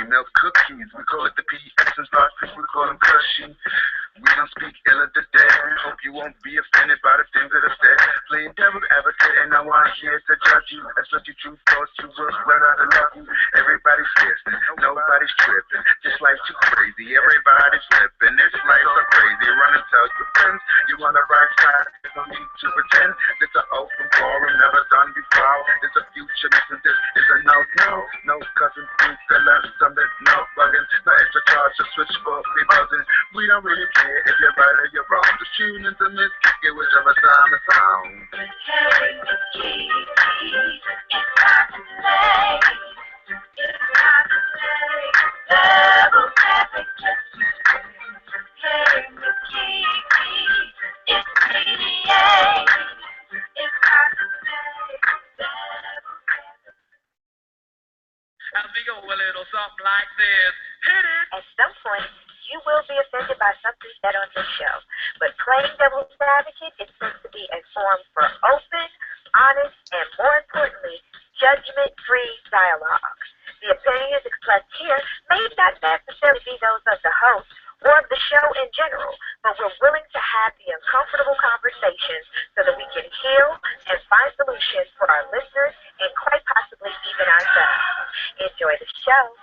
milk cookies. We call it the PX and stars, people call them cushy. We don't speak ill of the dead. Hope you won't be offended by the things that are said. Playing devil's advocate, and no one here to judge you. That's what your true thoughts, you will spread out to love you. Everybody's listening, nobody's tripping. This life's too crazy, everybody's flipping. This life's so crazy, run and tell your friends. You on the right side, there's no need to pretend. This an open forum, never done before. There's a future, listen, this is a no cousin, please tell us something, no bugging. No extra charge, just switch for me buzzing. We don't really care if you're right or you're wrong. Just tune into Miss Kiki, whichever time it's on. Hey, Kiki, it's time to play. It's time to play. Devil's advocate. Hey, Kiki, it's PDA. It's time to play. Devil's advocate. As we go a little something like this. Hit it! At some point, you will be offended by something said on this show. But playing devil's advocate is meant to be a forum for open, honest, and more importantly, judgment-free dialogue. The opinions expressed here may not necessarily be those of the host or of the show in general, but we're willing to have the uncomfortable conversations so that we can heal and find solutions for our listeners and quite possibly even ourselves. Enjoy the show.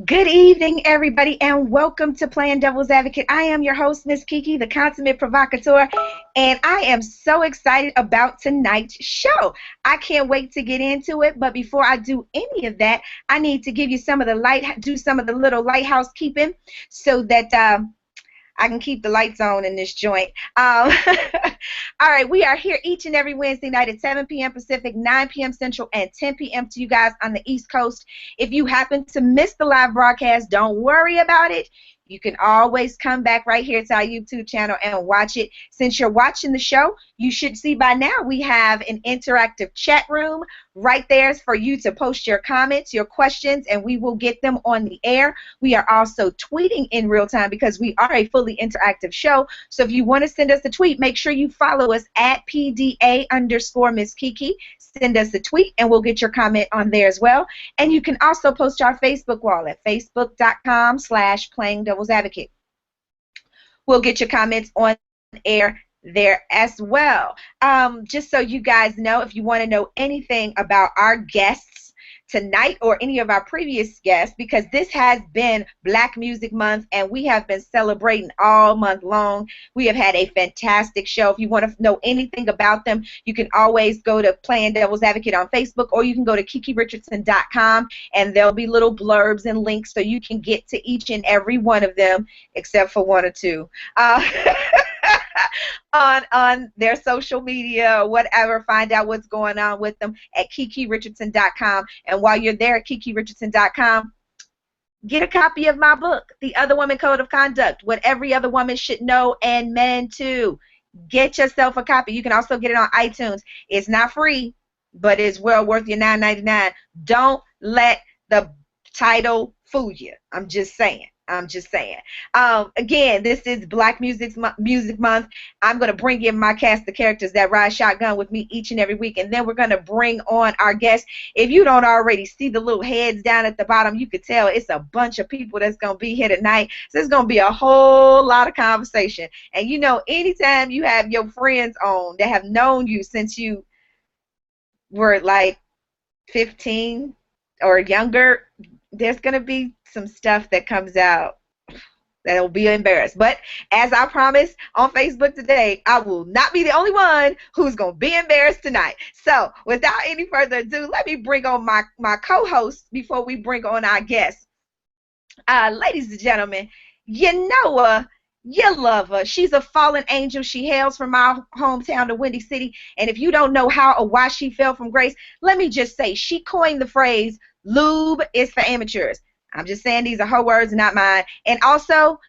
Good evening, everybody, and welcome to Playing Devil's Advocate. I am your host, Miss Kiki, the consummate provocateur, and I am so excited about tonight's show. I can't wait to get into it, but before I do any of that, I need to give you some of the little light housekeeping so that I can keep the lights on in this joint. All right, we are here each and every Wednesday night at 7 p.m. Pacific, 9 p.m. Central, and 10 p.m. to you guys on the East Coast. If you happen to miss the live broadcast, don't worry about it. You can always come back right here to our YouTube channel and watch it. Since you're watching the show, you should see by now we have an interactive chat room right there for you to post your comments, your questions, and we will get them on the air. We are also tweeting in real time because we are a fully interactive show. So if you want to send us a tweet, make sure you follow us at PDA_Miss Kiki. Send us a tweet and we'll get your comment on there as well. And you can also post our Facebook wall at facebook.com/playingdevilsadvocate. We'll get your comments on air there as well. Just so you guys know, if you want to know anything about our guests tonight or any of our previous guests, because this has been Black Music Month and we have been celebrating all month long. We have had a fantastic show. If you want to know anything about them, you can always go to Playing Devil's Advocate on Facebook, or you can go to KiKiRichardson.com and there'll be little blurbs and links so you can get to each and every one of them except for one or two. On their social media or whatever. Find out what's going on with them at KiKiRichardson.com. And while you're there at KiKiRichardson.com, get a copy of my book, The Other Woman Code of Conduct, What Every Other Woman Should Know, and Men Too. Get yourself a copy. You can also get it on iTunes. It's not free, but it's well worth your $9.99. Don't let the title fool you. I'm just saying. Again, this is Black Music Month. I'm going to bring in my cast of characters that ride shotgun with me each and every week, and then we're going to bring on our guests. If you don't already see the little heads down at the bottom, you could tell it's a bunch of people that's going to be here tonight. So it's going to be a whole lot of conversation. And you know, anytime you have your friends on that have known you since you were like 15 or younger, there's going to be some stuff that comes out that will be embarrassed. But as I promised on Facebook today, I will not be the only one who's going to be embarrassed tonight. So without any further ado, let me bring on my co-host before we bring on our guests. Ladies and gentlemen, you know her. You love her. She's a fallen angel. She hails from my hometown of Windy City. And if you don't know how or why she fell from grace, let me just say she coined the phrase, "Lube is for amateurs." I'm just saying these are her words, not mine. And also,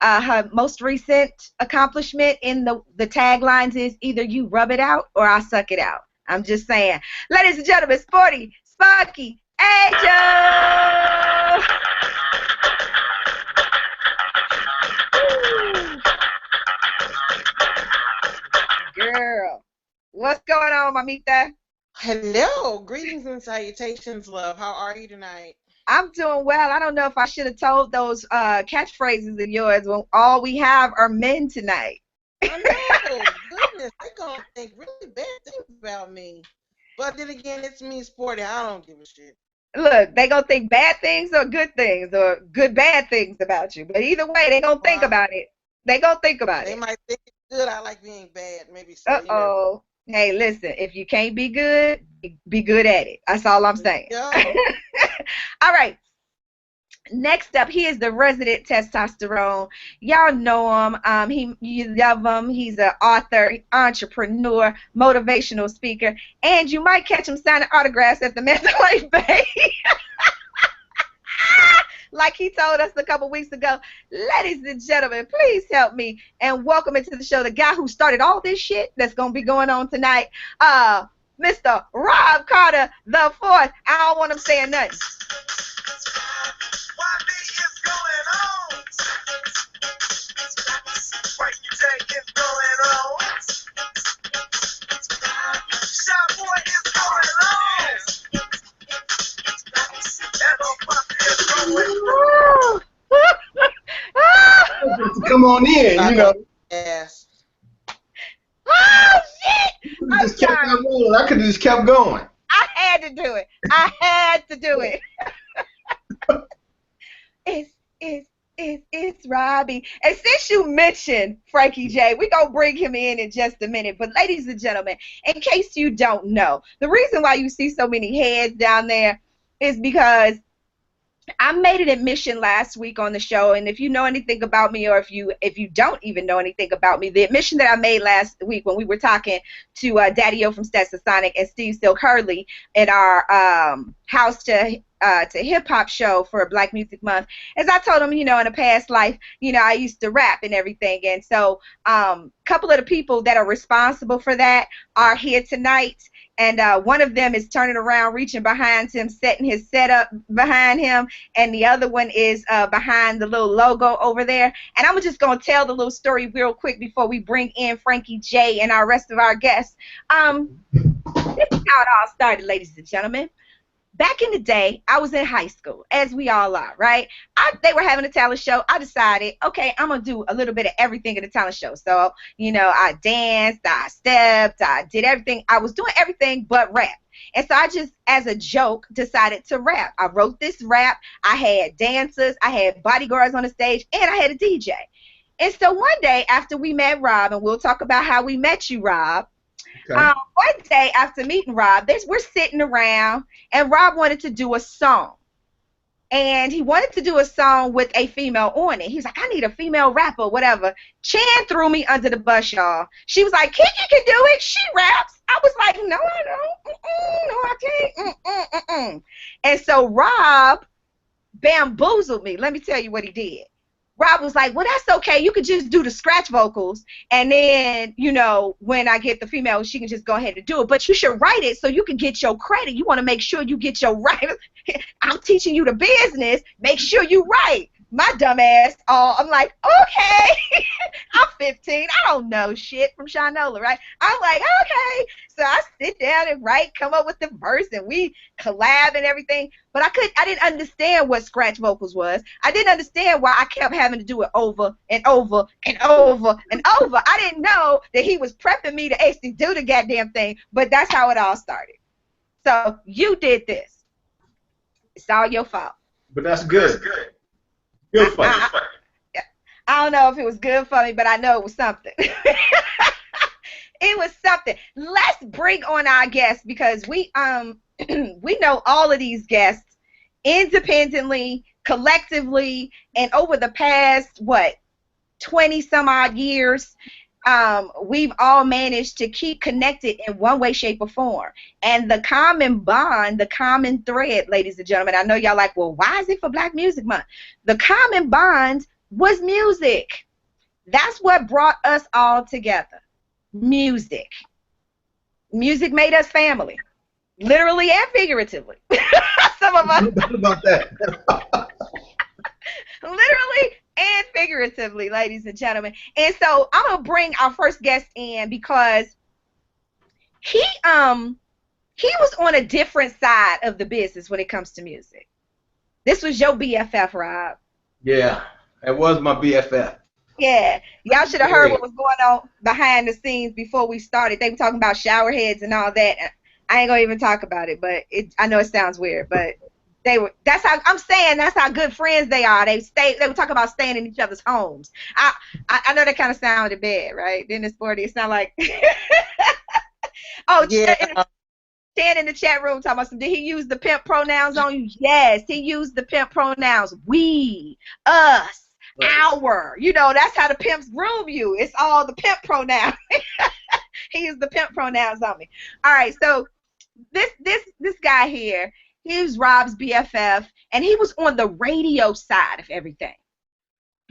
her most recent accomplishment in the taglines is either you rub it out or I suck it out. I'm just saying. Ladies and gentlemen, Sporty, Sparky, Angel! Girl, what's going on, mamita? Hello, greetings and salutations, love. How are you tonight? I'm doing well. I don't know if I should have told those catchphrases of yours when all we have are men tonight. I know, goodness, they gonna think really bad things about me. But then again, it's me, Sporty. I don't give a shit. Look, they gonna think bad things or good bad things about you. But either way, they gonna think Well, about it. They gonna think about they it. might think it's good. I like being bad, maybe so. You never know. Uh-oh. Hey, listen, if you can't be good, be good at it. That's all I'm saying. Yo, All right. Next up, he is the resident testosterone. Y'all know him. You love him. He's an author, entrepreneur, motivational speaker, and you might catch him signing autographs at the Mandalay Bay. Like he told us a couple weeks ago, ladies and gentlemen, please help me and welcome into the show the guy who started all this shit that's gonna be going on tonight, Mr. Rob Carter the Fourth. I don't want him saying nothing. Come on in, you know. yes. Oh shit! I just kept that rolling. I could have just kept going. I had to do it. I had to do it. It's Robbie. And since you mentioned Frankie J, we're going to bring him in just a minute. But ladies and gentlemen, in case you don't know, the reason why you see so many heads down there is because I made an admission last week on the show, and if you know anything about me, or if you don't even know anything about me, the admission that I made last week when we were talking to Daddy O from Stetsasonic and Steve Silk Hurley in our house to hip hop show for Black Music Month, as I told them, in a past life, I used to rap and everything, and so a couple of the people that are responsible for that are here tonight. And one of them is turning around, reaching behind him, setting his setup behind him, and the other one is behind the little logo over there. And I'm just going to tell the little story real quick before we bring in Frankie J and our rest of our guests. This is how it all started, ladies and gentlemen. Back in the day, I was in high school, as we all are, right? They were having a talent show. I decided, okay, I'm going to do a little bit of everything in the talent show. So, I danced, I stepped, I did everything. I was doing everything but rap. And so I just, as a joke, decided to rap. I wrote this rap. I had dancers, I had bodyguards on the stage, and I had a DJ. And so one day after we met Rob, and we'll talk about how we met you, Rob, Okay. one day after meeting Rob, we're sitting around, and Rob wanted to do a song. And he wanted to do a song with a female on it. He was like, I need a female rapper, whatever. Chan threw me under the bus, y'all. She was like, KiKi can do it. She raps. I was like, no, I don't. No, I can't. And so Rob bamboozled me. Let me tell you what he did. Rob was like, well, that's okay. You could just do the scratch vocals. And then, when I get the female, she can just go ahead and do it. But you should write it so you can get your credit. You want to make sure you get your right. I'm teaching you the business. Make sure you write. My dumb ass, I'm like, okay. I'm 15. I don't know shit from Shinola, right? I'm like, okay. So I sit down and write, come up with the verse, and we collab and everything. But I didn't understand what scratch vocals was. I didn't understand why I kept having to do it over and over and over and over. I didn't know that he was prepping me to actually do the goddamn thing. But that's how it all started. So you did this. It's all your fault. But that's good. Good for you. I don't know if it was good for me, but I know it was something. It was something. Let's bring on our guests because we we know all of these guests independently, collectively, and over the past 20 some odd years. We've all managed to keep connected in one way, shape, or form. And the common bond, the common thread, ladies and gentlemen, I know y'all like, well, why is it for Black Music Month? The common bond was music. That's what brought us all together. Music. Music made us family. Literally and figuratively. Some of us. About that. Literally and figuratively, ladies and gentlemen. And so I'm gonna bring our first guest in because he he was on a different side of the business when it comes to music. This was your BFF, Rob. Yeah, that was my BFF. Yeah, y'all should have heard what was going on behind the scenes before we started. They were talking about shower heads and all that. I ain't gonna even talk about it, but I know it sounds weird, but they were. That's how I'm saying. That's how good friends they are. They were talking about staying in each other's homes. I know that kind of sounded bad, right? Then it's sporty. It sound like. Oh, Yeah. Chan in the chat room talking about, did he use the pimp pronouns on you? Yes, he used the pimp pronouns. We, us, our. You know, that's how the pimps groom you. It's all the pimp pronouns. He used the pimp pronouns on me. All right, so this guy here, he was Rob's BFF, and he was on the radio side of everything.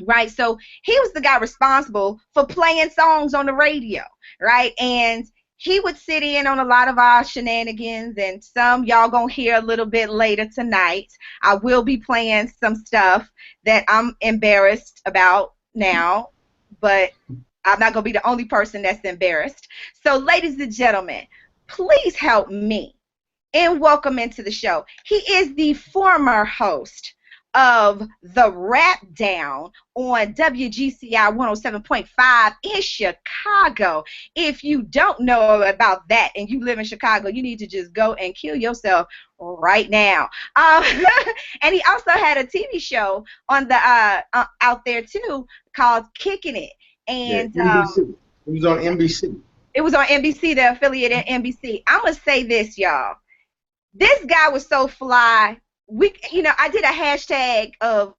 Right, so he was the guy responsible for playing songs on the radio, right? And he would sit in on a lot of our shenanigans, and some y'all gonna hear a little bit later tonight. I will be playing some stuff that I'm embarrassed about now, but I'm not gonna be the only person that's embarrassed. So, ladies and gentlemen, please help me and welcome into the show. He is the former host of the Rap Down on WGCI 107.5 in Chicago. If you don't know about that and you live in Chicago, you need to just go and kill yourself right now. And he also had a TV show on the out there too called Kicking It. And NBC. It was on NBC. It was on NBC, the affiliate at NBC. I'm gonna say this, y'all. This guy was so fly. I did a hashtag of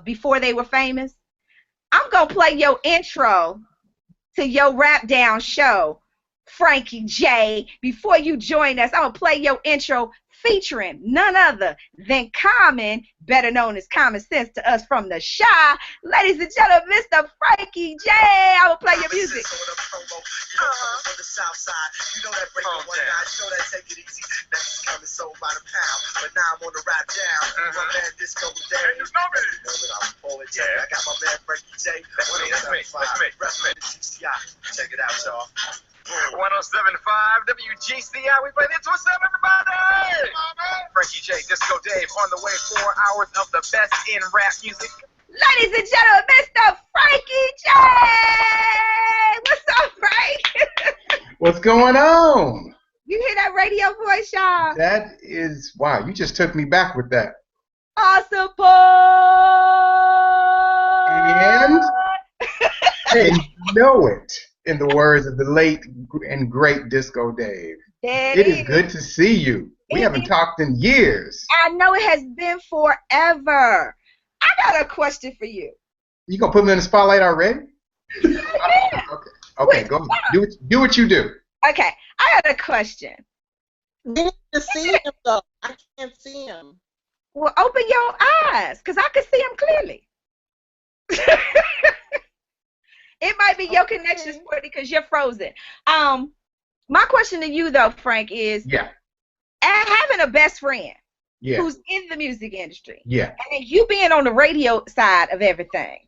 before they were famous. I'm gonna play your intro to your Rap Down show, Frankie J. Before you join us, I'm gonna play your intro featuring none other than Common, better known as Common Sense to us from the Shy. Ladies and gentlemen, Mr. Frankie J. I will play your music. Check it out, y'all. 107.5 WGCI. We play this. What's up, everybody? Frankie J, Disco Dave, on the way. 4 hours of the best in rap music. Ladies and gentlemen, Mr. Frankie J. What's up, Frank? What's going on? You hear that radio voice, y'all? That is, wow, you just took me back with that. Awesome, boy. And know it, in the words of the late and great Disco Dave. It is good to see you. We haven't talked in years. I know it has been forever. I got a question for you. You gonna put me in the spotlight already? Yeah. Okay, go do what you do. Okay, I got a question. We need to see him though. I can't see him. Well, open your eyes, because I can see him clearly. It might be your connection, Sporty, because you're frozen. My question to you, though, Frank, is having a best friend who's in the music industry, and then you being on the radio side of everything,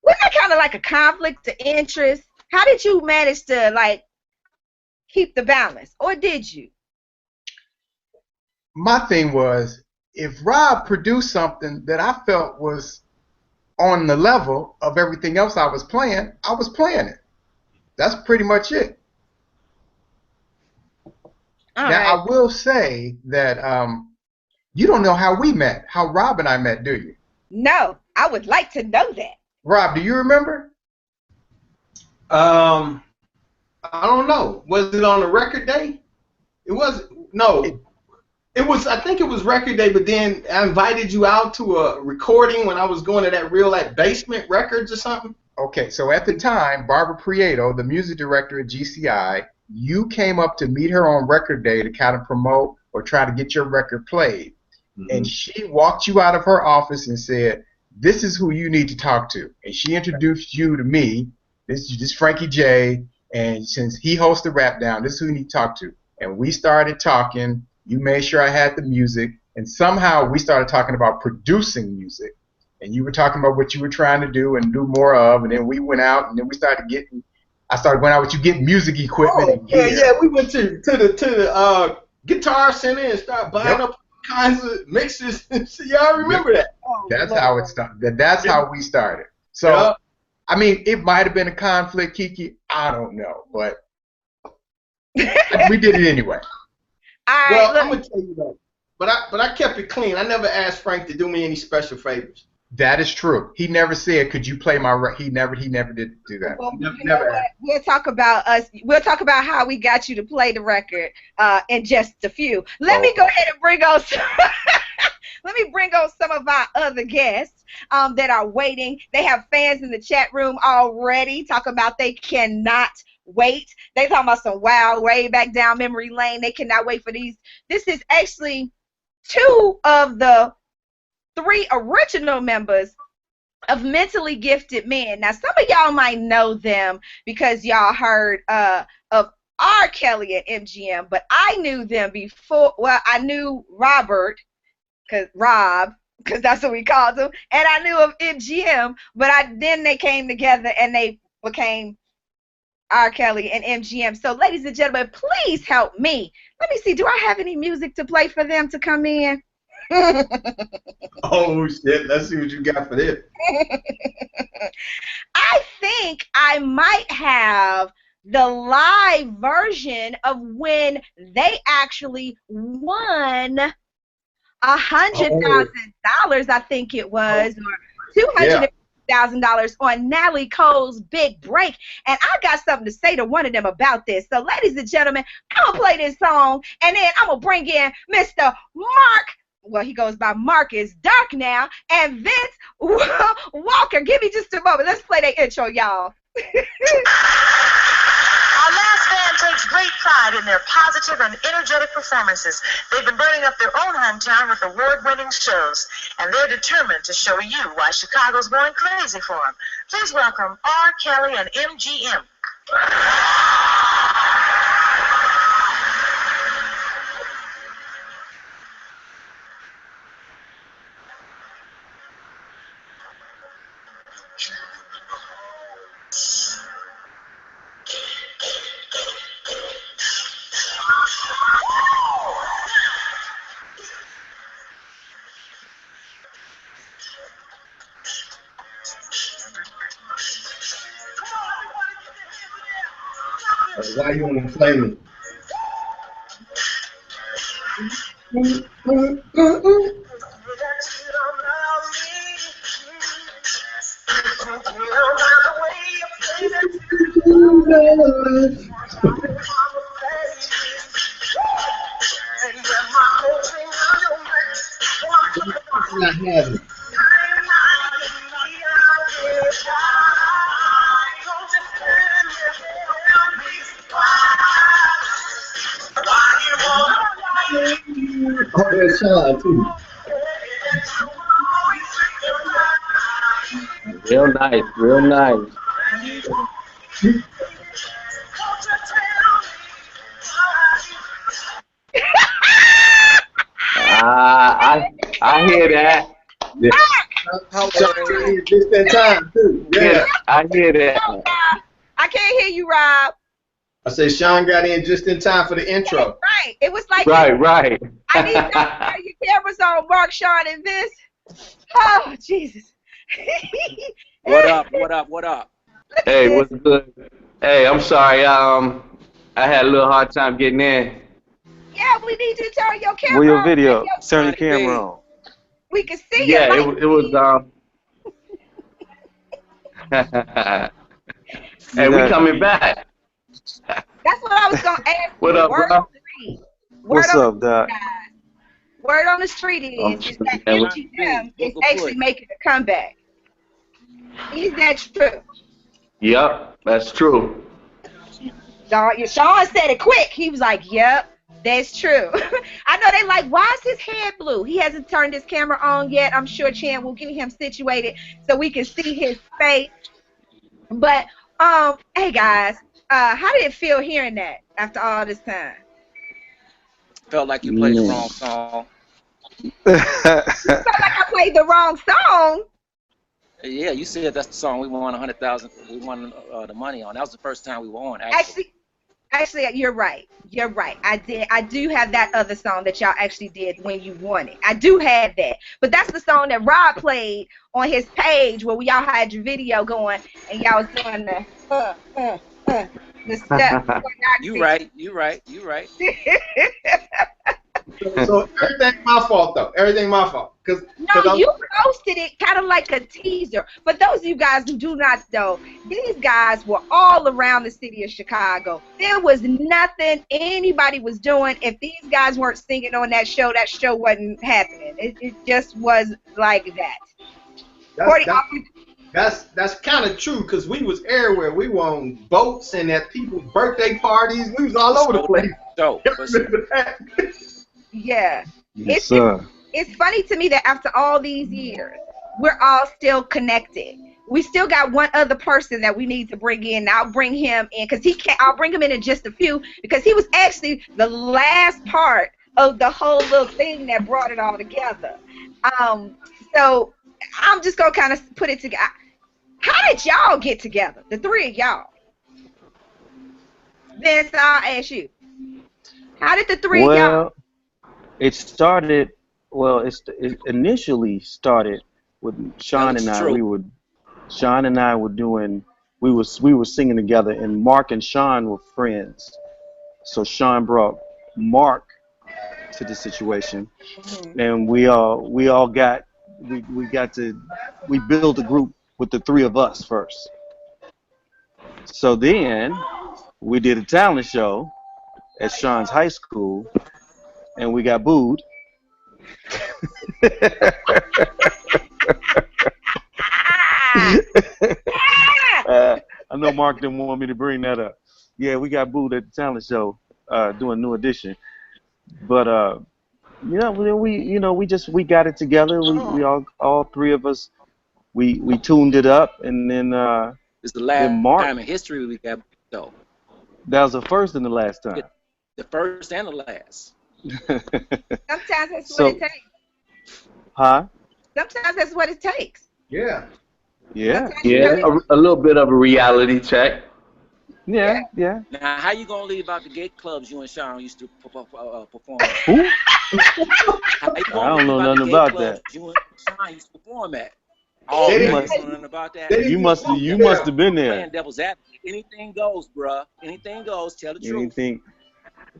wasn't that kind of like a conflict of interest? How did you manage to, like, keep the balance, or did you? My thing was, if Rob produced something that I felt was on the level of everything else I was playing it. That's pretty much it. I will say that you don't know how we met, how Rob and I met, do you? No, I would like to know that. Rob, do you remember? I don't know. Was it on a record day? It was no. It was. I think it was record day. But then I invited you out to a recording when I was going to that Basement Records or something. Okay, so at the time, Barbara Prieto, the music director at GCI, you came up to meet her on record day to kind of promote or try to get your record played. Mm-hmm. And she walked you out of her office and said, "This is who you need to talk to." And she introduced you to me. This is Frankie J. And since he hosts the Rap Down, this is who you need to talk to. And we started talking. You made sure I had the music. And somehow we started talking about producing music. And you were talking about what you were trying to do and do more of. And then we went out and then we started getting I started going out with you getting music equipment and gear. Yeah. We went to the Guitar Center and started buying up all kinds of mixes. So y'all remember that? That's how it started. That's how we started. So, I mean, it might have been a conflict, KiKi. I don't know, but we did it anyway. Well, I'm gonna tell you that. But I kept it clean. I never asked Frank to do me any special favors. That is true. He never said, "Could you play my?" He never did do that. Well, we'll talk about us. We'll talk about how we got you to play the record in just a few. Let me go ahead and bring on. Let me bring on some of our other guests that are waiting. They have fans in the chat room already talking about they cannot wait. They talking about some wow, way back down memory lane. They cannot wait for these. This is actually 2 of the 3 original members of Mentally Gifted Men. Now, some of y'all might know them because y'all heard of R. Kelly and MGM, but I knew them before. Well, I knew Rob, because that's what we called him, and I knew of MGM, but then they came together and they became R. Kelly and MGM. So, ladies and gentlemen, please help me. Let me see. Do I have any music to play for them to come in? Oh shit! Let's see what you got for this. I think I might have the live version of when they actually won $100,000. I think it was, or $250,000 on Natalie Cole's Big Break. And I got something to say to one of them about this. So, ladies and gentlemen, I'm gonna play this song, and then I'm gonna bring in Mr. Mark. Well, he goes by Marcus Dark now, and Vince Walker. Give me just a moment. Let's play that intro, y'all. Our last band takes great pride in their positive and energetic performances. They've been burning up their own hometown with award-winning shows, and they're determined to show you why Chicago's going crazy for them. Please welcome R. Kelly and MGM. Why you want to play me? Not having it. Oh, there's Sean too. Real nice, real nice. I hear that. Yeah. Just that time too. Yeah. I hear that. I can't hear you, Rob. I say Sean got in just in time for the intro. Right. It was like Right. I need to turn your cameras on, Mark, Sean, and Vince. Oh, Jesus. What up? Hey, what's good? Hey, I'm sorry. I had a little hard time getting in. Yeah, we need you to turn your camera Where your on. video? Turn your camera on. We can see you. Yeah, it was Hey, we coming back. That's what I was gonna ask. What up, bro? What's up, Doc? Word on the street is that MGM is actually making a comeback. Is that true? Yep, that's true. Sean said it quick. He was like, yep, that's true. I know they like, why is his head blue? He hasn't turned his camera on yet. I'm sure Chan will get him situated so we can see his face. But, hey guys, how did it feel hearing that after all this time? Felt like you played the wrong song. You felt like I played the wrong song. Yeah, you said that's the song we won 100,000. We won the money on. That was the first time we were on. Actually. Actually, you're right. You're right. I do have that other song that y'all actually did when you won it. I do have that. But that's the song that Rob played on his page where y'all had your video going and y'all was doing the step. You right. You right. You right. So everything my fault though. Everything my fault. No, you posted it kind of like a teaser. For those of you guys who do not know, these guys were all around the city of Chicago. There was nothing anybody was doing. If these guys weren't singing on that show wasn't happening. It just was like that. That's kind of true because we was everywhere. We were on boats and at people's birthday parties. We was all over the place. Yeah. Yes, sir. It's funny to me that after all these years, we're all still connected. We still got one other person that we need to bring in. I'll bring him in because I'll bring him in just a few because he was actually the last part of the whole little thing that brought it all together. So I'm just gonna kind of put it together. How did y'all get together? The three of y'all. Vince, I'll ask you. How did the three of y'all? It started. Well, it initially started with Sean and I. Sean and I were doing. We were singing together, and Mark and Sean were friends. So Sean brought Mark to the situation, and we built a group with the three of us first. So then we did a talent show at Sean's high school, and we got booed. I know Mark didn't want me to bring that up. Yeah, we got booed at the talent show doing New Edition, but we got it together. We all three of us we tuned it up, and then it's the last time in history we got booed though. That was the first and the last time. The first and the last. Sometimes that's what it takes. Huh? Sometimes that's what it takes. Yeah. Yeah. Yeah. A little bit of a reality check. Yeah. Now, how you gonna leave out the gay clubs you and Sean used to perform? Who? I don't know nothing about that. You and Sean used to perform at. Oh, you must have been there. Playing devil's advocate. Anything goes, bruh. Anything goes. Tell the truth.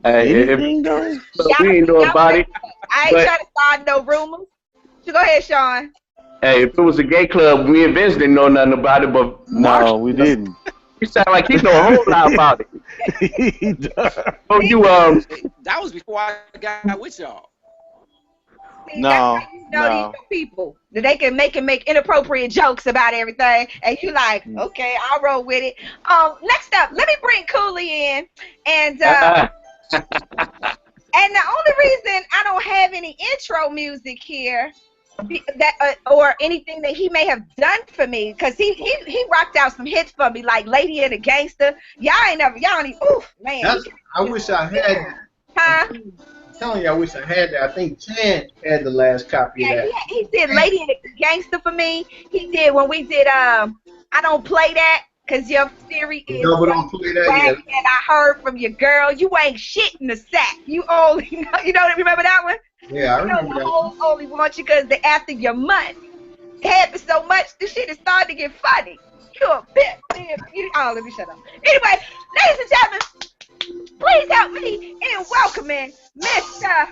Anything goes. We ain't know about it. I ain't trying to start no rumors. So go ahead, Sean. Hey, if it was a gay club, we and Vince didn't know nothing about it, but no, we didn't. You sound like he know a whole lot about it. He does. Oh, you That was before I got with y'all. See, that's how these people that they can make inappropriate jokes about everything, and you like, okay, I'll roll with it. Next up, let me bring Cooley in, and and the only reason I don't have any intro music here or anything that he may have done for me, because he rocked out some hits for me like Lady and the Gangster. Y'all ain't oof, man. I wish I had. Huh? I'm telling you, I wish I had that. I think Chan had the last copy of that. Yeah, he did Lady and the Gangster for me. He did when we did I Don't Play That, because your theory is Don't play that, and I heard from your girl, you ain't shit in the sack. You only remember that one? Yeah, I remember that. Only want you because they after your money. It happened so much, this shit is starting to get funny. You a bitch. Oh, let me shut up. Anyway, ladies and gentlemen, please help me in welcoming Mr.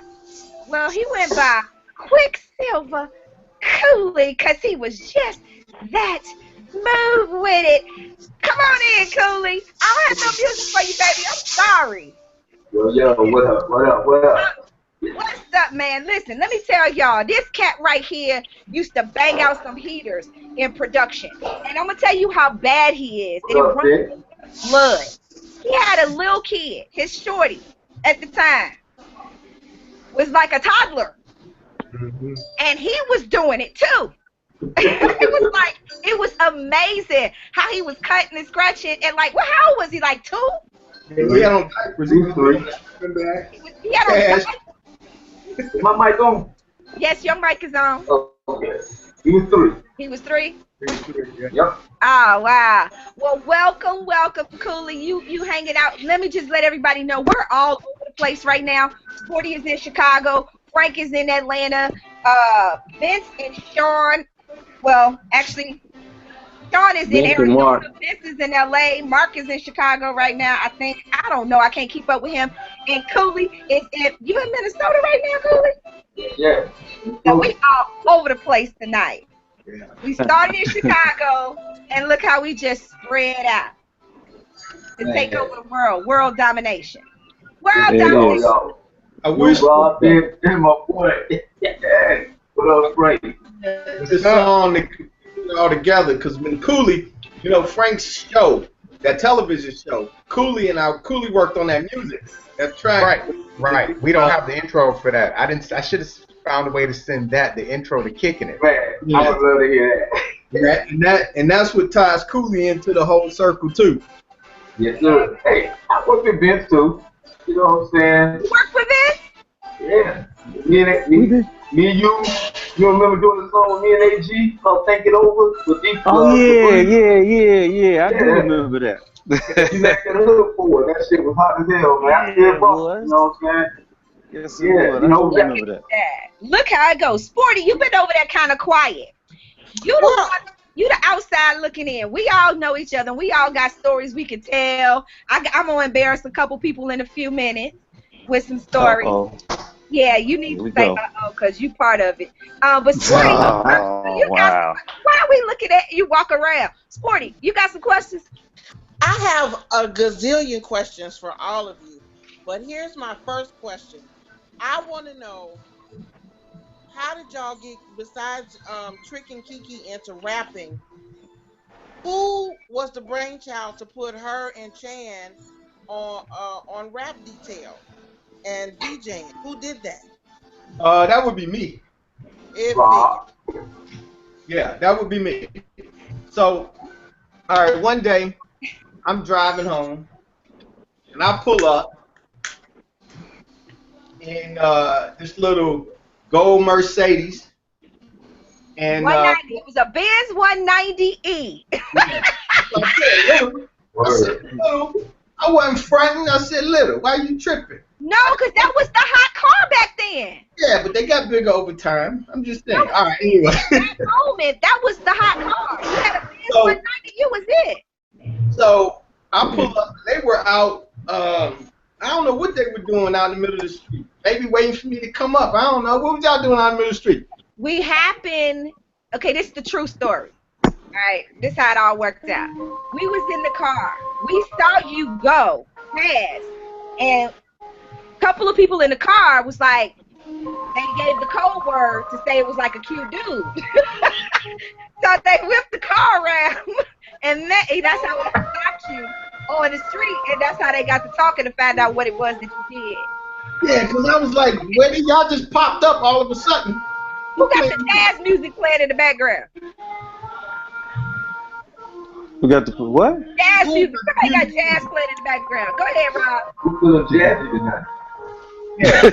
Well, he went by Quicksilver Cooley because he was just that move with it. Come on in, Cooley. I don't have no music for you, baby. I'm sorry. Yo, what up? What's up, man? Listen, let me tell y'all, this cat right here used to bang out some heaters in production. And I'm going to tell you how bad he is. And it runs in blood. He had a little kid, his shorty, at the time, was like a toddler. Mm-hmm. And he was doing it, too. It was amazing how he was cutting and scratching. And, like, how old was he? Like 2? He had on diapers. He was 3. He had on diapers. Is my mic on? Yes, your mic is on. Oh, okay. He was 3. He was 3? Yep. Oh, wow. Well, welcome, Cooley. You hanging out. Let me just let everybody know we're all over the place right now. Sporty is in Chicago. Frank is in Atlanta. Vince and Sean. Well, actually, Sean is in Vince and Arizona. Mark. Vince is in LA. Mark is in Chicago right now. I think. I don't know. I can't keep up with him. And Cooley is in. You in Minnesota right now, Cooley? Yeah. So we all over the place tonight. We started in Chicago, and look how we just spread out to take over the world. World domination. World domination. I wish Rob and my boy. What up, Frank? this song all together, because when Cooley, Frank's show, that television show, Cooley worked on that music, that track. Right. We don't have the intro for that. I should have found a way to send the intro to Kicking It. Man, I would love to hear that. And that's what ties Cooley into the whole circle too. Yes, sir. Hey, I work with Vince too. You know what I'm saying? You work with Vince? Yeah. Me and you remember doing the song with me and AG called Think It Over with Deep Oh yeah. I do remember that. You back in the hood for it. That shit was hot as hell, man. I still bought, you know what I'm saying? Yes, it was. I do remember that. Look how it goes. Sporty, you been over there kind of quiet. You the outside looking in. We all know each other. We all got stories we can tell. I'm gonna embarrass a couple people in a few minutes with some stories. Yeah, you need to say because you part of it. But Sporty, why are we looking at you walk around? Sporty, you got some questions? I have a gazillion questions for all of you, but here's my first question. I want to know, how did y'all get, besides tricking Kiki into rapping, who was the brainchild to put her and Chan on Rap Detail and DJing? Who did that? That would be me. Yeah, that would be me. So, all right, one day I'm driving home and I pull up in this little gold Mercedes. And 190. It was a Benz 190E. I wasn't fronting. I said, little, why you tripping? No, because that was the hot car back then. Yeah, but they got bigger over time. I'm just saying. All right, anyway. That moment, that was the hot car. You had a Benz 190, you was it. So I pull up. They were out. I don't know what they were doing out in the middle of the street. Maybe waiting for me to come up. I don't know. What was y'all doing out in the middle of the street? We happened. Okay, this is the true story. All right, this is how it all worked out. We was in the car. We saw you go past, and a couple of people in the car was like, they gave the code word to say it was like a cute dude. So they whipped the car around, and that's how they stopped you on the street, and that's how they got to talking to find out what it was that you did. Yeah, because I was like, where did y'all just popped up all of a sudden? Who got the jazz music playing in the background? We got the what? Jazz music. Somebody got jazz playing in the background. Go ahead, Rob. Who's doing jazzy tonight? Yeah.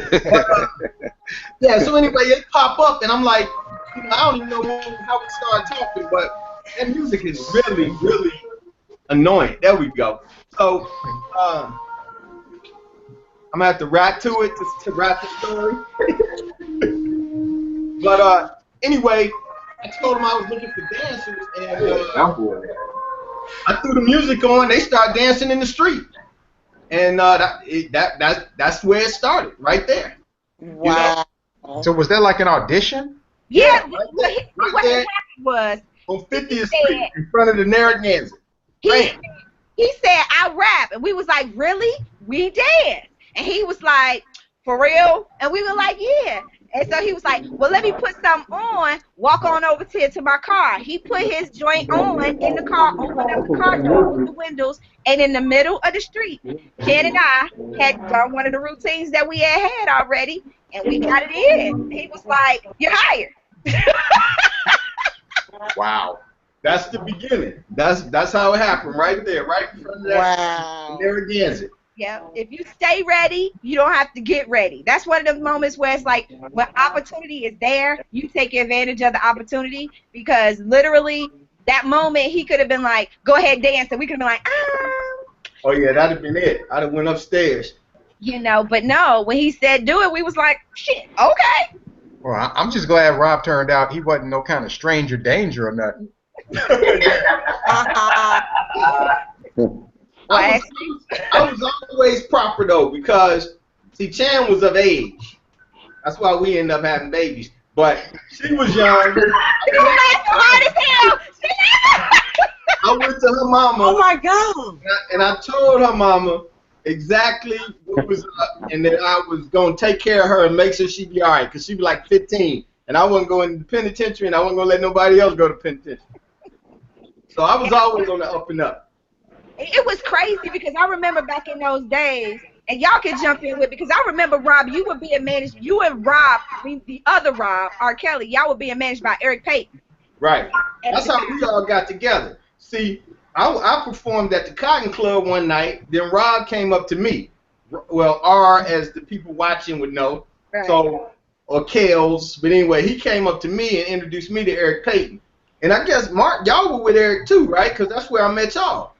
Yeah, so anyway, it pop up, and I'm like, I don't even know how we started talking, but that music is really, really annoying. There we go. So, I'm going to have to rap to it to wrap the story. But anyway, I told them I was looking for dancers, and I threw the music on. They started dancing in the street, and that's where it started, right there. Wow. So was that like an audition? Yeah, right what there happened was on 50th Street in front of the Narragansett. He said, I rap, and we was like, really? We dance. And he was like, for real? And we were like, yeah. And so he was like, well, let me put something on, walk on over to my car. He put his joint on in the car, opened up the car door with the windows, and in the middle of the street, Ken and I had done one of the routines that we had already, and we got it in. He was like, you're hired. Wow. That's the beginning. That's how it happened, right there, right in front of that Narragansett. Yeah, if you stay ready, you don't have to get ready. That's one of the moments where it's like, when opportunity is there, you take advantage of the opportunity, because literally that moment he could have been like, go ahead, dance, and we could have been like, ah. Oh yeah, that'd have been it. I'd have went upstairs. You know, but no, when he said do it, we was like, shit, okay. Well, I'm just glad Rob turned out he wasn't no kind of stranger danger or nothing. I was always proper though, because see, Chan was of age. That's why we ended up having babies. But she was young. I went to her mama. Oh my God! And I told her mama exactly what was up, and that I was gonna take care of her and make sure she'd be all right, cause she was like 15, and I wasn't going to the penitentiary, and I wasn't gonna let nobody else go to penitentiary. So I was always on the up and up. It was crazy because I remember back in those days, and y'all can jump in with, because I remember, Rob, you were being managed, you and Rob, I mean, the other Rob, R. Kelly, y'all were being managed by Eric Payton. Right. That's how we all got together. See, I performed at the Cotton Club one night, then Rob came up to me. Well, R, as the people watching would know, right. So, or Kales, but anyway, he came up to me and introduced me to Eric Payton. And I guess, Mark, y'all were with Eric too, right? Because that's where I met y'all.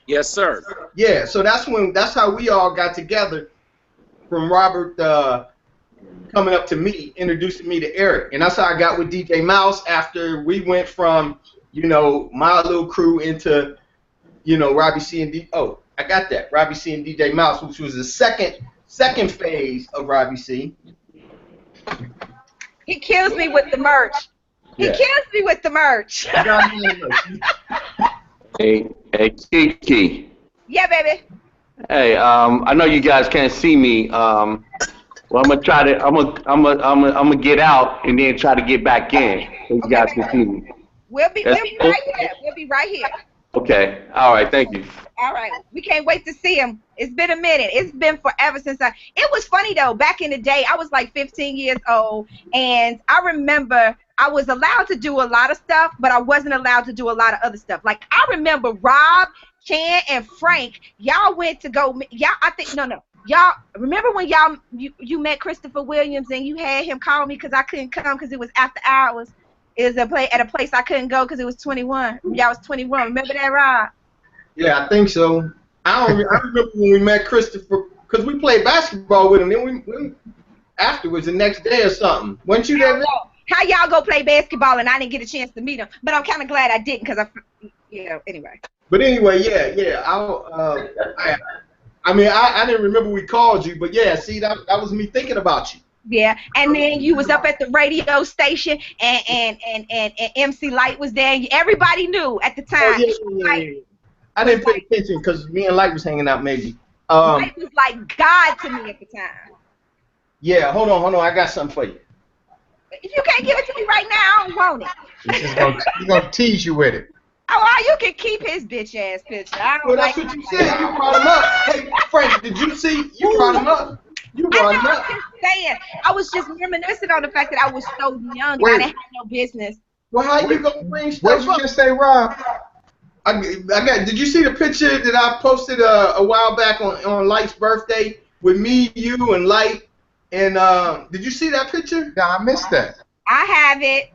Yes, sir. Yeah, so that's how we all got together, from Robert coming up to me, introducing me to Eric. And that's how I got with DJ Mouse after we went from, you know, my little crew into, you know, Robbie C and D. Oh, I got that. Robbie C and DJ Mouse, which was the second phase of Robbie C. He kills me with the merch. He kills me with the merch. Hey, KiKi. Yeah, baby. Hey, I know you guys can't see me. Well, I'm gonna try to. I'm gonna get out and then try to get back in so you guys can see me. We'll be right here. We'll be right here. Okay. All right. Thank you. All right. We can't wait to see him. It's been a minute. It's been forever since it was funny though. Back in the day, I was like 15 years old, and I remember I was allowed to do a lot of stuff, but I wasn't allowed to do a lot of other stuff. Like I remember Rob, Chan, and Frank. Y'all went to go. Y'all remember when you met Christopher Williams and you had him call me because I couldn't come because it was after hours. It was at a place I couldn't go because it was 21. Y'all was 21. Remember that, Rob? Yeah, I think so. I remember when we met Christopher, because we played basketball with him. Then we afterwards, the next day or something. Weren't you there? How y'all go play basketball and I didn't get a chance to meet him? But I'm kind of glad I didn't because anyway. But anyway, yeah. I mean, I didn't remember we called you, but yeah, see, that was me thinking about you. Yeah, and then you was up at the radio station, and MC Light was there. Everybody knew at the time. Oh, yeah. I didn't pay attention because me and Light was hanging out maybe. Light was like God to me at the time. Yeah, hold on. I got something for you. If you can't give it to me right now, I don't want it. He's gonna tease you with it. Oh, you can keep his bitch ass picture. Well, that's what you said. You brought him up. Hey, Frank, did you see? You brought him up. You brought him up. I'm just saying. I was just reminiscing on the fact that I was so young and I didn't have no business. Well, how you gonna bring stuff up? What did you just say, Rob? Did you see the picture that I posted a while back on Light's birthday with me, you, and Light? And did you see that picture? No, I missed that. I have it.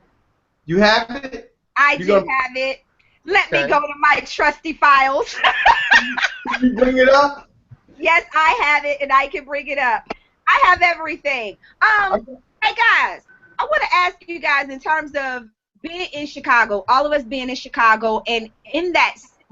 You have it? I do have it. Let me go to my trusty files. Can you bring it up? Yes, I have it, and I can bring it up. I have everything. Hey, guys, I want to ask you guys in terms of being in Chicago, all of us being in Chicago, and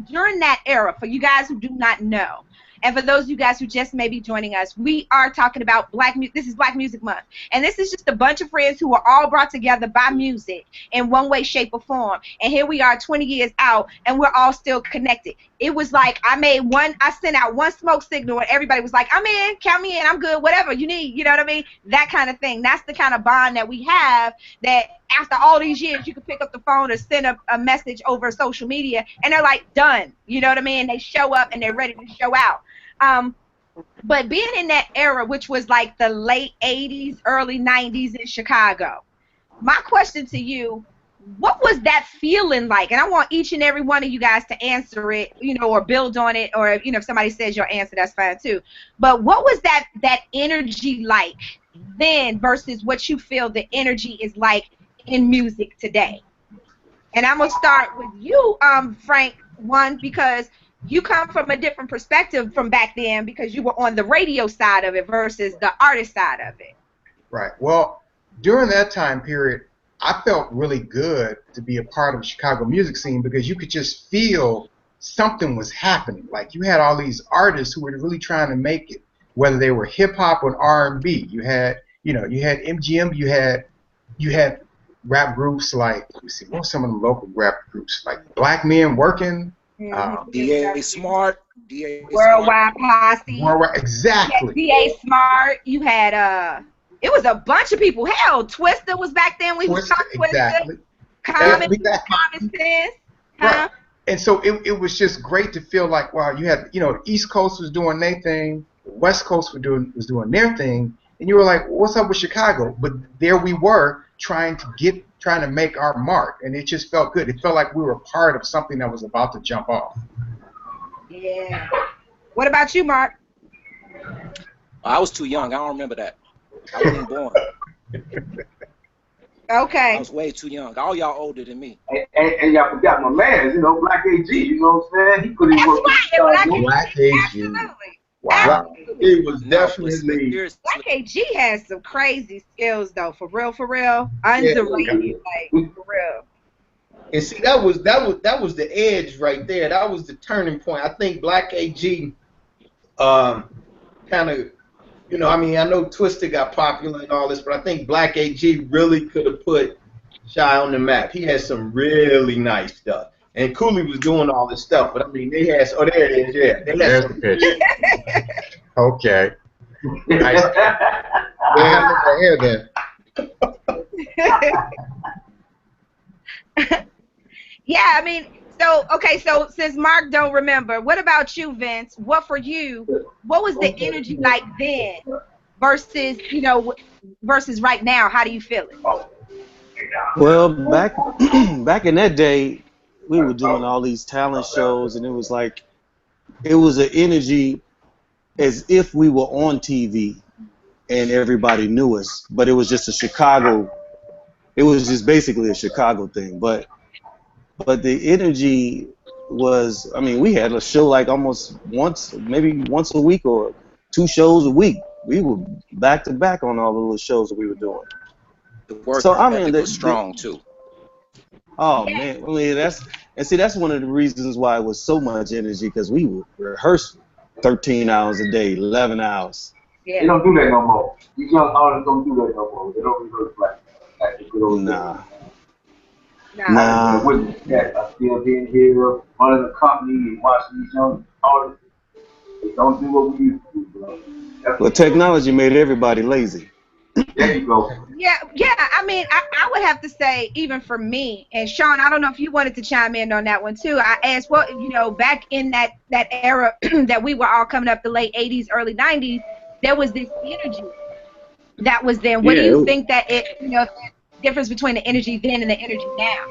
during that era, for you guys who do not know, and for those of you guys who just may be joining us, we are talking about this is Black Music Month. And this is just a bunch of friends who are all brought together by music in one way, shape, or form. And here we are 20 years out, and we're all still connected. It was like I sent out one smoke signal, and everybody was like, I'm in, count me in, I'm good, whatever you need, you know what I mean? That kind of thing. That's the kind of bond that we have, that after all these years, you can pick up the phone or send a message over social media, and they're like, done, you know what I mean? They show up, and they're ready to show out. But being in that era, which was like the late 80s, early 90s in Chicago, my question to you, what was that feeling like? And I want each and every one of you guys to answer it, or build on it, or, if somebody says your answer, that's fine too. But what was that energy like then versus what you feel the energy is like in music today? And I'm gonna start with you, Frank, one, because you come from a different perspective from back then because you were on the radio side of it versus the artist side of it. Right. Well, during that time period, I felt really good to be a part of the Chicago music scene because you could just feel something was happening. Like you had all these artists who were really trying to make it, whether they were hip hop or R&B. You had MGM. You had rap groups like, let me see, what were some of the local rap groups like Black Men Working, D.A. Smart, D.A. Worldwide Posse. Worldwide, exactly. D.A. Smart. You had it was a bunch of people. Hell, Twister was back then. We was talking Twister. Exactly. Common Sense. Right. And so it was just great to feel like, wow, you had, the East Coast was doing their thing, the West Coast was doing their thing, and you were like, what's up with Chicago? But there we were trying to make our mark, and it just felt good. It felt like we were part of something that was about to jump off. Yeah. What about you, Mark? I was too young. I don't remember that. I wasn't born. Okay. I was way too young. All y'all older than me. And y'all forgot my man, Black AG, you know what I'm saying? He put in work. Black AG. Absolutely. Wow. It was definitely. Black AG has some crazy skills though, for real. Underrated, like for real. And see, that was the edge right there. That was the turning point. I think Black AG, kind of, I know Twister got popular and all this, but I think Black AG really could have put Shy on the map. He had some really nice stuff. And Cooley was doing all this stuff, but I mean, they had, there it is, yeah. There's the picture. Okay. Nice. Yeah, I mean, so since Mark don't remember, what about you, Vince? What was the energy like then versus, versus right now? How do you feel it? Well, back in that day, we were doing all these talent shows, and it was an energy as if we were on TV and everybody knew us, but it was just it was just basically a Chicago thing. But the energy was, we had a show like almost maybe once a week or 2 shows a week. We were back to back on all the little shows that we were doing. The work ethic was strong too. Oh man, that's one of the reasons why it was so much energy, because we would rehearse 13 hours a day, 11 hours. Yeah. They don't do that no more. These young artists don't do that no more. They don't rehearse like the good old days. Nah. I witnessed that. I still being here, running a company and watching these young artists. They don't do what we used to do, bro. Well, technology made everybody lazy. There you go. Yeah. I would have to say, even for me, and Sean, I don't know if you wanted to chime in on that one too. I asked, back in that era that we were all coming up, the late 80s, early 90s, there was this energy that was then. What do you think that difference between the energy then and the energy now?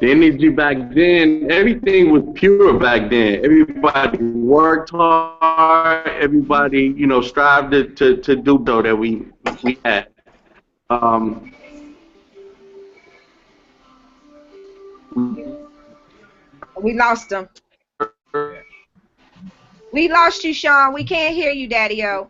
The energy back then, everything was pure back then. Everybody worked hard. Everybody, strived to do so that we had. We lost him. We lost you, Sean. We can't hear you, Daddy-O.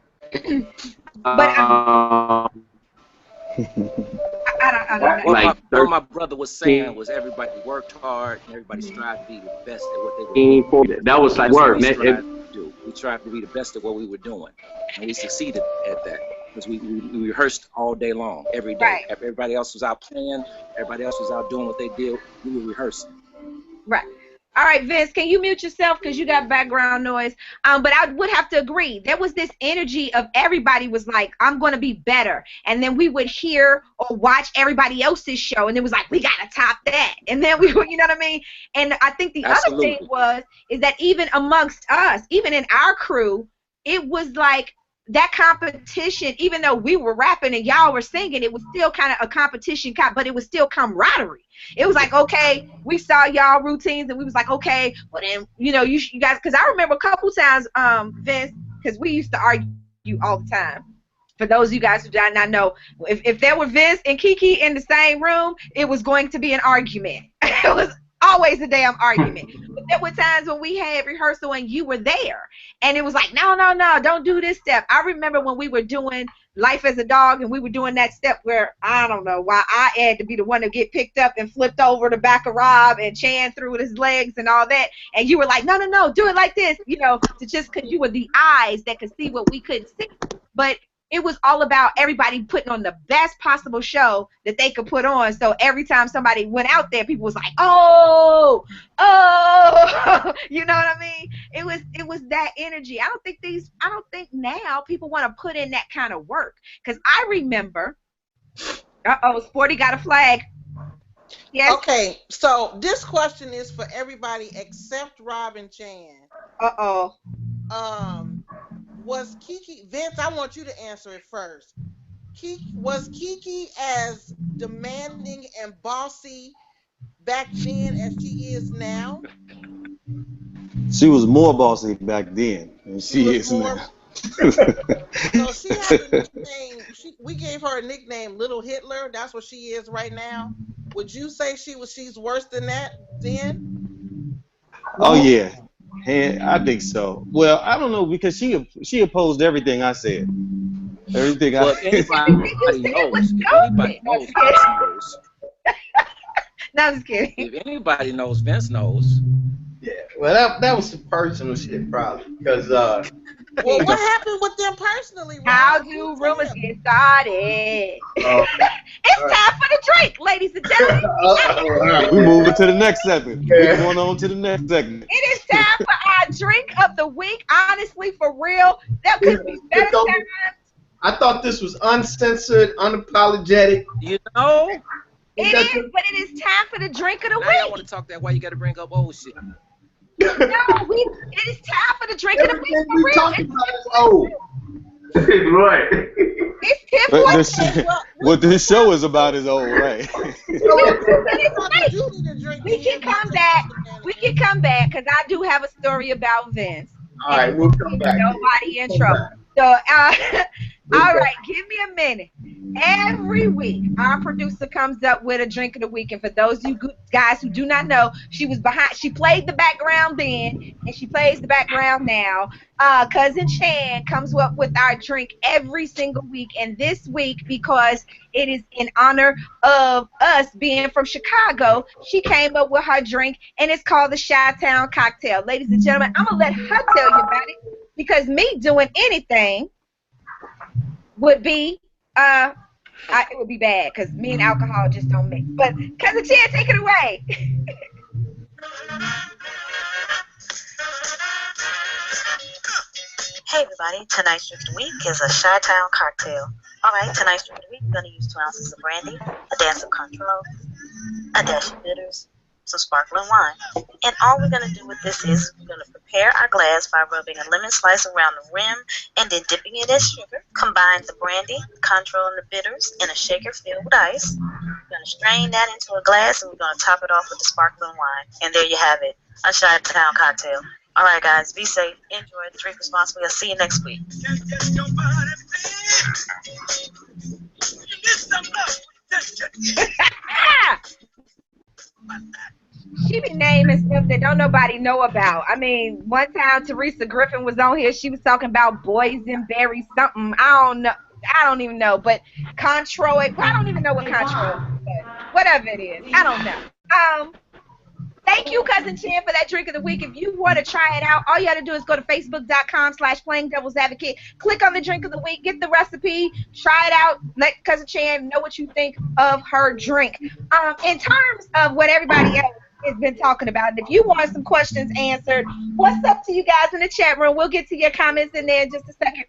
What my brother was saying was everybody worked hard and everybody strived to be the best at what they were doing. That was like work. We tried to be the best at what we were doing, and we succeeded at that because we rehearsed all day long, every day. Right. Everybody else was out playing. Everybody else was out doing what they did. We were rehearsing. Right. All right, Vince, can you mute yourself because you got background noise? But I would have to agree. There was this energy of everybody was like, I'm going to be better. And then we would hear or watch everybody else's show, and it was like, we got to top that. And then we would, you know what I mean? And I think the other thing is that even amongst us, even in our crew, it was like that competition, even though we were rapping and y'all were singing, it was still kind of a competition, but it was still camaraderie. It was like, okay, we saw y'all routines, and we was like, okay, well then, you guys, because I remember a couple times, Vince, because we used to argue all the time. For those of you guys who do not know, if there were Vince and KiKi in the same room, it was going to be an argument. It was always a damn argument. But there were times when we had rehearsal and you were there, and it was like, no, don't do this step. I remember when we were doing Life as a Dog, and we were doing that step where I don't know why I had to be the one to get picked up and flipped over the back of Rob and Chan through his legs and all that, and you were like, no, do it like this, to just because you were the eyes that could see what we couldn't see. But it was all about everybody putting on the best possible show that they could put on. So every time somebody went out there, people was like, oh, you know what I mean? It was that energy. I don't think now people want to put in that kind of work. Because I remember, Sporty got a flag. Yes. Okay, so this question is for everybody except Rob and Chan. Was KiKi, Vince, I want you to answer it first. Was KiKi as demanding and bossy back then as she is now? She was more bossy back then than she is now. So she had a nickname. We gave her a nickname, Little Hitler. That's what she is right now. Would you say she's worse than that then? Oh yeah. I think so. Well, I don't know, because she opposed everything I said. Everything I said. Anybody knows. Anybody knows, Vince knows. No, I'm just kidding. If anybody knows, Vince knows. Yeah. Well, that was some personal shit, probably, because. Well, what happened with them personally? Rob? How do rumors get started? It's time for the drink, ladies and gentlemen. We moving to the next segment. We're going on to the next segment. It is time for our drink of the week. Honestly, for real, there could be better times. I thought this was uncensored, unapologetic. You know? It is, but it is time for the drink of the now week. I want to talk that. Why you got to bring up old shit? No, it is time for the drink of the week. For real. Talking about is old. Right. It's 10 what this show is about is old, right? We can come back because I do have a story about Vince. All right, we'll come back. Nobody in trouble. So, all right, give me a minute. Every week, our producer comes up with a drink of the week, and for those of you guys who do not know, she played the background then, and she plays the background now. Cousin Chan comes up with our drink every single week, and this week, because it is in honor of us being from Chicago, she came up with her drink, and it's called the Chi-Town Cocktail. Ladies and gentlemen, I'm going to let her tell you about it, because me doing anything would be it would be bad, because me and alcohol just don't mix. But Cousin Chan, take it away. Hey everybody, tonight's drink of the week is a Chi-Town cocktail. Alright, tonight's drink of the week, we're going to use 2 ounces of brandy, a dash of Cointreau, a dash of bitters, some sparkling wine. And all we're going to do with this is we're going to prepare our glass by rubbing a lemon slice around the rim and then dipping it in sugar. Combine the brandy, the Cointreau, and the bitters in a shaker filled with ice. We're going to strain that into a glass, and we're going to top it off with the sparkling wine. And there you have it, a Chi-Town cocktail. All right, guys, be safe, enjoy, drink responsibly. I'll see you next week. She be naming stuff that don't nobody know about. I mean, one time Teresa Griffin was on here. She was talking about boysenberry something. I don't even know. But Cointreau, I don't even know what Cointreau is. Whatever it is, I don't know. Thank you, Cousin Chan, for that drink of the week. If you want to try it out, all you got to do is go to facebook.com/playingdevilsadvocate. Click on the drink of the week, get the recipe, try it out, let Cousin Chan know what you think of her drink. In terms of what everybody else has been talking about, and if you want some questions answered, what's up to you guys in the chat room? We'll get to your comments in there in just a second.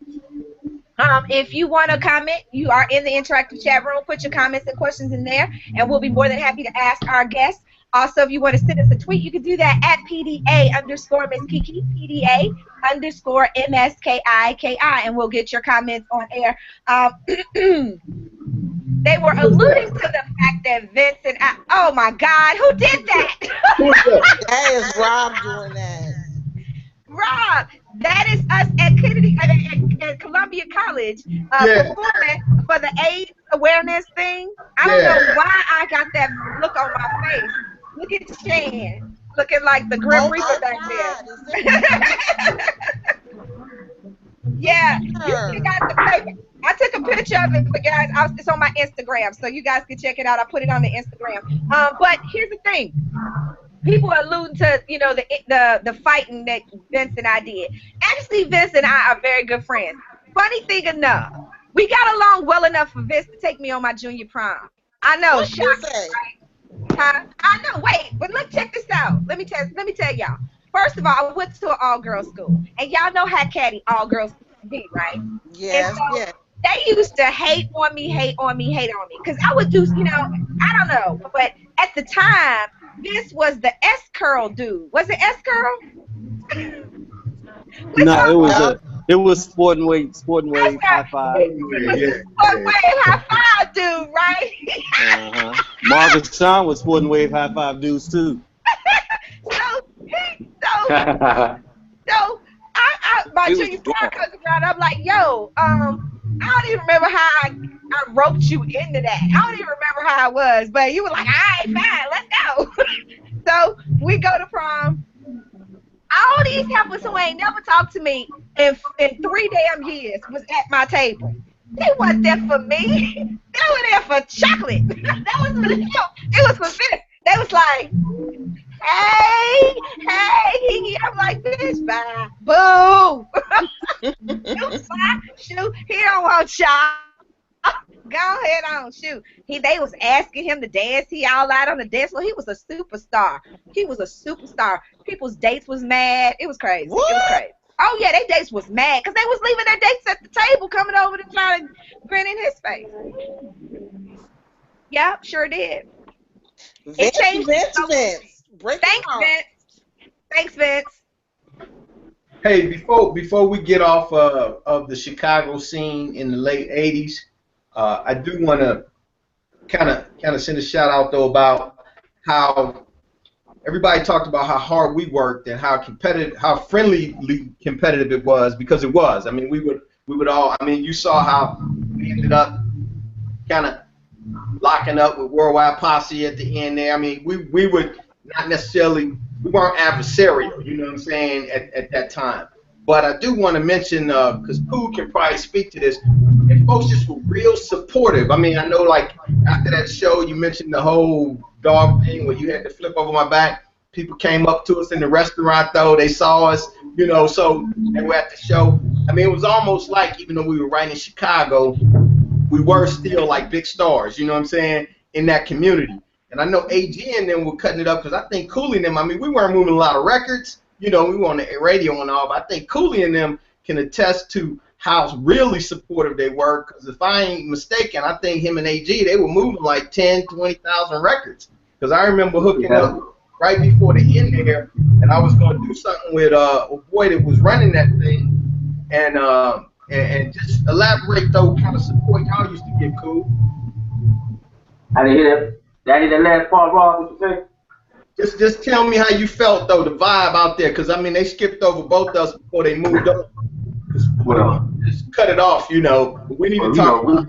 If you want to comment, you are in the interactive chat room. Put your comments and questions in there, and we'll be more than happy to ask our guests. Also, if you want to send us a tweet, you can do that at PDA_Miss KiKi, PDA_MSKIKI, and we'll get your comments on air. They were alluding to the fact that Vince and oh my God, who did that? That is Rob doing that. Rob, that is us at Columbia College Yeah. performing for the AIDS awareness thing. I don't Yeah. know why I got that look on my face. Look at Shan, looking like the Grim Oh Reaper my back God, is there. that Yeah, you should have her? got the paper. I took a picture of it, but guys, it's on my Instagram, so you guys can check it out. I put it on the Instagram. But here's the thing: people are alluding to, you know, the fighting that Vince and I did. Actually, Vince and I are very good friends. Funny thing enough, we got along well enough for Vince to take me on my junior prom. I know, What you shocking, say? right? Huh? I know. Wait, but look, check this out. Let me tell y'all. First of all, I went to an all-girls school, and y'all know how catty all-girls be, right? And Yes, so yes. they used to hate on me, hate on me, hate on me, because I would do, you know, I don't know, but at the time, this was the S curl dude. Was it S curl? Which No, one was Yep. it was sporting S wave, high curl? five. It was Yeah. the sport wave high five dude, right? Marcus Sean was sporting wave high five dudes too. so so So my We was junior doing. prom comes around. I'm like, yo, I don't even remember how I roped you into that. I don't even remember how it was, but you were like, all right, fine, let's go. So we go to prom. All these heifers who ain't never talked to me in 3 damn years was at my table. They wasn't there for me. They were there for chocolate. That was for them. It was for this. They was like, hey, Kiki. I'm like, bitch, bye. Boo. Shoot, bye. Shoot. He don't want y'all. Go ahead on, shoot. They was asking him to dance. He all out on the dance floor. He was a superstar. He was a superstar. People's dates was mad. It was crazy. It was What? crazy. Oh yeah, their dates was mad because they was leaving their dates at the table, coming over to try to grin in his face. Yep, sure did. It Vince, changed me Vince, so much. Vince. Break it Thanks, out. Vince. Thanks, Vince. Hey, before we get off of the Chicago scene in the late '80s, I do want to kind of send a shout out though about how everybody talked about how hard we worked and how competitive, how friendly competitive it was, because it was. I mean, we would all. I mean, you saw how we ended up kind of locking up with Worldwide Posse at the end there. I mean, we would not necessarily, we weren't adversarial, you know what I'm saying, at that time. But I do want to mention, because Pooh can probably speak to this, and folks just were real supportive. I mean, I know, like, after that show, you mentioned the whole dog thing where you had to flip over my back. People came up to us in the restaurant, though. They saw us, you know, so they were at the show. I mean, it was almost like, even though we were right in Chicago, we were still like big stars, you know what I'm saying, in that community. And I know AG and them were cutting it up because I think Cooley and them, I mean, we weren't moving a lot of records, you know, we were on the radio and all, but I think Cooley and them can attest to how really supportive they were, because if I ain't mistaken, I think him and AG, they were moving like 10, 20,000 records. Because I remember hooking up right before the end there, and I was going to do something with a boy that was running that thing, and just elaborate though, kind of support y'all used to get. Cool. I didn't hear that. Did I hear that last part, Rob? What you say? Just tell me how you felt though, the vibe out there, because I mean they skipped over both of us before they moved on. Well, just cut it off, you know. But we need to talk about.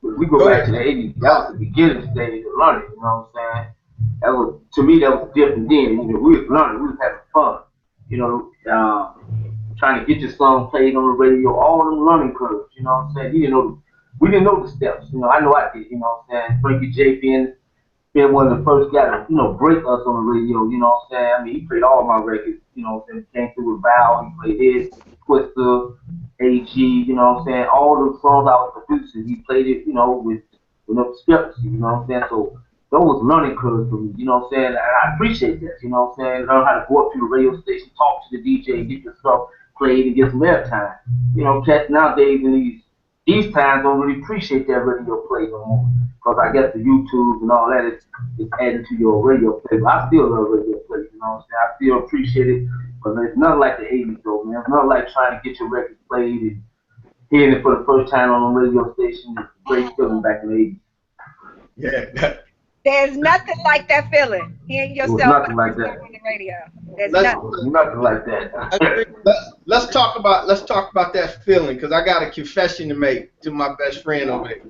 We go back to the '80s. That was the beginning stage of London. You know what I'm saying? That was, to me, that was different then. You know, we was learning, we was having fun. You know, trying to get your song played on the radio, all them learning curves. You know what I'm saying? We didn't know the steps. You know, I know I did. You know what I'm saying? Frankie J being one of the first guys to, break us on the radio. You know what I'm saying? I mean, he played all my records. You know what I'm saying? Came through with Val. He played his, Twister, AG. You know what I'm saying? All the songs I was producing, he played it. You know, with no discrepancy. You know what I'm saying? So those learning curves for me. You know what I'm saying? And I appreciate that. You know what I'm saying? Learn how to go up to the radio station, talk to the DJ, get your stuff played and get some airtime. You know, cats nowadays in these times don't really appreciate that radio play no more. Because I guess the YouTube and all that is adding to your radio play. But I still love radio play, you know what I'm saying? I still appreciate it. But it's nothing like the 80s though, man. It's nothing like trying to get your record played and hearing it for the first time on a radio station. It's a great feeling back in the 80s. Yeah. There's nothing like that feeling. Hearing yourself nothing like that on the radio. There's let's Nothing like that. let's talk about that feeling, because I got a confession to make to my best friend over there.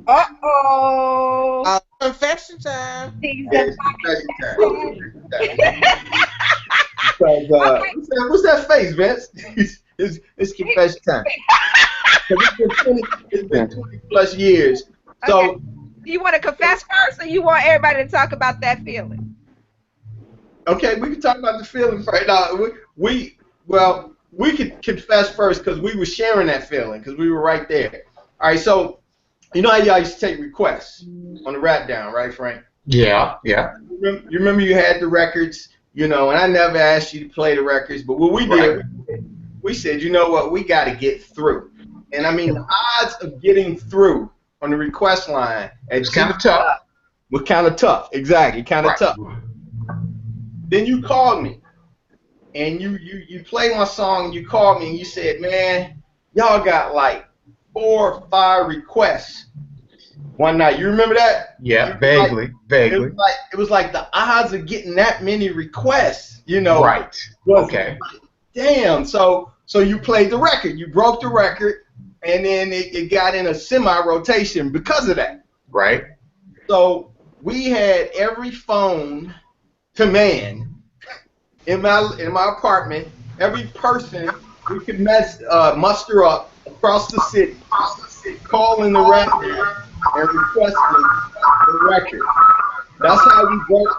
Uh-oh. Confession time. Yeah, it's confession time. Because, what's that face, Vince? It's confession time. It's been 20 plus years. So, okay. Do you want to confess first, or you want everybody to talk about that feeling? okay, we can talk about the feeling right now. We could confess first because we were sharing that feeling because we were right there. All right, so you know how y'all used to take requests on the Rap Down, right, Frank? Yeah, yeah. You remember you had the records, you know, and I never asked you to play the records, but what we did, we said, you know what, we got to get through. And I mean, the odds of getting through on the request line It's kind of tough. was kind of tough. Exactly, kind of tough. Then you called me, and you played my song, and you called me, and you said, man, y'all got like 4 or 5 requests one night. You remember that? Yeah, vaguely. It was like the odds of getting that many requests, you know. Right. Okay. Like, damn. So you played the record. You broke the record, and then it got in a semi-rotation because of that. Right. So we had every phone to man in my apartment, every person we could muster up across the city, calling the record and requesting the record. That's how we broke.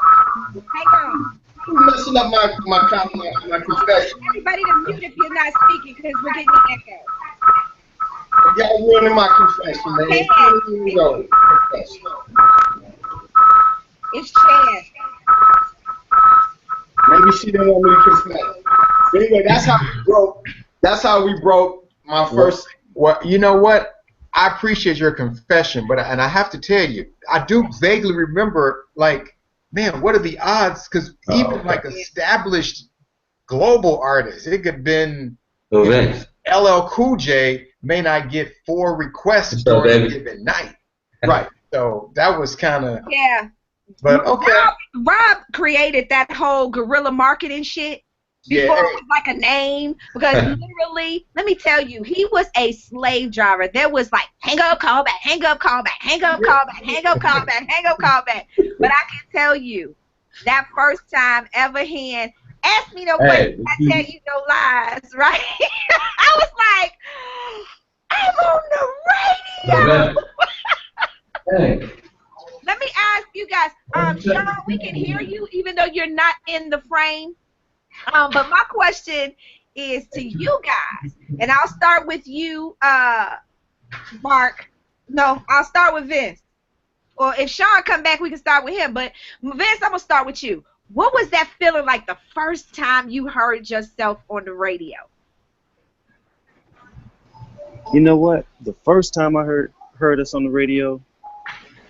Hang on. Who's messing up my confession? Everybody to mute if you're not speaking because we're getting an echo. Y'all ruining my confession, man. Hey. Confession. It's Chad. Maybe she didn't want me to confess. But anyway, that's how we broke my first. Well, you know what? I appreciate your confession, and I have to tell you, I do vaguely remember, like, man, what are the odds? Because even like established global artists, it could have been LL Cool J may not get 4 requests during a given night. Right. So that was kind of But okay. Rob created that whole guerrilla marketing shit before it was like a name, because literally, let me tell you, he was a slave driver. There was like hang up, call back, hang up, call back, hang up, call back, hang up, call back, hang up, call back. But I can tell you, that first time ever hearing, ask me no questions, I tell you no lies, right? I was like, I'm on the radio. Let me ask you guys, Sean, we can hear you even though you're not in the frame. But my question is to you guys, and I'll start with you, Mark. No, I'll start with Vince. Or if Sean come back, we can start with him. But Vince, I'm gonna start with you. What was that feeling like the first time you heard yourself on the radio? You know what? The first time I heard us on the radio,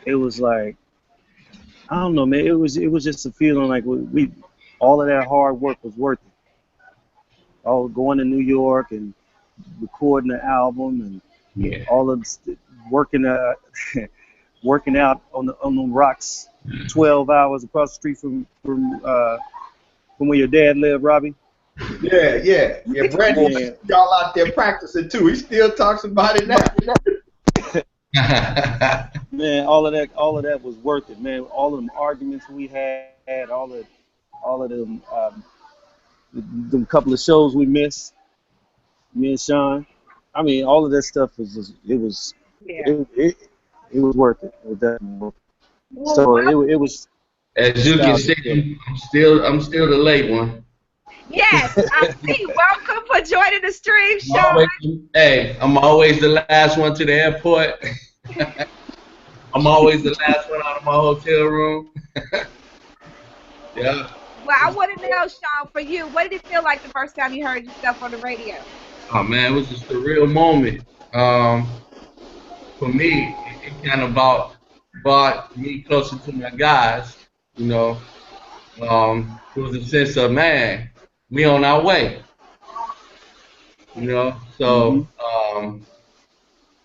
it was like, I don't know, man. It was just a feeling like we all of that hard work was worth it. All going to New York and recording the album and all of working working out on the rocks 12 hours across the street from where your dad lived, Robbie. Yeah. Brandon, y'all out there practicing too. He still talks about it now. Man, all of that was worth it, man. All of them arguments we had, all of them couple of shows we missed, me and Sean. I mean, all of that stuff was just, it was worth it. It was definitely worth it. So it was. As you can see, I'm still the late one. Yes, I see. Welcome for joining the stream, Sean. I'm always the last one to the airport. I'm always the last one out of my hotel room. Yeah. Well, I want to know, Sean, for you, what did it feel like the first time you heard yourself on the radio? Oh man, it was just a real moment. For me, it kind of brought me closer to my guys. You know, it was a sense of, man, we on our way. You know, so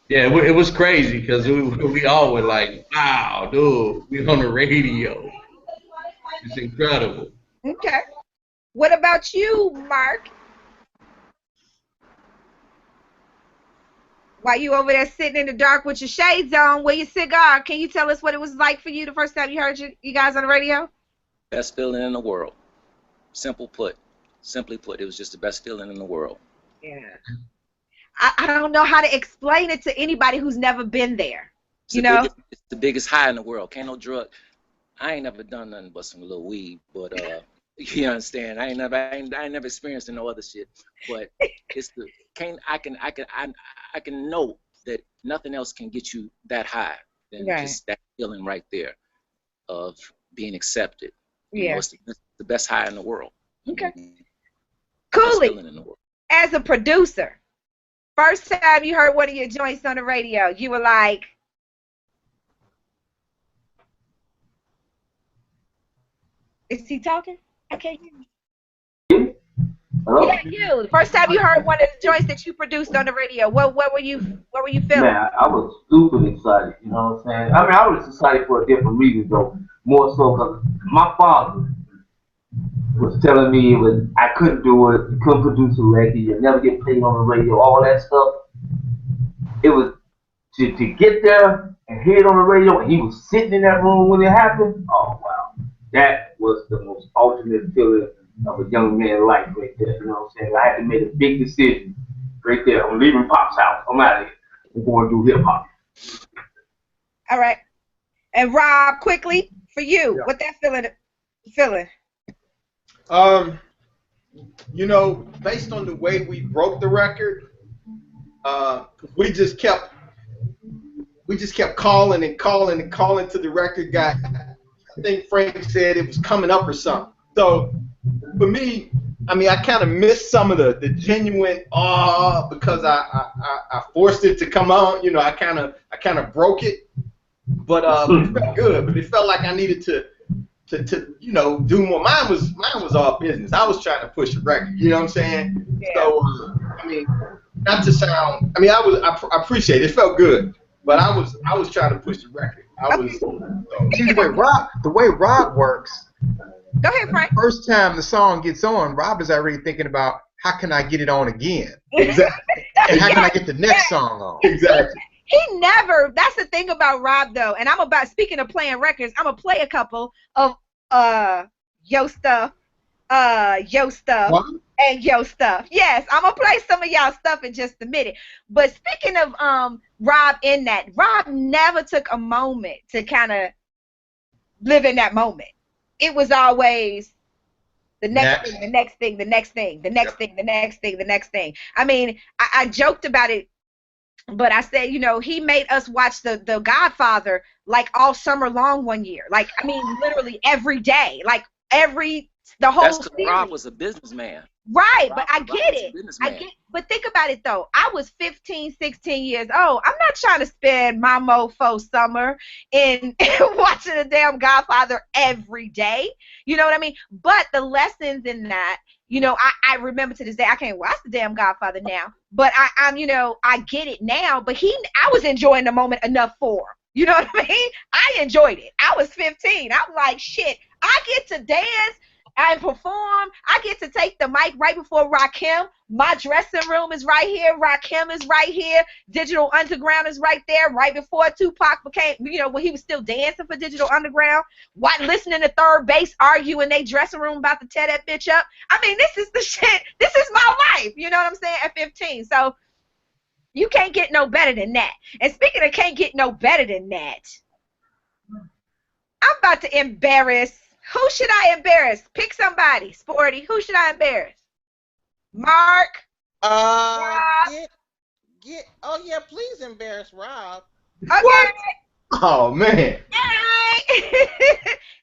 yeah, it was crazy because we all were like, wow, dude, we on the radio. It's incredible. Okay. What about you, Mark? While you over there sitting in the dark with your shades on, with your cigar, can you tell us what it was like for you the first time you heard you guys on the radio? Best feeling in the world. Simply put, it was just the best feeling in the world. Yeah. I don't know how to explain it to anybody who's never been there. It's the biggest high in the world. Can't no drug. I ain't never done nothing but some little weed, but you understand? I ain't never experienced no other shit. But it's the I can know that nothing else can get you that high than just that feeling right there of being accepted. Yeah. You know, it's the best high in the world. Okay. Cooley, as a producer, first time you heard one of your joints on the radio, you were like, is he talking? I can't hear you. Hello? Yeah, you. First time you heard one of the joints that you produced on the radio, what were you feeling? Man, I was stupid excited, you know what I'm saying? I mean, I was excited for a different reason, though. More so because my father was telling me I couldn't do it, you couldn't produce a record, you'd never get played on the radio, all that stuff. It was to get there and hear it on the radio, and he was sitting in that room when it happened. Oh, wow. That was the most ultimate feeling of a young man's life right there, you know what I'm saying? I had to make a big decision right there. I'm leaving Pop's house. I'm out of here. I'm going to do hip-hop. All right. And Rob, quickly, for you, what that feeling? You know, based on the way we broke the record, we just kept calling and calling and calling to the record guy. I think Frank said it was coming up or something. So for me, I mean, I kind of missed some of the genuine because I forced it to come on. You know, I kind of broke it, but it felt good. But it felt like I needed to you know, do more. Mine was all business. I was trying to push the record. You know what I'm saying? Yeah. So I mean, not to sound. I mean, I appreciate it. It felt good, but I was trying to push the record. See, the way Rob works. Go ahead, Frank. First time the song gets on, Rob is already thinking about how can I get it on again? Exactly. And how can I get the next song on? Exactly. He never. That's the thing about Rob, though. And speaking of playing records, I'm gonna play a couple of Yo Stuff, and Yo Stuff. Yes, I'm gonna play some of y'all stuff in just a minute. But speaking of Rob, Rob never took a moment to kind of live in that moment. It was always the next thing, the next thing, the next thing, the next thing, the next thing, the next thing. I mean, I joked about it, but I said, you know, he made us watch the Godfather like all summer long one year. Like, I mean, literally every day, like the whole That's series. Rob was a businessman. Right, but I get it. But think about it, though. I was 15, 16 years old. I'm not trying to spend my mofo summer in watching the damn Godfather every day. You know what I mean? But the lessons in that, you know, I remember to this day. I can't watch the damn Godfather now, but I'm, you know, I get it now. But I was enjoying the moment enough for him. You know what I mean? I enjoyed it. I was 15. I'm like, shit, I get to dance and perform. I get to take the mic right before Rakim. My dressing room is right here. Rakim is right here. Digital Underground is right there. Right before Tupac became, you know, when he was still dancing for Digital Underground. Listening to Third Base argue in their dressing room about to tear that bitch up. I mean, this is the shit. This is my life. You know what I'm saying? At 15. So you can't get no better than that. And speaking of can't get no better than that, I'm about to embarrass. Who should I embarrass? Pick somebody, Sporty. Who should I embarrass? Mark? Rob? Oh yeah, please embarrass Rob. Okay. What? Oh man. All right.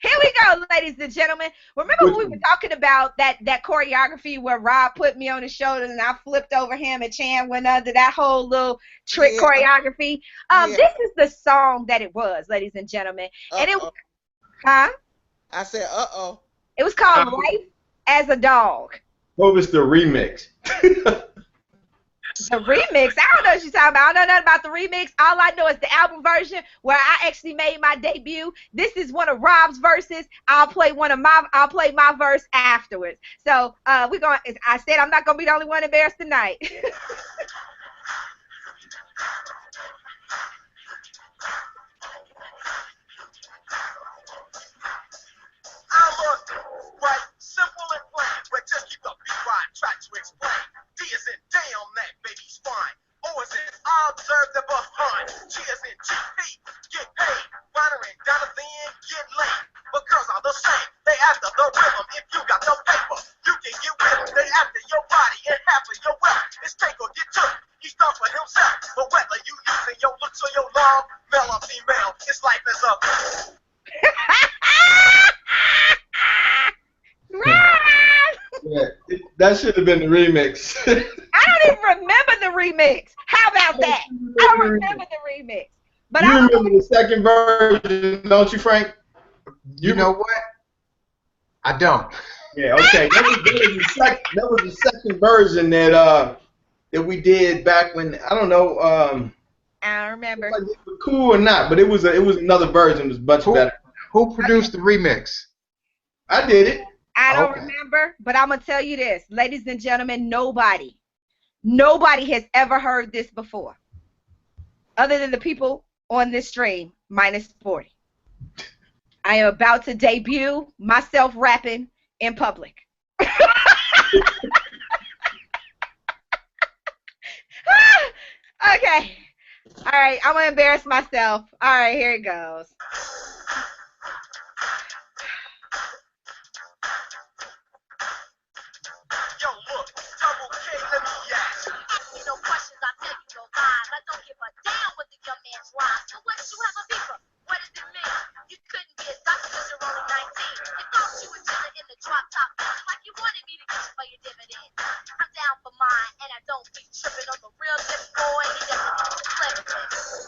Here we go, ladies and gentlemen. Remember when we were talking about that choreography where Rob put me on his shoulders and I flipped over him and Chan went under, that whole little trick choreography? This is the song that it was, ladies and gentlemen. And it was, I said, It was called Life as a Dog. What was the remix? The remix, I don't know what you're talking about. I don't know nothing about the remix. All I know is the album version where I actually made my debut. This is one of Rob's verses. I'll play my verse afterwards. So I said I'm not gonna be the only one embarrassed tonight. Right, simple and plain, but just keep the beat right, try to explain. D is in damn, that baby's fine. O is in observe the behind. G is in GP, get paid. Bonner and Jonathan get laid. But girls are the same, they after the rhythm. If you got the paper, you can get with them. They after your body and half of your wealth. It's take or get took, he starts for himself. But whether you using your looks or your love, male or female, his life is up. Yeah, that should have been the remix. I don't even remember the remix. How about that? I don't remember the remix. But you remember the second version, don't you, Frank? You know what? I don't. Yeah, okay. That was the second version that we did back when, I don't know. I don't remember. Like it was cool or not, but it was another version. It was much better. Who produced the remix? I did it. I don't remember, but I'm going to tell you this. Ladies and gentlemen, nobody has ever heard this before, other than the people on this stream, minus 40. I am about to debut myself rapping in public. Okay. All right, I'm going to embarrass myself. All right, here it goes. Yo, look, double K, let me ask. Ask me no questions, I tell you no lies. I don't give a damn what the young man's lies. So what did you have a beaver? What does it mean? You couldn't be a doctor because you're only 19. You thought you were chilling in the drop top like you wanted me to get you for your dividend. I'm down for mine, and I don't be tripping on the real dip boy. He doesn't need to slip.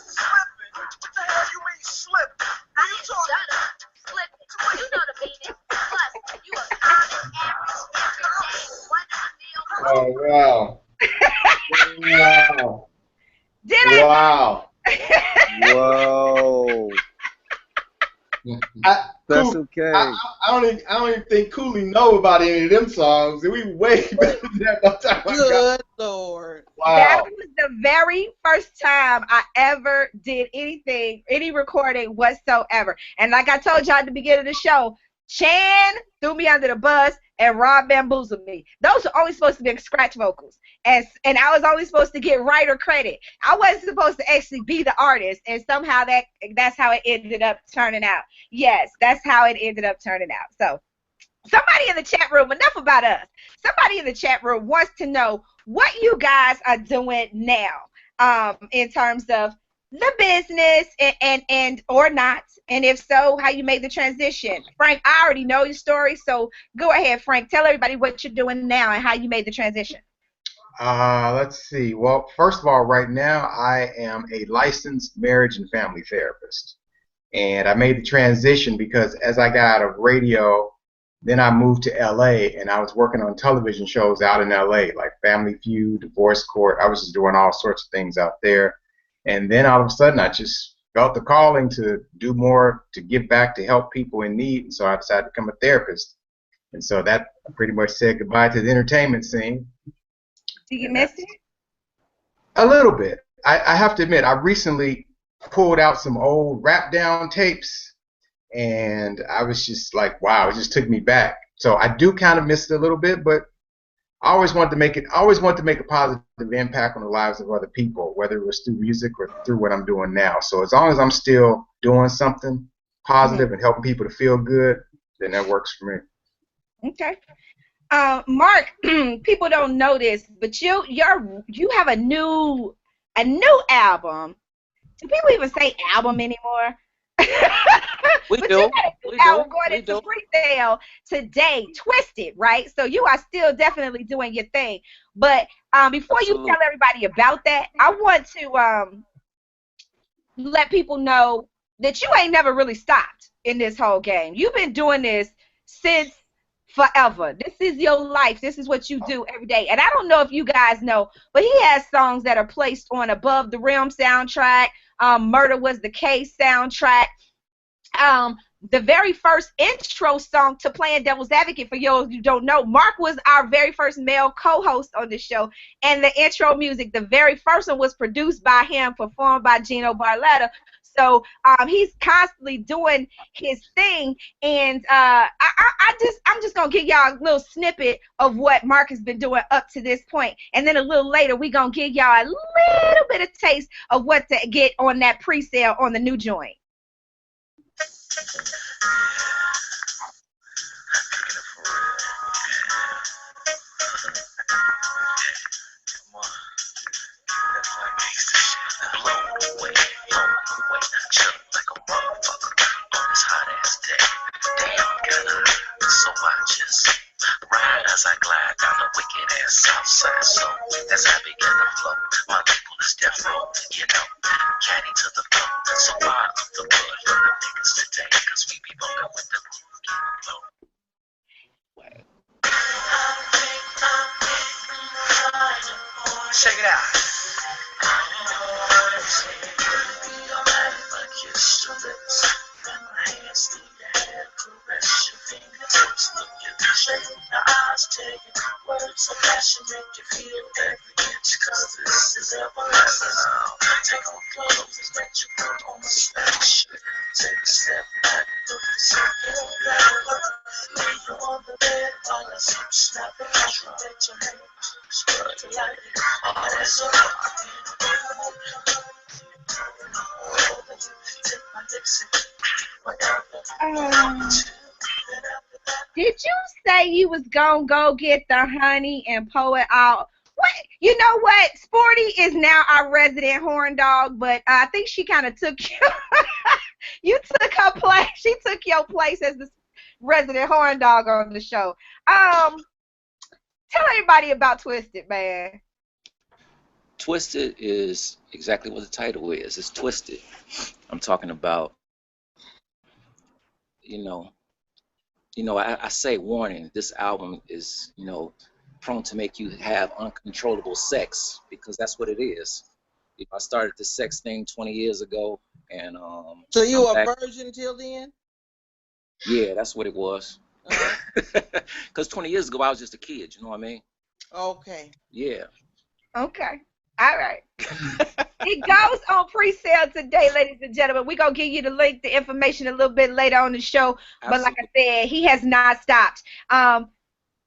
Slipping? What the hell you mean slipping? I didn't shut up. Slipping. You know the meaning. Plus, you a common, average, everyday, one-in-a-meal. Oh, wow. Wow. Did I? Wow. Whoa. That's okay. I don't even think Cooley know about any of them songs. We way better than that by the time I got. Good Lord. Wow. That was the very first time I ever did anything, any recording whatsoever. And like I told y'all at the beginning of the show, Chan threw me under the bus and Rob bamboozled me. Those were only supposed to be scratch vocals. And I was only supposed to get writer credit. I wasn't supposed to actually be the artist. And somehow that's how it ended up turning out. Yes, that's how it ended up turning out. So somebody in the chat room, enough about us. Somebody in the chat room wants to know what you guys are doing now in terms of the business and or not, and if so, how you made the transition. Frank, I already know your story, so go ahead, Frank. Tell everybody what you're doing now and how you made the transition. Let's see. Well, first of all, right now I am a licensed marriage and family therapist, and I made the transition because as I got out of radio, then I moved to LA and I was working on television shows out in LA, like Family Feud, Divorce Court. I was just doing all sorts of things out there. And then all of a sudden, I just felt the calling to do more, to give back, to help people in need. And so I decided to become a therapist. And so that pretty much said goodbye to the entertainment scene. Do you miss it? A little bit. I have to admit, I recently pulled out some old rap down tapes, and I was just like, wow, it just took me back. So I do kind of miss it a little bit, but I always wanted to make a positive impact on the lives of other people, whether it was through music or through what I'm doing now. So as long as I'm still doing something positive and helping people to feel good, then that works for me. Okay. Mark, people don't know this, but you have a new album. Do people even say album anymore? We but do. You got a new album going into pre-sale today, Twisted, right? So you are still definitely doing your thing. But before you tell everybody about that, I want to let people know that you ain't never really stopped in this whole game. You've been doing this since forever. This is your life. This is what you do every day. And I don't know if you guys know, but he has songs that are placed on Above the Rim soundtrack, Murder Was the Case soundtrack. The very first intro song to Playing Devil's Advocate, for those who don't know, Mark was our very first male co-host on the show, and the intro music, the very first one, was produced by him, performed by Gino Barletta. So he's constantly doing his thing, and I'm just gonna give y'all a little snippet of what Mark has been doing up to this point, and then a little later we're gonna give y'all a little bit of taste of what to get on that pre-sale on the new joint. As I glide down the wicked ass south side, so as I begin to flow, my label is death row, you know, caddy to the flow. So far up the blood from the niggas today, cause we be bumping with the groove, keep it flow. Check it out. Caress your fingertips, look at the shape in your eyes, tell you words of passion make you feel every inch, cause this is everlasting. Take off clothes and let you put on a sweatshirt. Take a step back, look and see your level. Lay you on the bed while I keep snapping, try to let your hands start to light it. Oh, that's a rock. Take my lips and did you say you was gonna go get the honey and pour it out? What? You know what? Sporty is now our resident horn dog, but I think she kind of took you. You took her place. She took your place as the resident horn dog on the show. Tell everybody about Twisted, man. Twisted is exactly what the title is. It's twisted. I'm talking about. I say warning, this album is, prone to make you have uncontrollable sex, because that's what it is. I started the sex thing 20 years ago, and so you a virgin till then? Yeah, that's what it was. Because 20 years ago I was just a kid, you know what I mean? Okay. Yeah. Okay. All right. It goes on pre-sale today, ladies and gentlemen. We're going to give you the link, the information a little bit later on the show. Absolutely. But like I said, he has not stopped. And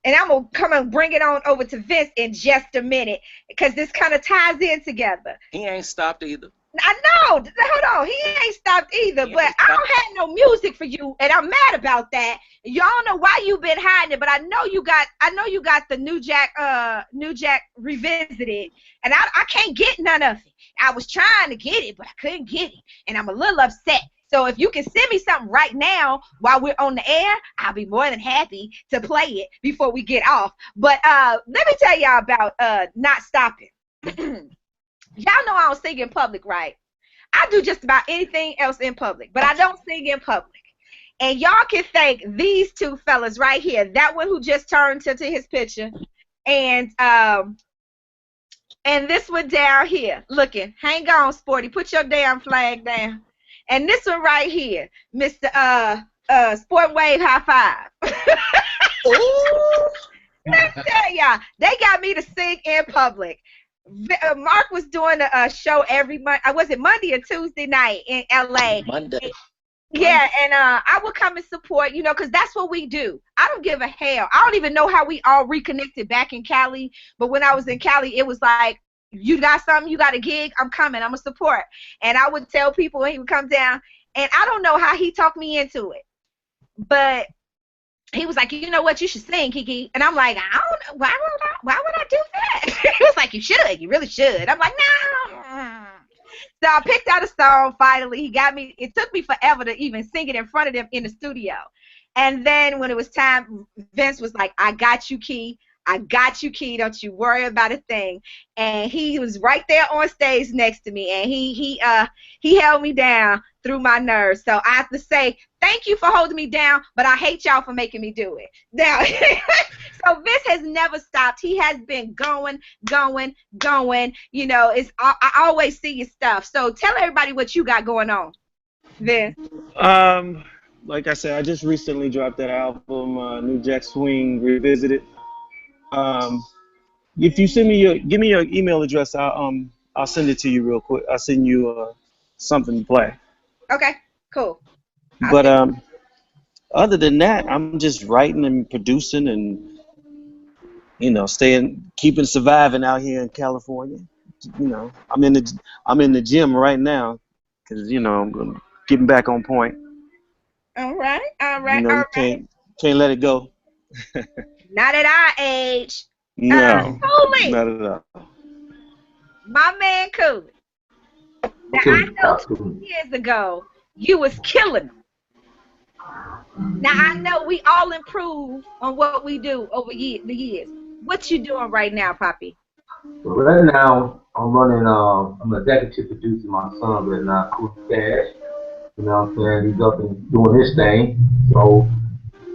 I'm going to come and bring it on over to Vince in just a minute, because this kind of ties in together. He ain't stopped either. I know. Hold on. He ain't stopped either, but I don't have no music for you, and I'm mad about that. Y'all know why you been hiding it, but I know you got the New Jack Revisited, and I can't get none of it. I was trying to get it, but I couldn't get it, and I'm a little upset. So if you can send me something right now while we're on the air, I'll be more than happy to play it before we get off. But let me tell y'all about not stopping. Y'all know I don't sing in public, right? I do just about anything else in public, but I don't sing in public. And y'all can thank these two fellas right here. That one who just turned to his picture, and this one down here. Looking, hang on, Sporty. Put your damn flag down. And this one right here, Mr. Sport Wave High Five. Let me tell y'all, they got me to sing in public. Mark was doing a show every month. Was it Monday or Tuesday night in LA? Monday. Yeah, and I would come and support, because that's what we do. I don't give a hell. I don't even know how we all reconnected back in Cali, but when I was in Cali, it was like, you got something, you got a gig, I'm coming, I'm a support. And I would tell people when he would come down, and I don't know how he talked me into it, but he was like, you know what, you should sing, KiKi. And I'm like, I don't know, why would I do that? He was like, you really should. I'm like, no. So I picked out a song finally. He got me. It took me forever to even sing it in front of them in the studio. And then when it was time, Vince was like, I got you, Key. I got you, Key. Don't you worry about a thing. And he was right there on stage next to me, and he held me down through my nerves. So I have to say thank you for holding me down, but I hate y'all for making me do it. Now, so Vince has never stopped. He has been going. You know, I always see your stuff. So tell everybody what you got going on, Vince. Like I said, I just recently dropped that album, New Jack Swing Revisited. If you give me your email address, I'll send it to you real quick. I'll send you something to play. Okay, cool. But other than that, I'm just writing and producing and, you know, keeping surviving out here in California. You know, I'm in the gym right now because, you know, I'm getting back on point. All right. You know, you can't let it go. Not at our age. No, Cooley, not at all. my man Cooley. Now I know 2 years ago you was killing them. Now I know we all improve on what we do over the years. What you doing right now, Poppy? So right now, I'm running. I'm an executive producer. My son right now, Cool Cash. You know what I'm saying? He's up and doing his thing. So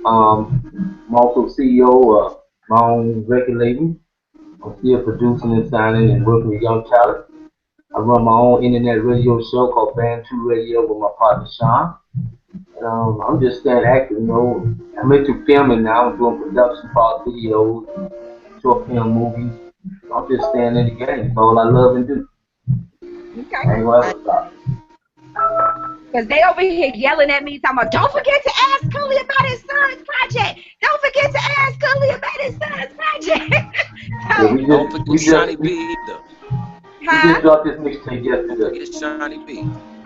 I'm also CEO of my own record label. I'm still producing and signing and working with young talent. I run my own internet radio show called Band 2 Radio with my partner Sean. I'm just staying active, you know. I'm into filming now. I'm doing production part videos, short film movies. I'm just staying in the game. That's all I love and do. Okay. I ain't gonna ever stop. Because they over here yelling at me, talking about, don't forget to ask Cooley about his son's project. Don't forget to ask Cooley about his son's project. Yeah, Don't forget Shawnee B either. We just dropped this mixtape yesterday. Don't forget Shawnee B.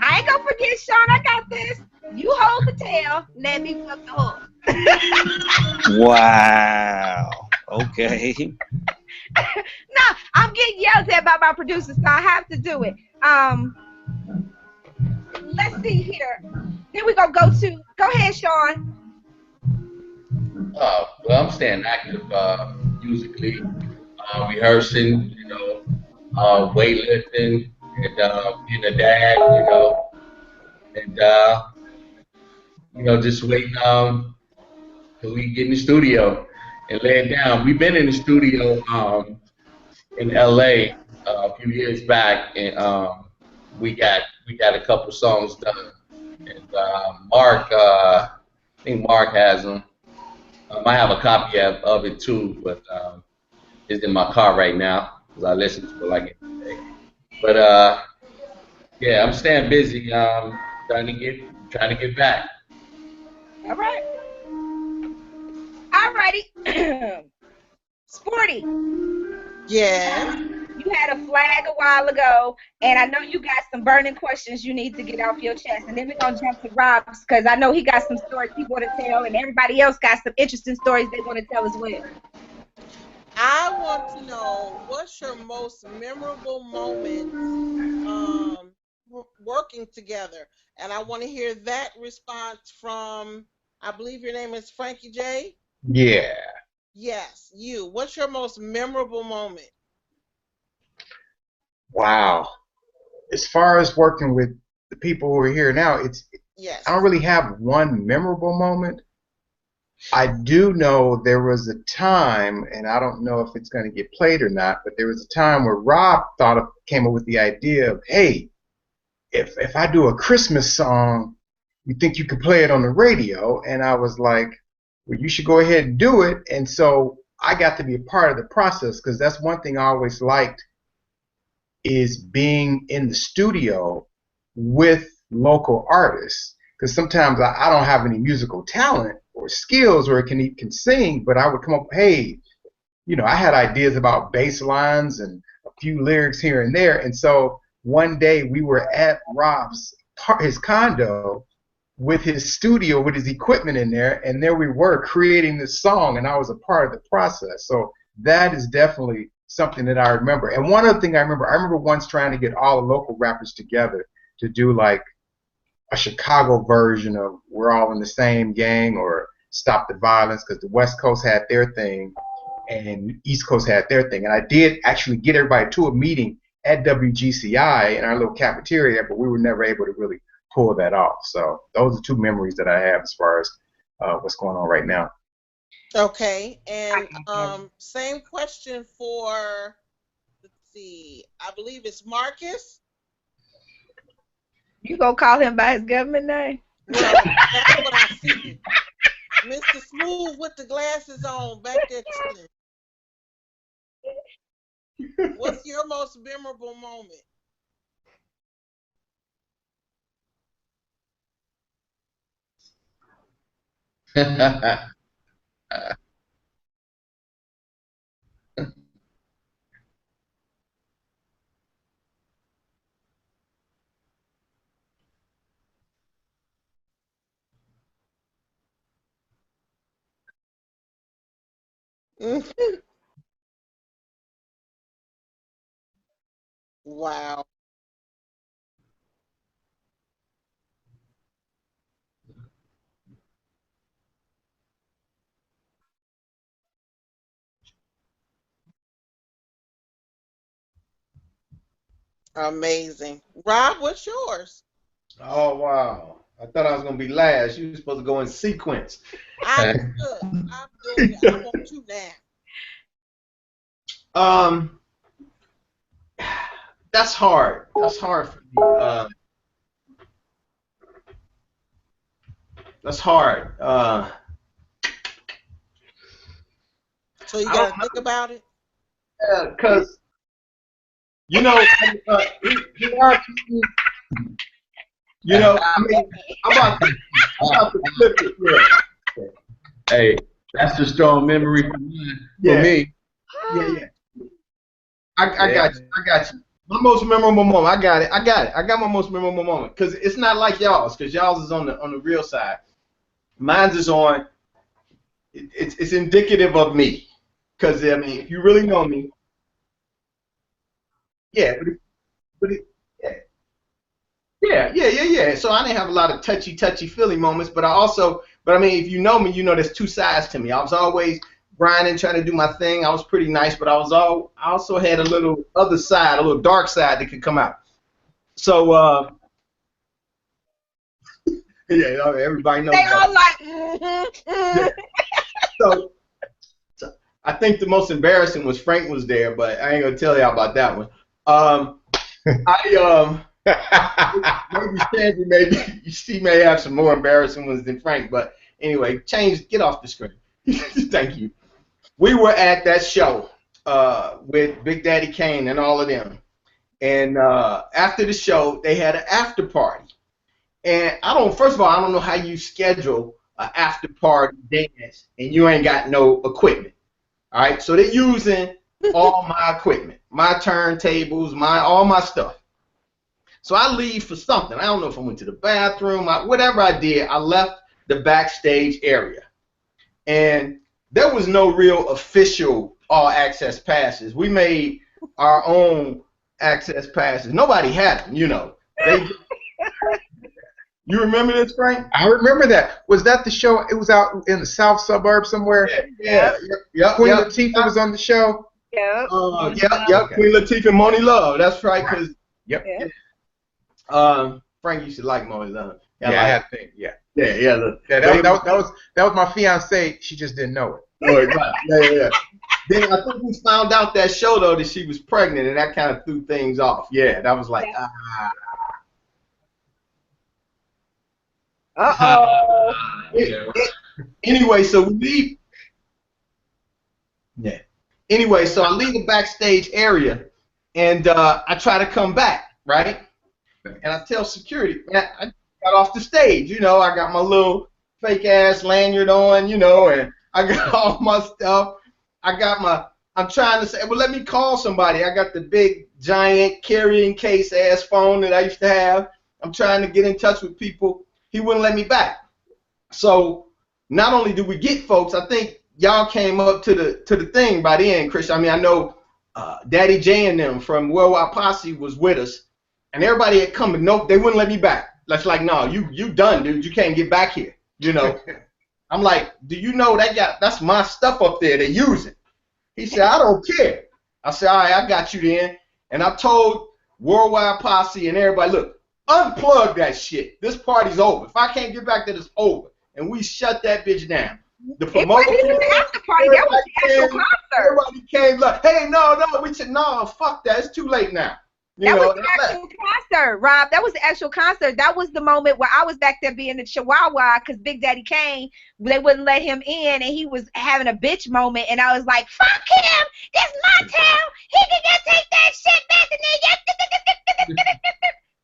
I ain't gonna forget, Sean. I got this. You hold the tail. Let me fuck the horse. Wow. Okay. No, I'm getting yelled at by my producer, so I have to do it. Let's see here. Then we're gonna go ahead, Sean. Well, I'm staying active musically, rehearsing, you know, weightlifting, and being a dad, you know, and just waiting till we get in the studio and lay it down. We've been in the studio in LA a few years back, and we got a couple songs done. And Mark, I think Mark has them. I have a copy of it too, but it's in my car right now because I listen to it like every day. But yeah, I'm staying busy, trying to get back. All right. Alrighty. Sporty. Yes. You had a flag a while ago, and I know you got some burning questions you need to get off your chest. And then we're going to jump to Rob's because I know he got some stories he want to tell, and everybody else got some interesting stories they want to tell as well. I want to know, what's your most memorable moment working together? And I want to hear that response from, I believe your name is Frankie J. Yeah. Yes, you. What's your most memorable moment? Wow. As far as working with the people who are here now, yes. I don't really have one memorable moment. I do know there was a time, and I don't know if it's going to get played or not, but there was a time where Rob came up with the idea of, hey, if I do a Christmas song, you think you could play it on the radio? And I was like, well, you should go ahead and do it. And so I got to be a part of the process, because that's one thing I always liked, is being in the studio with local artists. Because sometimes I don't have any musical talent or skills or can sing, but I would come up, hey, I had ideas about bass lines and a few lyrics here and there. And so one day we were at Rob's his condo with his studio, with his equipment in there, and there we were creating this song, and I was a part of the process. So that is definitely something that I remember. And one other thing I remember once trying to get all the local rappers together to do like a Chicago version of We're All in the Same Gang or Stop the Violence, because the West Coast had their thing and East Coast had their thing. And I did actually get everybody to a meeting at WGCI in our little cafeteria, but we were never able to really pull that off. So those are two memories that I have as far as what's going on right now. Okay, and same question for, let's see, I believe it's Marcus. You gonna call him by his government name? Well, that's what I see. Mr. Smooth with the glasses on, back there chilling. What's your most memorable moment? Wow. Amazing. Rob, what's yours? Oh wow! I thought I was gonna be last. You were supposed to go in sequence. I'm doing it. I want you now. That's hard. That's hard for me. That's hard. So you gotta think about it. Yeah, because you know, you know, I mean, I'm about to flip it. Yeah. Hey, that's a strong memory for me. Yeah. I got you. I got you. My most memorable moment. I got it. I got my most memorable moment because it's not like y'all's. Because y'all's is on the real side. Mine's is on. It's indicative of me. Because I mean, if you really know me, yeah, yeah. So I didn't have a lot of touchy feely moments, but I mean, if you know me, you know there's two sides to me. I was always grinding, trying to do my thing. I was pretty nice, but I also had a little other side, a little dark side that could come out. So yeah, everybody knows. They all like. Yeah. So I think the most embarrassing was Frank was there, but I ain't gonna tell y'all about that one. Maybe she may have some more embarrassing ones than Frank, but anyway, get off the screen. Thank you. We were at that show with Big Daddy Kane and all of them, and after the show, they had an after party. And first of all, I don't know how you schedule an after party dance and you ain't got no equipment. All right, so they're using all my equipment, my turntables, all my stuff. So I leave for something. I don't know if I went to the bathroom, whatever I did. I left the backstage area, and there was no real official all access passes. We made our own access passes. Nobody had them, you know. You remember this, Frank? I remember that. Was that the show? It was out in the south suburb somewhere. Yeah. Queen Latifah was on the show. Yeah. Okay. Queen Latifah and Moni Love. That's right. Cause Frank used to like Moni Love. I had to think. Yeah. That was my fiance. She just didn't know it. Right. Yeah. Then I think we found out that show though that she was pregnant, and that kind of threw things off. Yeah, that was like Anyway, so we leave. Yeah. Anyway, so I leave the backstage area, and I try to come back, right? And I tell security, man, I got off the stage. You know, I got my little fake ass lanyard on, you know, and I got all my stuff. I'm trying to say, well, let me call somebody. I got the big, giant, carrying case ass phone that I used to have. I'm trying to get in touch with people. He wouldn't let me back. So not only did we get folks, I think y'all came up to the thing by the end, Chris. I mean, I know Daddy J and them from Worldwide Posse was with us, and everybody had come, but nope, they wouldn't let me back. That's like, no, you done, dude. You can't get back here. You know. I'm like, do you know that's my stuff up there? They're using. He said, I don't care. I said, all right, I got you then. And I told Worldwide Posse and everybody, look, unplug that shit. This party's over. If I can't get back there, it's over. And we shut that bitch down. The promoter It wasn't even the after party. That was the actual concert. Everybody came like, hey, no. We said, no, fuck that. It's too late now. That was the actual concert, Rob. That was the actual concert. That was the moment where I was back there being the chihuahua because Big Daddy Kane, they wouldn't let him in, and he was having a bitch moment, and I was like, fuck him. This my town. He can just take that shit back.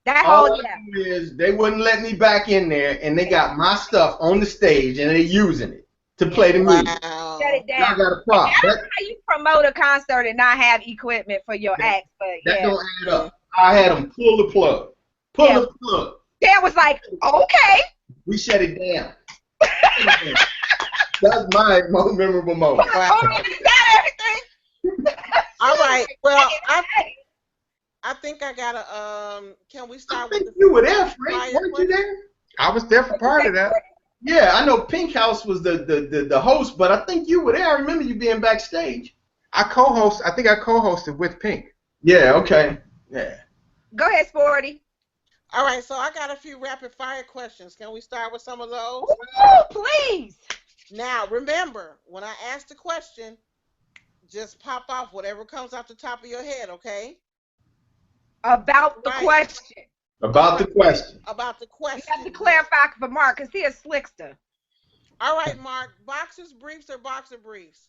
That whole is they wouldn't let me back in there, and they got my stuff on the stage, and they're using it to play the music. Shut it down. Y'all got a problem. I don't know how you promote a concert and not have equipment for your acts, but that don't add up. I had them pull the plug. Pull the plug. Dan was like, okay. We shut it down. That's my most memorable moment. Got everything. All right. Well, I think I gotta. Can we start with the? You were there, Frank. Weren't you there? I was there for part of that. Yeah, I know Pink House was the host, but I think you were there. I remember you being backstage. I think I co-hosted with Pink. Yeah. Okay. Yeah. Go ahead, Sporty. All right. So I got a few rapid fire questions. Can we start with some of those? Ooh, please. Now remember, when I ask the question, just pop off whatever comes off the top of your head. Okay. About the question. About the question. About the question. You have to clarify for Mark, because he a slickster. All right, Mark. Boxers briefs or boxer briefs?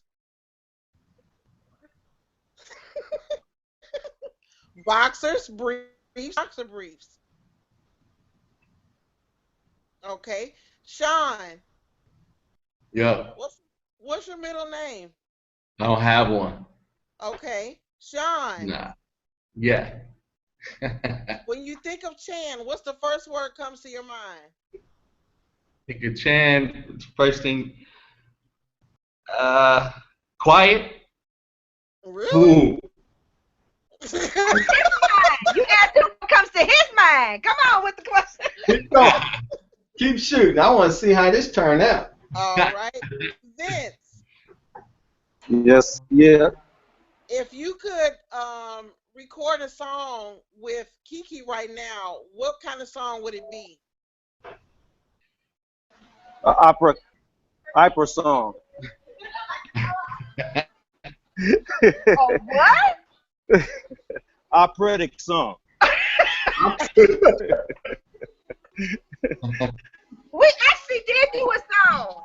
Boxers briefs. Boxer briefs. Okay. Sean. Yeah. What's your middle name? I don't have one. Okay. Sean. Nah. Yeah. When you think of Chan, what's the first word comes to your mind? Think of Chan. First thing. Quiet. Really? You asked him what comes to his mind. Come on with the question. Keep shooting. I want to see how this turned out. All right. Vince. Yes. Yeah. If you could record a song with KiKi right now, what kind of song would it be? Opera song. Oh, what? Operatic song. We actually did do a song.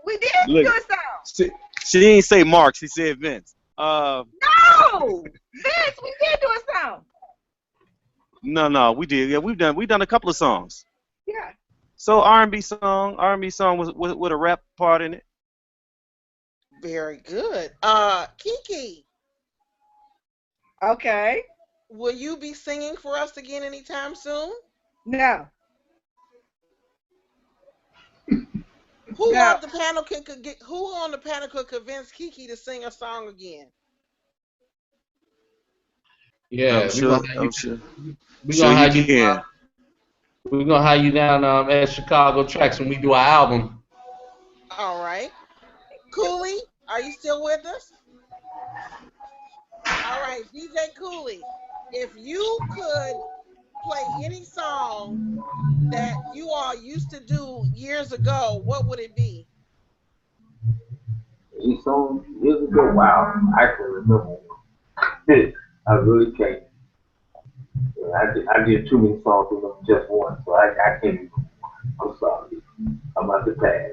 We did do a song. She didn't say Mark. She said Vince. No, Vince, we did do a song. No, we did. Yeah, we've done a couple of songs. Yeah. So R&B song was with a rap part in it. Very good. KiKi. Okay. Will you be singing for us again anytime soon? No. Who on the panel could convince KiKi to sing a song again? Yeah, I'm sure. We're gonna have you down at Chicago Tracks when we do our album. All right. Cooley, are you still with us? All right, DJ Cooley, if you could play any song that you all used to do years ago, what would it be? Any song years ago? Wow, I can remember one. I really can't. I did too many songs with them just once, so I can't even. I'm sorry. I'm about to pass.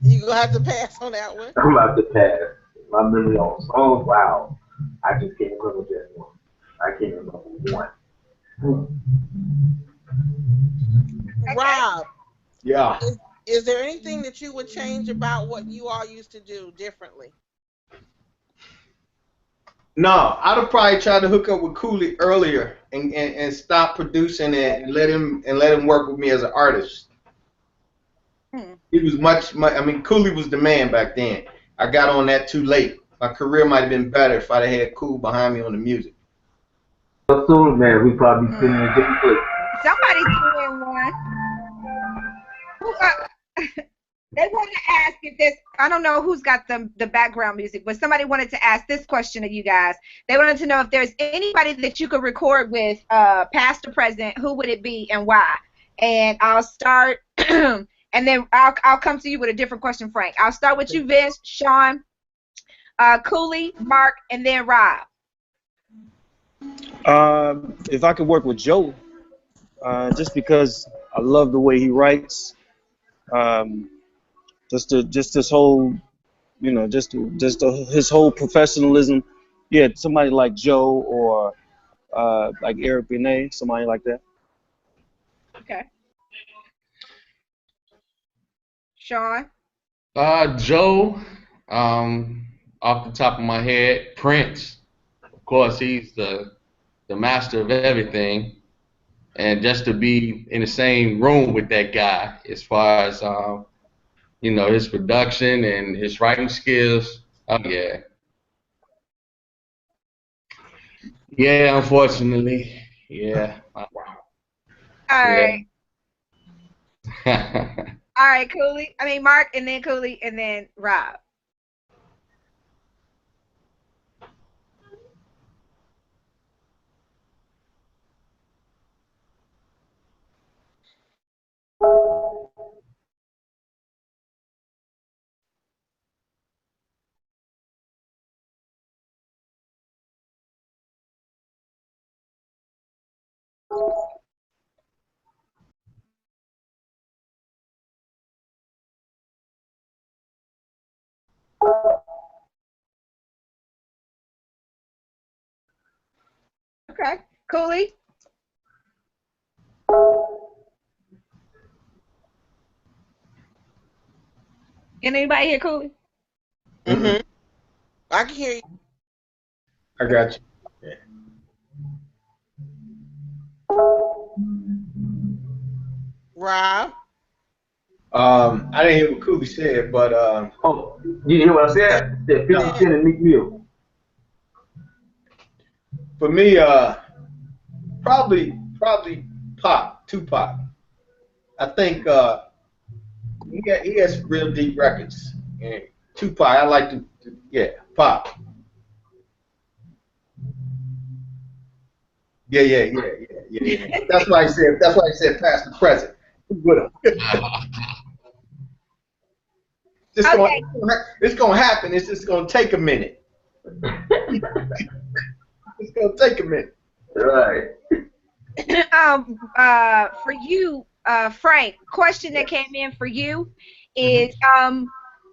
You're going to have to pass on that one? I'm about to pass. My memory on songs, wow. I just can't remember just one. I can't remember one. Rob. Yeah. Is there anything that you would change about what you all used to do differently? No, I'd have probably tried to hook up with Cooley earlier and stop producing it and let him work with me as an artist. He was much. I mean, Cooley was the man back then. I got on that too late. My career might have been better if I'd have had Cool behind me on the music. So soon, man, we probably sitting in a different place. Somebody's doing one. They wanted to ask if this, I don't know who's got the background music, but somebody wanted to ask this question of you guys. They wanted to know if there's anybody that you could record with, past or present, who would it be and why? And I'll start, and then I'll come to you with a different question, Frank. I'll start with you, Vince, Sean, Cooley, Mark, and then Rob. If I could work with Joe, just because I love the way he writes, just this whole, his whole professionalism. Yeah, somebody like Joe or like Eric Benet, somebody like that. Okay. Sean. Joe, off the top of my head, Prince. Of course, he's the master of everything, and just to be in the same room with that guy, as far as his production and his writing skills. Oh yeah. Yeah, unfortunately. Yeah. All right. All right, Cooley. I mean, Mark, and then Cooley, and then Rob. Okay. Cooley. Can anybody hear Cooley? Mm-hmm. I can hear you. I got you. Yeah. Rob. I didn't hear what Cooley said, but oh, you hear what I said? I said 50 Cent and Meek Mill. For me, probably Tupac. I think he has real deep records. And Tupac, I like to Pop. Yeah. That's why I said past the present. It's gonna happen. It's just gonna take a minute. It's gonna take a minute. Right. For you, Frank, question that came in for you is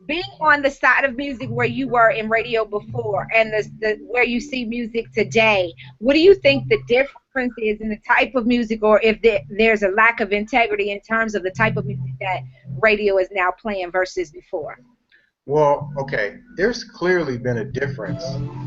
being on the side of music where you were in radio before and the where you see music today. What do you think the difference is in the type of music, or if there's a lack of integrity in terms of the type of music that radio is now playing versus before? Well, okay, there's clearly been a difference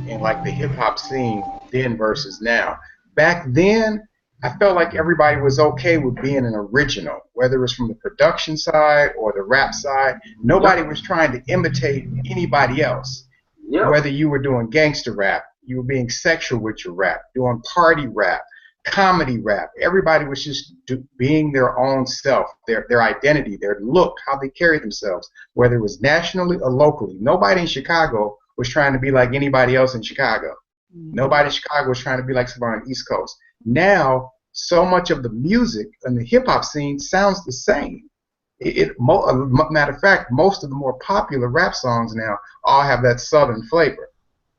in like the hip hop scene then versus now. Back then, I felt like everybody was okay with being an original, whether it was from the production side or the rap side. Nobody was trying to imitate anybody else. Whether you were doing gangster rap, you were being sexual with your rap, doing party rap, comedy rap. Everybody was just being their own self, their identity, their look, how they carry themselves, whether it was nationally or locally. Nobody in Chicago was trying to be like anybody else in Chicago. Nobody in Chicago was trying to be like somebody on the East Coast. Now, so much of the music and the hip-hop scene sounds the same. Matter of fact, most of the more popular rap songs now all have that southern flavor,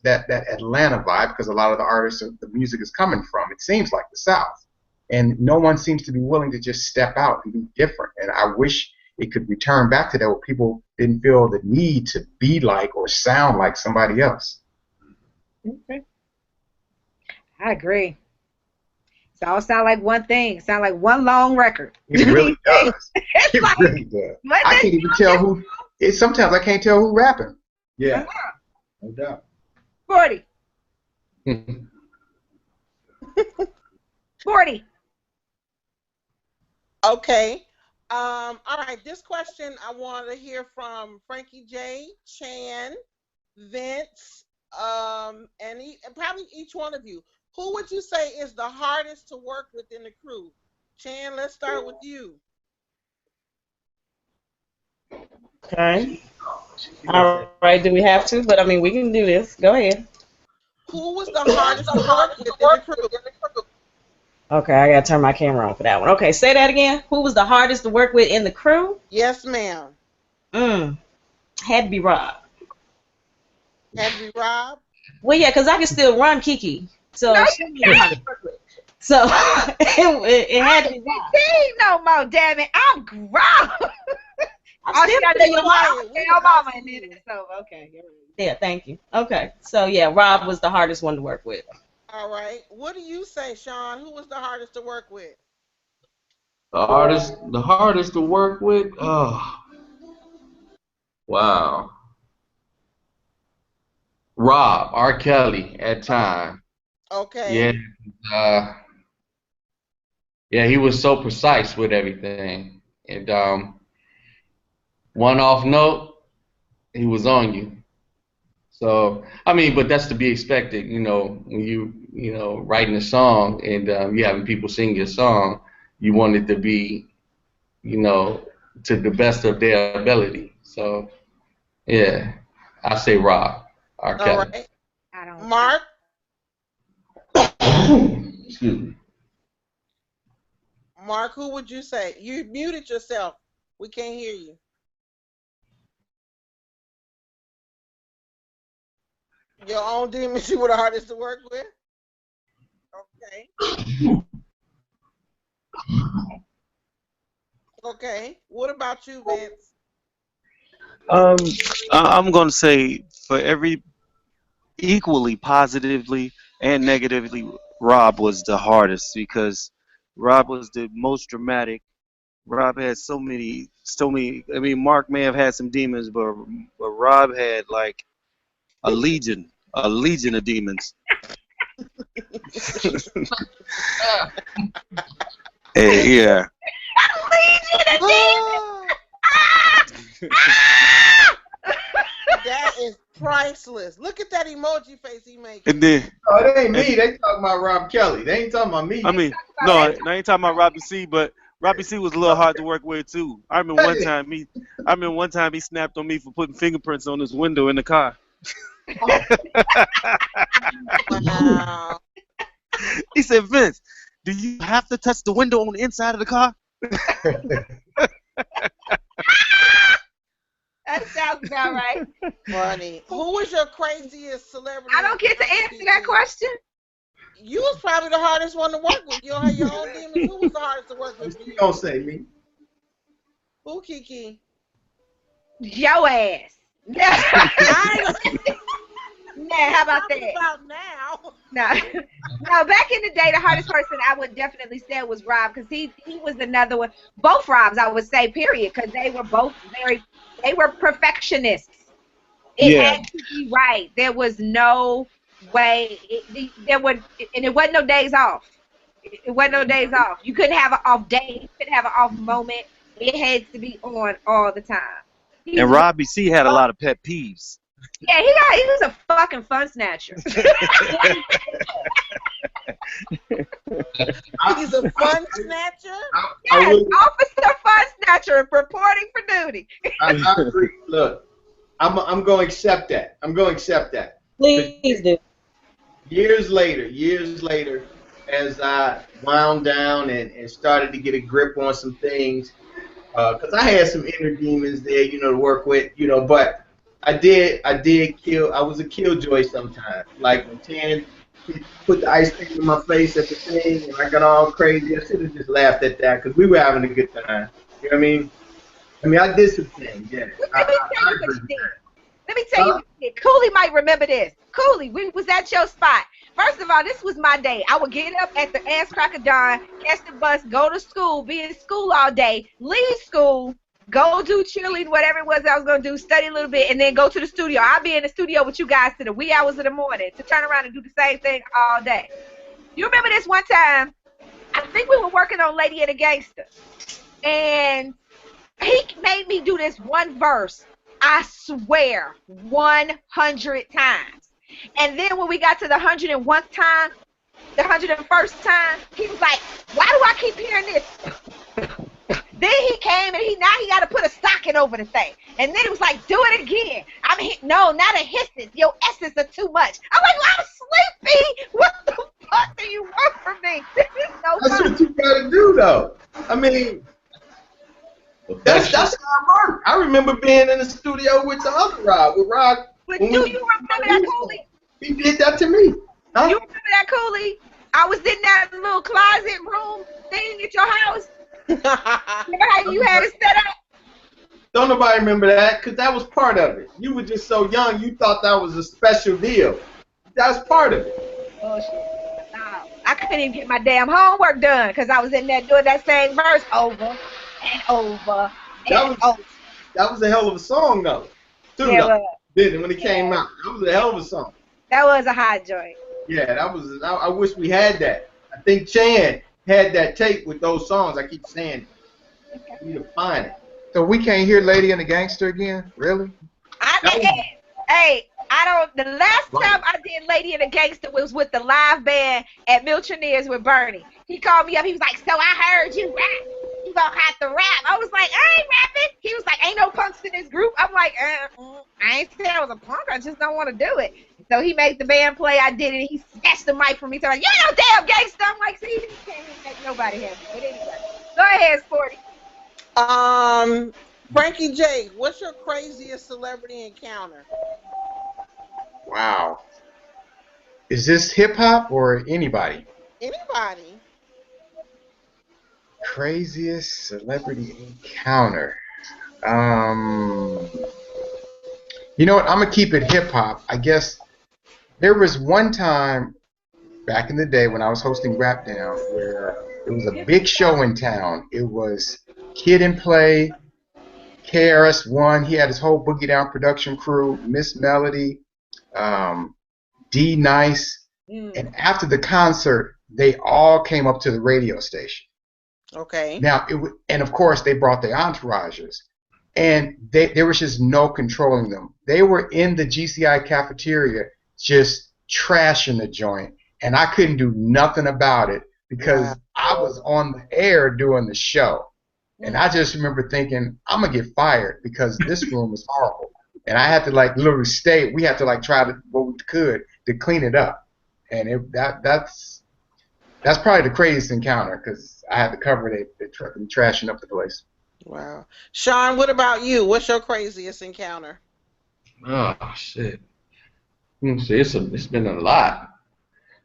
that Atlanta vibe, because a lot of the artists the music is coming from, it seems like the South. And no one seems to be willing to just step out and be different. And I wish it could return back to that, where people didn't feel the need to be like or sound like somebody else. Okay. I agree. It all sound like one thing. Sound like one long record. It really does. It really does. I can't even tell who. Sometimes I can't tell who rapping. Yeah. No doubt. 40. 40. Okay. All right. This question I want to hear from Frankie J, Chan, Vince, and probably each one of you. Who would you say is the hardest to work with in the crew? Chan, let's start with you. Okay. All right. Do we have to? But I mean, we can do this. Go ahead. Who was the hardest to work with in the crew? Okay, I gotta turn my camera on for that one. Okay, say that again. Who was the hardest to work with in the crew? Yes, ma'am. Had to be Rob. Had to be Rob? Well, yeah, because I can still run KiKi. So No, she was hard to work with. So it had to be Rob. No more, damn it. I'm grown. I'm still gotta say do your is mom. tell mama and then it's over. Okay. Yeah, thank you. Okay, so yeah, Rob was the hardest one to work with. All right. What do you say, Sean? Who was the hardest to work with? The hardest to work with. Oh, wow. Rob R. Kelly at time. Okay. Yeah. Yeah, he was so precise with everything. And one off note, he was on you. So I mean, but that's to be expected, when you writing a song and you having people sing your song, you want it to be, to the best of their ability. So yeah, I say Rob R. All Kelly. right. Mark? Excuse me. Mark, who would you say? You muted yourself. We can't hear you. Your own demons you were the hardest to work with? Okay. Okay. What about you, Vince? I'm gonna say for every equally positively and negatively, Rob was the hardest because Rob was the most dramatic. Rob had so many. I mean, Mark may have had some demons, but Rob had like a legion of demons. Yeah. That is priceless. Look at that emoji face he making. And then, oh, it ain't me. They talking about Rob Kelly. They ain't talking about me. I mean, no, I ain't talking about Robbie C, but Robbie C was a little hard to work with too. I remember one time he snapped on me for putting fingerprints on his window in the car. Wow. He said, Vince, do you have to touch the window on the inside of the car? That sounds about right. Funny. Who was your craziest celebrity? I don't get to answer that question. You was probably the hardest one to work with. You don't have your own demons. Who was the hardest to work with? You don't say me. Who, KiKi? Your ass. Nah, how about that? About now. No, back in the day, the hardest person I would definitely say was Rob, because he was another one. Both Robs, I would say, period, because they were both they were perfectionists. It had to be right. There was no way. It wasn't no days off. It wasn't no days off. You couldn't have an off day. You couldn't have an off moment. It had to be on all the time. And Robbie C had a lot of pet peeves. Yeah, he was a fucking fun snatcher. He's a fun snatcher? Yes, officer fun snatcher reporting for duty. I agree. Look, I'm going to accept that. Please do. Years later, as I wound down and started to get a grip on some things, because I had some inner demons there, to work with, but I was a killjoy sometimes. Like when Tan put the ice cream in my face at the thing and I got all crazy, I should have just laughed at that because we were having a good time. You know what I mean? I did some things, yeah. Let me tell you what you did. Cooley might remember this. Cooley, we was at your spot. First of all, this was my day. I would get up at the ass crack of dawn, catch the bus, go to school, be in school all day, leave school, go do cheerleading, whatever it was I was going to do, study a little bit, and then go to the studio. I'll be in the studio with you guys to the wee hours of the morning to turn around and do the same thing all day. You remember this one time, I think we were working on Lady and the Gangster, and he made me do this one verse, I swear, 100 times. And then when we got to the 101st time, the 101st time, he was like, why do I keep hearing this? Then he came and now he got to put a stocking over the thing. And then it was like, do it again. No, not a hisses. Your S's are too much. I'm like, well, I'm sleepy. What the fuck do you want from me? This is no That's fun. what you gotta do, though. I mean, that's how it worked. I remember being in the studio with the other Rod, with Rod. But do you remember that, Cooley? He did that to me. Huh? You remember that, Cooley? I was in that little closet room thing at your house. Remember how you had it set up? Don't nobody remember that, because that was part of it. You were just so young, you thought that was a special deal. That was part of it. Oh, shit. No, I couldn't even get my damn homework done because I was in there doing that same verse over and over and over. That was a hell of a song, though. Too, Yeah, though. When it came out. That was a hell of a song. That was a hot joint. Yeah, that was. I wish we had that. I think Chan had that tape with those songs. I keep saying it. We need to find it. So we can't hear Lady and the Gangster again? Really? The last time I did Lady and the Gangster was with the live band at Milchoneers with Bernie. He called me up. He was like, so I heard you rap. You gonna have to rap. I was like, I ain't rapping. He was like, ain't no punks in this group. I'm like, I ain't saying I was a punk. I just don't want to do it. So he made the band play. I did it. He snatched the mic from me. So I'm like, you no damn gangster. I'm like, see, you can't even make nobody happy. But anyway, go ahead, Sporty. Frankie J, what's your craziest celebrity encounter? Wow. Is this hip-hop or anybody? Anybody. Craziest celebrity encounter. You know what? I'm going to keep it hip-hop. I guess there was one time back in the day when I was hosting Rap Down where it was a big show in town. It was Kid and Play, KRS-One. He had his whole Boogie Down production crew, Miss Melody, D Nice. And after the concert, they all came up to the radio station. Okay. Now, and of course, they brought their entourages. And there was just no controlling them. They were in the GCI cafeteria just trashing the joint. And I couldn't do nothing about it because I was on the air doing the show. And I just remember thinking, I'm going to get fired because this room is horrible. And I had to literally stay. We had to try to what we could to clean it up. And that's probably the craziest encounter because I had to cover the trashing up the place. Wow. Sean, what about you? What's your craziest encounter? Oh, shit. It's been a lot.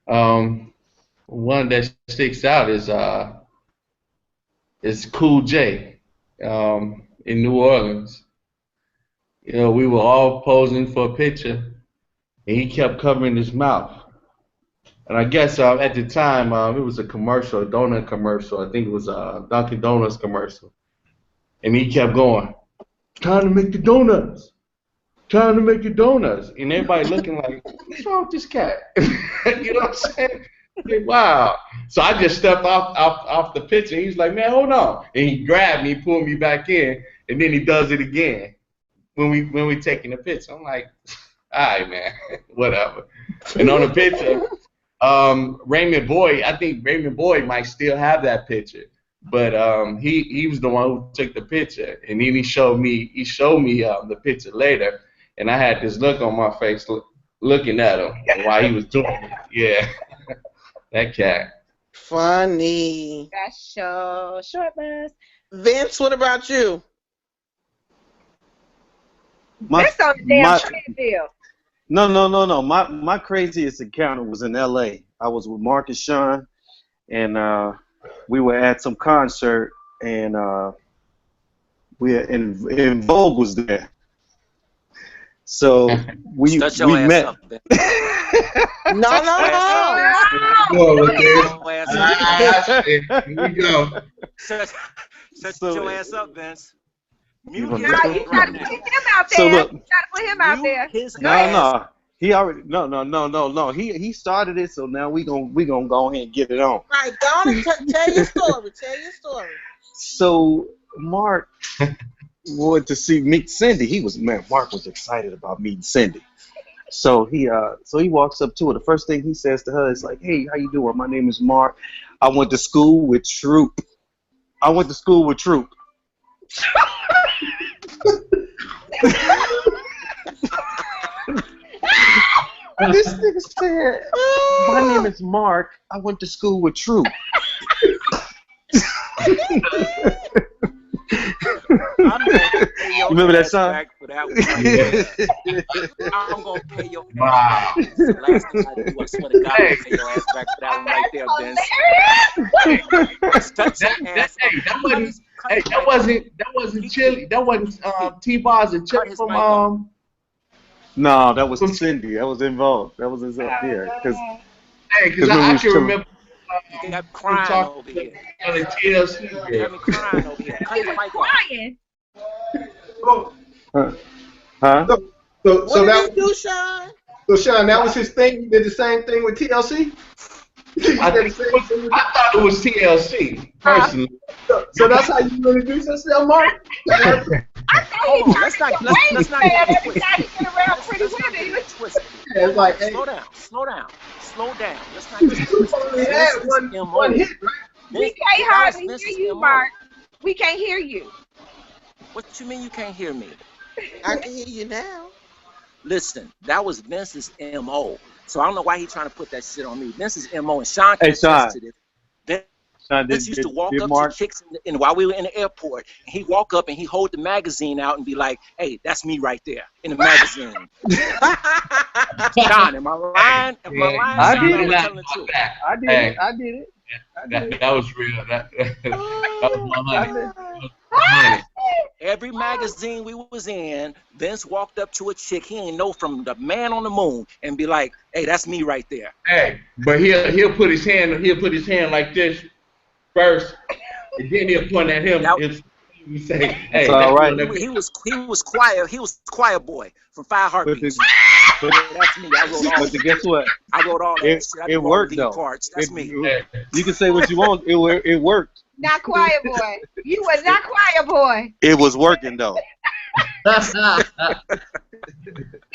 One that sticks out is Cool J in New Orleans. You know, we were all posing for a picture, and he kept covering his mouth. And I guess at the time, it was a commercial, a donut commercial. I think it was a Dunkin' Donuts commercial. And he kept going, time to make the donuts. Time to make the donuts. And everybody looking like, what's wrong with this cat? You know what I'm saying? Like, wow. So I just stepped off the picture. He's like, man, hold on. And he grabbed me, pulled me back in, and then he does it again when we taking the picture. I'm like, all right, man, whatever. And on the picture, Raymond Boyd, I think Raymond Boyd might still have that picture. But he was the one who took the picture, and then he showed me the picture later, and I had this look on my face looking at him while he was doing it. Yeah, that cat. Funny. That's short bus. Vince, what about you? Vince on the damn treadmill. No. My craziest encounter was in L.A. I was with Marcus Sean, and we were at some concert, and and Vogue was there. So we met. Up, No. Here we go. Shut your ass up, Vince. You gotta put him out there. So look, you gotta put him out there. No. He already no. He started it, so now we gonna go ahead and get it on. Right, go on and tell your story. Tell your story. So Mark wanted to meet Cindy. Mark was excited about meeting Cindy. So he walks up to her. The first thing he says to her is like, "Hey, how you doing? My name is Mark. I went to school with Troop." This nigga said, my name is Mark. I went to school with True. You remember that song? Back for that one right there. I'm gonna pay your ass back. This is the last thing I do. I swear to God, I'm gonna pay your ass back for that one right there, Vince. That wasn't Chili. That wasn't T-Bars and Chili from No, that was Cindy. That was involved. That was there. Because I can remember. You got crying over here. TLC. You got me crying over here. Cut his mic off. Crying. Huh? So What did he do, Sean? So Sean, that was his thing. He did the same thing with TLC. I thought it was TLC personally. So that's how you introduce yourself, Mark? Hold on, let's not get it twisted. It's like, hey, Slow down. Let's not get it twisted. One hit, right? We can't hardly hear you, Mark. We can't hear you. What you mean you can't hear me? I can hear you now. Listen, that was Vince's MO. So I don't know why he's trying to put that shit on me. Vince's MO, and Sean can attest to this. Vince used to walk up to chicks while we were in the airport, and he'd walk up and he'd hold the magazine out and be like, "Hey, that's me right there in the magazine." Sean, am I lying? I did it. That was real. That was my money. Every magazine we was in, Vince walked up to a chick he ain't know from the man on the moon and be like, "Hey, that's me right there." Hey, but he'll put his hand like this first, and then he'll point at him and say, "Hey, that's all right." He was choir boy from 5 Heartbeats. That's me. I wrote all. But guess what? I wrote all that shit. It worked though. Parts. That's me. You can say what you want. It worked. Not choir boy. You was not choir boy. It was working though. He said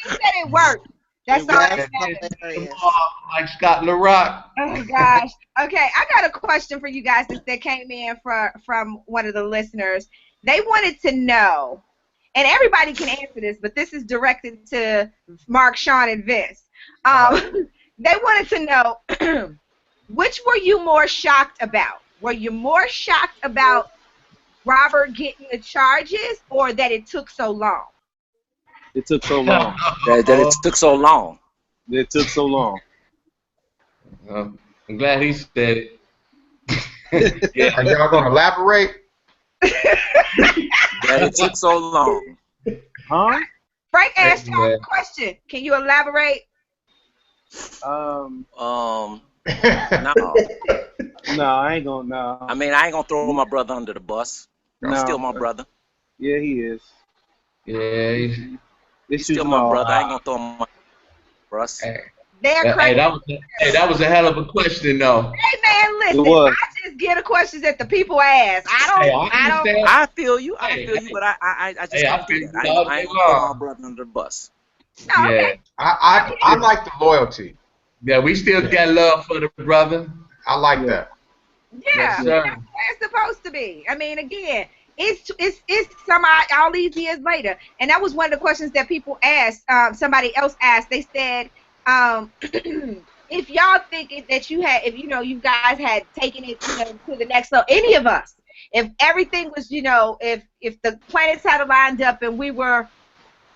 it worked. That's all that matters. Like Scott LaRock. Oh gosh. Okay, I got a question for you guys that came in from one of the listeners. They wanted to know, and everybody can answer this, but this is directed to Mark, Sean, and Vince. They wanted to know, which were you more shocked about? Were you more shocked about Robert getting the charges, or that it took so long? It took so long. that it took so long. It took so long. I'm glad he said it. Yeah. Are y'all gonna elaborate? That it took so long. Huh? Frank asked you a question. Can you elaborate? No. No, I ain't gonna. No. I mean, I ain't gonna throw my brother under the bus. He's still my brother. Yeah, he is. Yeah, he's still my brother. I ain't gonna throw him under the bus. They're crazy. That was a hell of a question, though. Hey man, listen. I just get the questions that the people ask. I feel you. I feel you, but I just can't do that. I ain't gonna throw my brother under the bus. No, yeah, okay. I like the loyalty. Yeah, we still got love for the brother. I like that. Yeah, that's what it's supposed to be. I mean, again, it's all these years later, and that was one of the questions that people asked. Somebody else asked. They said, if y'all think that you guys had taken it to the next level, any of us, if everything was, if the planets had lined up and we were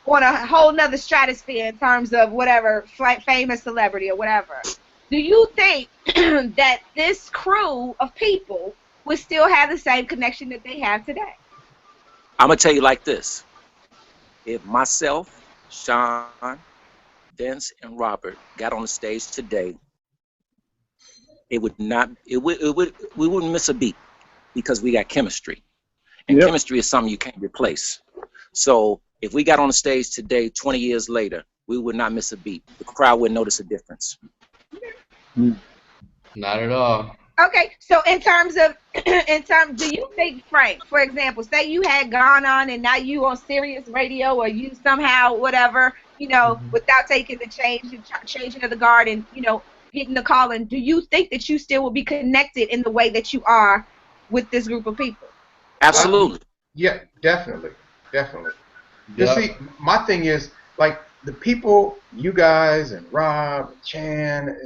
on a whole nother stratosphere in terms of whatever famous celebrity or whatever, do you think that this crew of people would still have the same connection that they have today? I'm gonna tell you like this: if myself, Sean, Vince, and Robert got on the stage today, we wouldn't miss a beat because we got chemistry, and chemistry is something you can't replace. So if we got on the stage today, 20 years later, we would not miss a beat. The crowd wouldn't notice a difference. Not at all. Okay, so in terms, do you think, Frank, for example, say you had gone on and now you on Sirius Radio, or you somehow, whatever, without taking the changing of the guard and, getting the call in, do you think that you still will be connected in the way that you are with this group of people? Absolutely. Yeah, definitely, definitely. Cause Yep. see, my thing is like the people, you guys and Rob and Chan.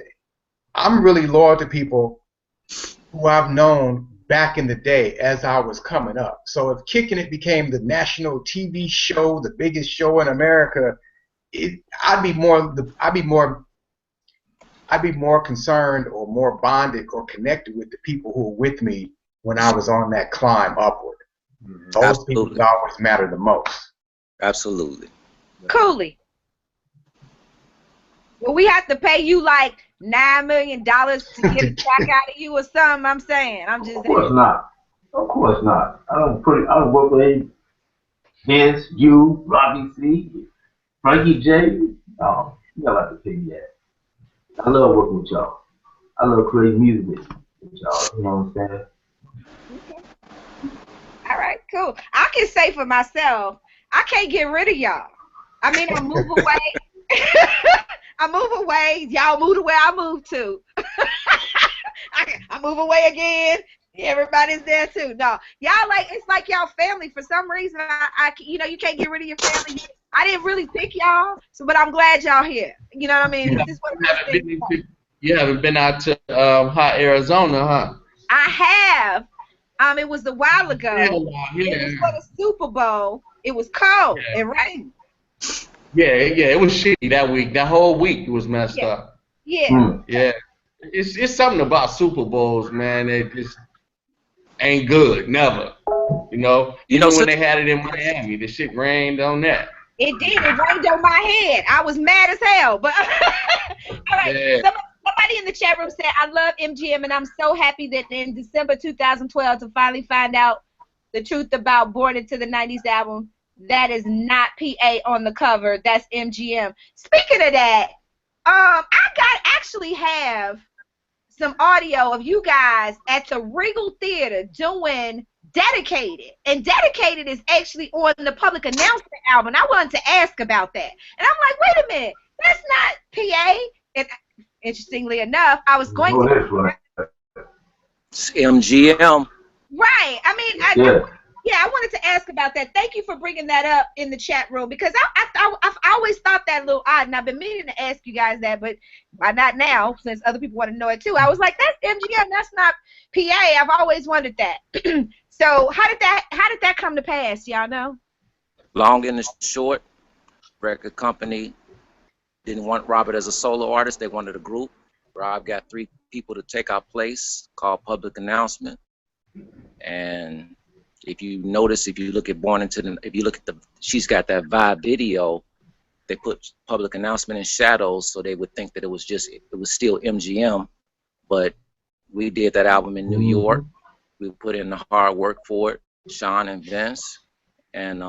I'm really loyal to people who I've known back in the day as I was coming up. So if Kicking It became the national TV show, the biggest show in America, I'd be more concerned or more bonded or connected with the people who were with me when I was on that climb upward. Those people Absolutely. would always matter the most. Absolutely. Cooley, will we have to pay you like $9 million to get a track out of you or something? I'm saying. I'm just Of course saying. not. Of course not. I don't work with any Vince, you, Robbie C, Frankie J. No, you don't have to pay me that. I love working with y'all. I love creating music with y'all. You know what I'm saying? All right, cool. I can say for myself, I can't get rid of y'all. I mean, I move away. I move away. Y'all move to where I move to. I move away again. Everybody's there too. No, y'all like it's like y'all family. For some reason, you know you can't get rid of your family. I didn't really pick y'all, so but I'm glad y'all here. You know what I mean? You It's just one of those haven't things. you haven't been out to hot Arizona, huh? I have. It was a while ago. It was for the Super Bowl. It was cold and rainy. Yeah, it was shitty that week. That whole week was messed Yeah. up. Yeah. Yeah, it's something about Super Bowls, man. It just ain't good, never. You know, You know, even when since they had it in Miami, the shit rained on that. It did. It rained on my head. I was mad as hell. But all right. Yeah. Somebody in the chat room said, I love MGM, and I'm so happy that in December 2012 to finally find out the truth about Born Into the 90s album. That is not PA on the cover. That's MGM. Speaking of that, actually have some audio of you guys at the Regal Theater doing Dedicated. And Dedicated is actually on the Public Announcement album. I wanted to ask about that. And I'm like, wait a minute, that's not PA. And interestingly enough, I was going to. That's right. it's MGM. Right. I mean, I wanted to ask about that. Thank you for bringing that up in the chat room because I've always thought that a little odd, and I've been meaning to ask you guys that, but why not now since other people want to know it too? I was like, that's MGM, that's not PA. I've always wondered that. So how did that come to pass? Y'all know? Long and the short, record company didn't want Robert as a solo artist. They wanted a group. Rob got 3 people to take our place called Public Announcement. And if you notice, if you look at she's got that vibe video, they put Public Announcement in shadows so they would think that it was still MGM. But we did that album in New York. We put in the hard work for it, Sean and Vince, and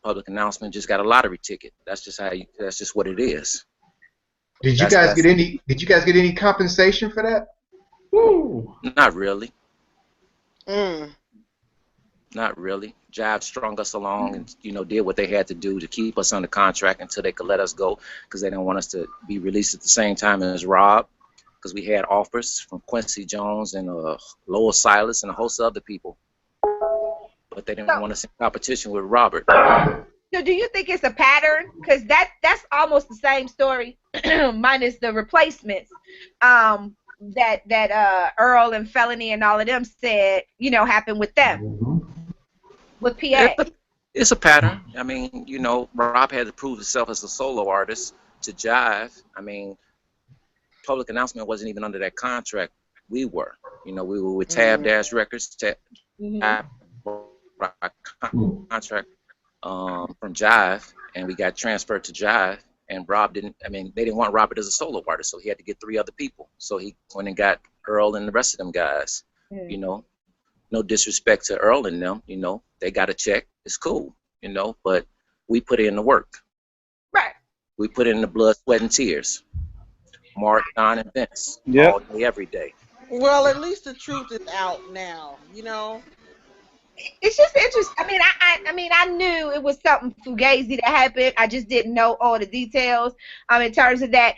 Public Announcement just got a lottery ticket. That's just what it is. Did you guys get any compensation for that? Woo. Not really. Not really. Jive strung us along and did what they had to do to keep us under contract until they could let us go because they didn't want us to be released at the same time as Rob because we had offers from Quincy Jones and Lowell Silas and a host of other people, but they didn't want us in competition with Robert. So do you think it's a pattern? Because that's almost the same story, minus the replacements. That Earl and Felony and all of them said, happened with them. With PA. It's a pattern. I mean, Rob had to prove himself as a solo artist to Jive. I mean, Public Announcement wasn't even under that contract. We were. We were with Tab Dash Records. Contract from Jive, and we got transferred to Jive. And Rob they didn't want Robert as a solo artist, so he had to get 3 other people. So he went and got Earl and the rest of them guys. No disrespect to Earl and them, they got a check. It's cool, but we put in the work. Right. We put in the blood, sweat, and tears. Mark, Don, and Vince. Yep. All day, every day. Well, at least the truth is out now, It's just interesting. I knew it was something fugazi that happened. I just didn't know all the details. In terms of that,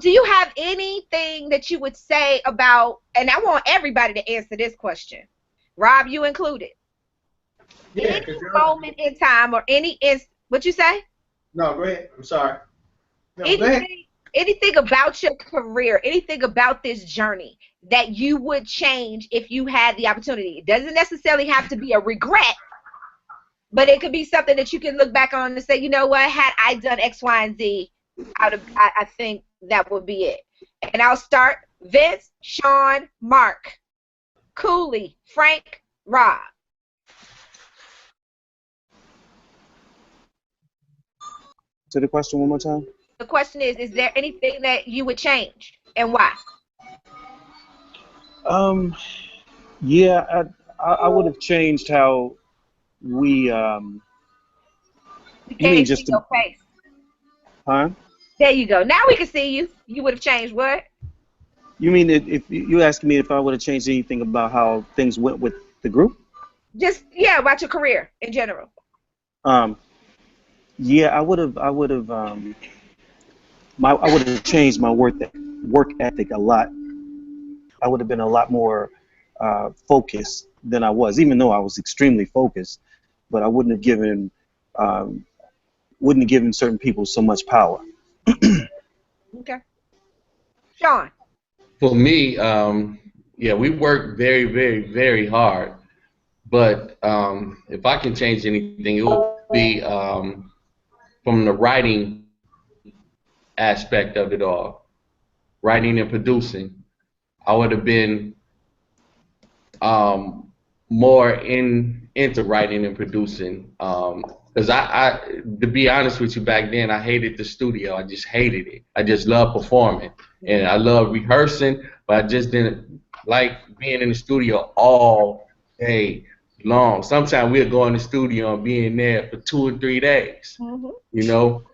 do you have anything that you would say about? And I want everybody to answer this question, Rob, you included. Yeah, Any because moment in time or what you say? no, go ahead. I'm sorry. No, go ahead. Anything about your career, anything about this journey that you would change if you had the opportunity. It doesn't necessarily have to be a regret, but it could be something that you can look back on and say, you know what, had I done X, Y, and Z, I think that would be it. And I'll start Vince, Sean, Mark, Cooley, Frank, Rob. To the question one more time. The question is there anything that you would change and why? Yeah, I would have changed how we. We You can't mean even just see to, your face. huh? There you go. Now we can see you. You would have changed what? You mean if you asking me if I would have changed anything about how things went with the group? Just yeah, about your career in general. Um, yeah, I would have changed my work ethic a lot. I would have been a lot more focused than I was, even though I was extremely focused. But I um, wouldn't have given certain people so much power. Okay. Sean. For me, yeah, we worked very, very, very hard. But if I can change anything, it would be from the writing aspect of it all, writing and producing. I would have been more into writing and producing. Because to be honest with you, back then I hated the studio. I just hated it. I just loved performing, and I loved rehearsing, but I just didn't like being in the studio all day long. Sometimes we'd go in the studio and be in there for 2 or 3 days, you know.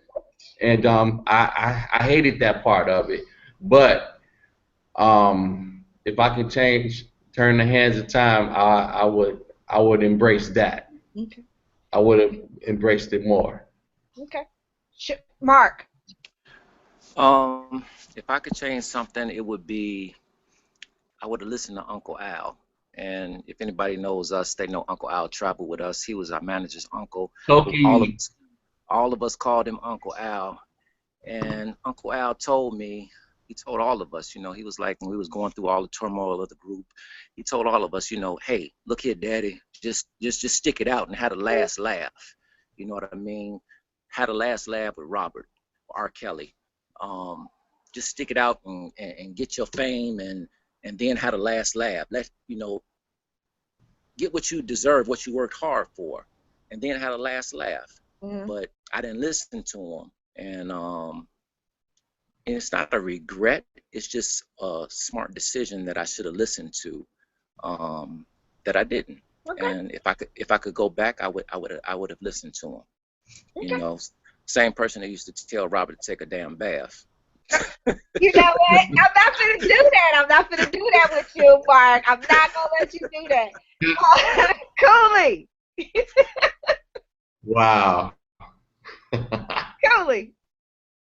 And I hated that part of it. But if I can turn the hands of time, I would embrace that. Okay. I would have embraced it more. Okay. Mark. If I could change something, it would be I would have listened to Uncle Al. And if anybody knows us, they know Uncle Al traveled with us. He was our manager's uncle. Toki. All of us called him Uncle Al. And Uncle Al told me, he told all of us, he was like, when we was going through all the turmoil of the group, he told all of us, hey, look here, Daddy, just stick it out and have a last laugh. You know what I mean? Had a last laugh with Robert, R. Kelly. Just stick it out and get your fame and then had a last laugh. Get what you deserve, what you worked hard for, and then had a last laugh. But I didn't listen to him. And it's not a regret. It's just a smart decision that I should have listened to, that I didn't. Okay. And if I could go back, I would have listened to him. Okay. Same person that used to tell Robert to take a damn bath. You know what? I'm not gonna do that. I'm not gonna do that with you, Mark. I'm not gonna let you do that. Cooley. Wow. Cooley.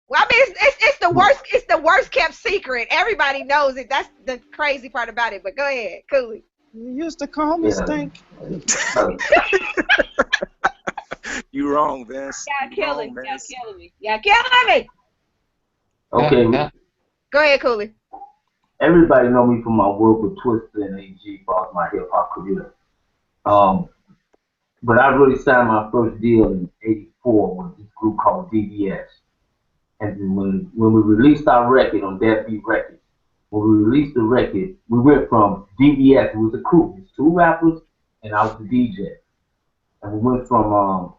Well, I mean, it's the worst. It's the worst kept secret. Everybody knows it. That's the crazy part about it. But go ahead, Cooley. You used to call me stink. You wrong, Vince. Y'all killing me. Y'all killing me. Okay. Go ahead, Cooley. Everybody know me from my work with Twister and AG about my hip hop career. But I really signed my first deal in '84 with this group called DBS. And when we released our record on Dead Beat Records, when we released the record, we went from DBS, it was a crew, it's 2 rappers, and I was the DJ. And we went from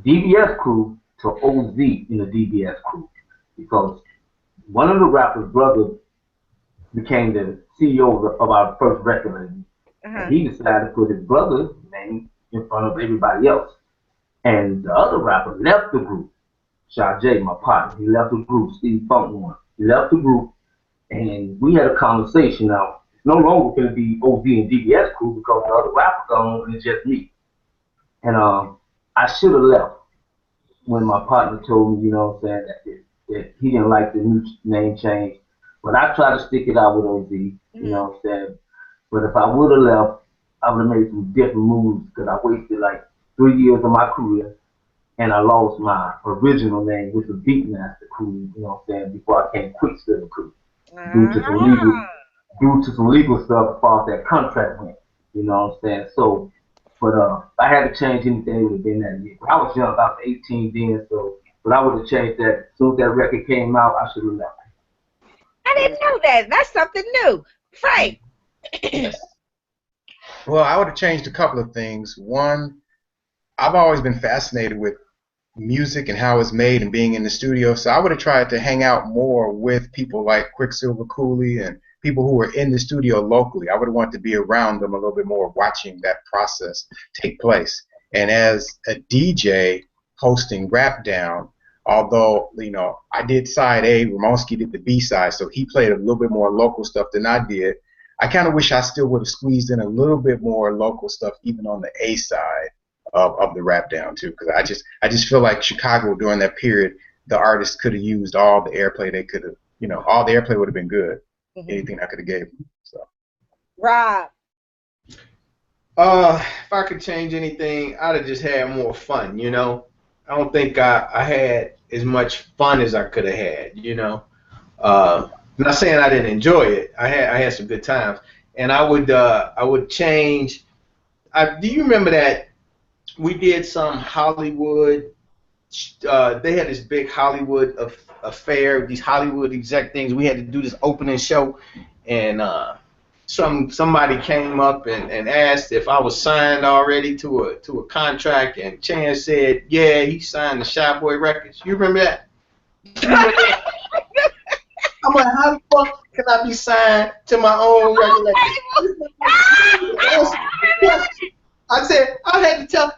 DBS crew to OZ in the DBS crew, because one of the rappers' brother became the CEO of our first record label, and he decided to put his brother's name in front of everybody else. And the other rapper left the group. Sha J, my partner, he left the group. Steve Funk one. He left the group, and we had a conversation. Now, it's no longer going to be OZ and DBS crew because the other rapper gone and it's just me. And I should have left when my partner told me, you know what I'm saying, that he didn't like the new name change. But I tried to stick it out with OZ, you know what I'm saying. But if I would have left, I would have made some different moves because I wasted like 3 years of my career and I lost my original name, which was Beatmaster Crew, you know what I'm saying, before I came Quicksilver Crew. Due to some legal stuff as far as that contract went. You know what I'm saying? So but if I had to change anything, it would have been that year. I was young, about 18 then, so but I would have changed that. As soon as that record came out, I should have left. I didn't know that. That's something new. Frank. Well, I would have changed a couple of things. One, I've always been fascinated with music and how it's made and being in the studio, so I would have tried to hang out more with people like Quicksilver Cooley and people who were in the studio locally. I would have wanted to be around them a little bit more, watching that process take place. And as a DJ hosting Rap Down, although, you know, I did side A, Ramonski did the B side, so he played a little bit more local stuff than I did. I kind of wish I still would have squeezed in a little bit more local stuff even on the A side of the Rap Down too, because I just feel like Chicago during that period, the artists could have used all the airplay they could have, you know, all the airplay would have been good. Anything I could have gave them. So. Rob. If I could change anything, I'd have just had more fun, you know. I don't think I had as much fun as I could have had, you know. Not saying I didn't enjoy it. I had some good times, and I would change. Do you remember that we did some Hollywood? They had this big Hollywood affair, these Hollywood exec things. We had to do this opening show, and somebody came up and asked if I was signed already to a contract, and Chan said, yeah, he signed the Shy Boy Records. You remember that? I'm like, how the fuck can I be signed to my own record label? I said, I had to tell,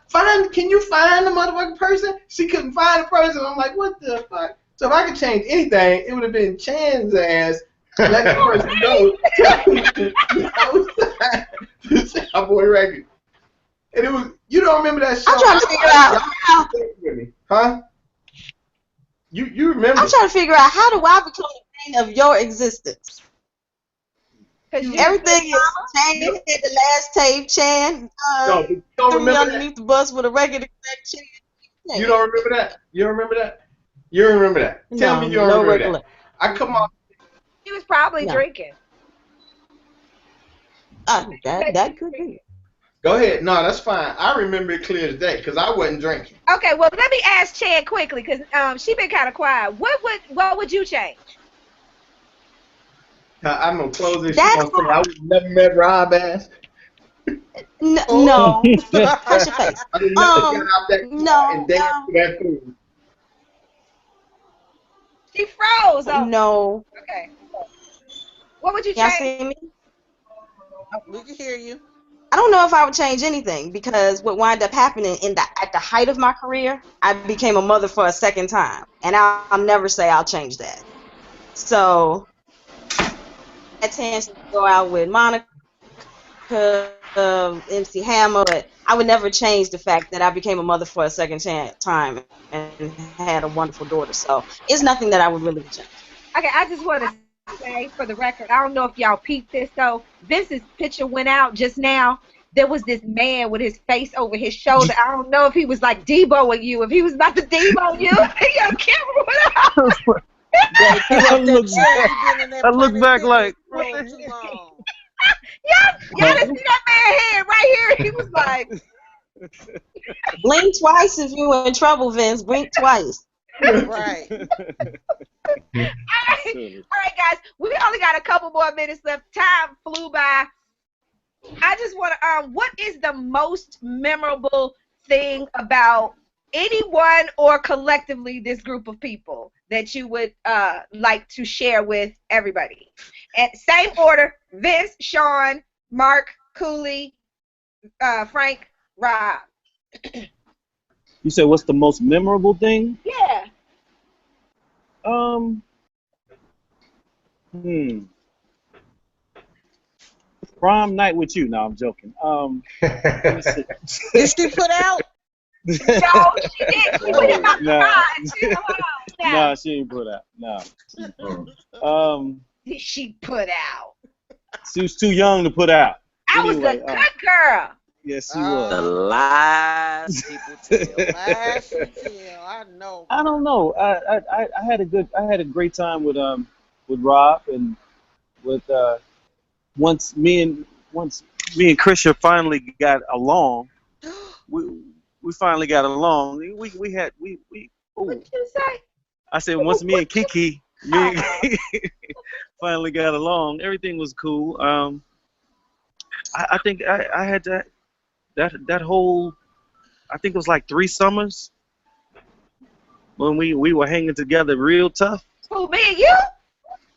can you find the motherfucking person? She couldn't find the person. I'm like, what the fuck? So if I could change anything, it would have been Chan's ass. Let the person go. I was signed to the Shy Boy Record. And it was, you don't remember that show? I'm trying to figure out how. Huh? You remember? I'm trying to figure out how do I become the queen of your existence? Everything is Chan had the last tape. Chan no, you don't threw me remember underneath the bus with a record exec. Chan. You don't remember that? You don't remember that? You don't remember that? Tell me you don't remember that. I come on. He was probably drinking. That could be. Go ahead. No, that's fine. I remember it clear as day because I wasn't drinking. Okay, well, let me ask Chan quickly because she been kind of quiet. What would you change? I'm gonna close this. I would never met Rob ass. No. Hush your face. No. She froze. No. Okay. What would you Y'all change? see me? We can hear you. I don't know if I would change anything because what wound up happening at the height of my career, I became a mother for a second time, and I'll never say I'll change that. So I had a chance to go out with Monica, MC Hammer, but I would never change the fact that I became a mother for a second time and had a wonderful daughter. So it's nothing that I would really change. Okay, I just want to say for the record, I don't know if y'all peeped this though. Vince's picture went out just now. There was this man with his face over his shoulder. I don't know if he was like Deboing you, if he was about to Debo you. Your camera went out. I look back like, y'all didn't see that man's head right here. He was like, blink twice if you in trouble, Vince. Blink twice. Right. All right, guys. We only got a couple more minutes left. Time flew by. I just want to what is the most memorable thing about anyone or collectively this group of people that you would like to share with everybody? And same order: Vince, Sean, Mark, Cooley, Frank, Rob. You said what's the most memorable thing? Yeah. Prom night with you. No, I'm joking. Did she put out? No, she didn't. She went about No, she ain't put out. No. Did she put out? She was too young to put out. I was the good girl. Yes, she was. The lies people tell. Lies she tell. I know. I don't know. I had a great time with Rob, and with once me and Krisha finally got along. We finally got along. We What did you say? I said once me and KiKi finally got along, everything was cool. I think I had that whole, I think it was like 3 summers when we were hanging together real tough. Who, me and you?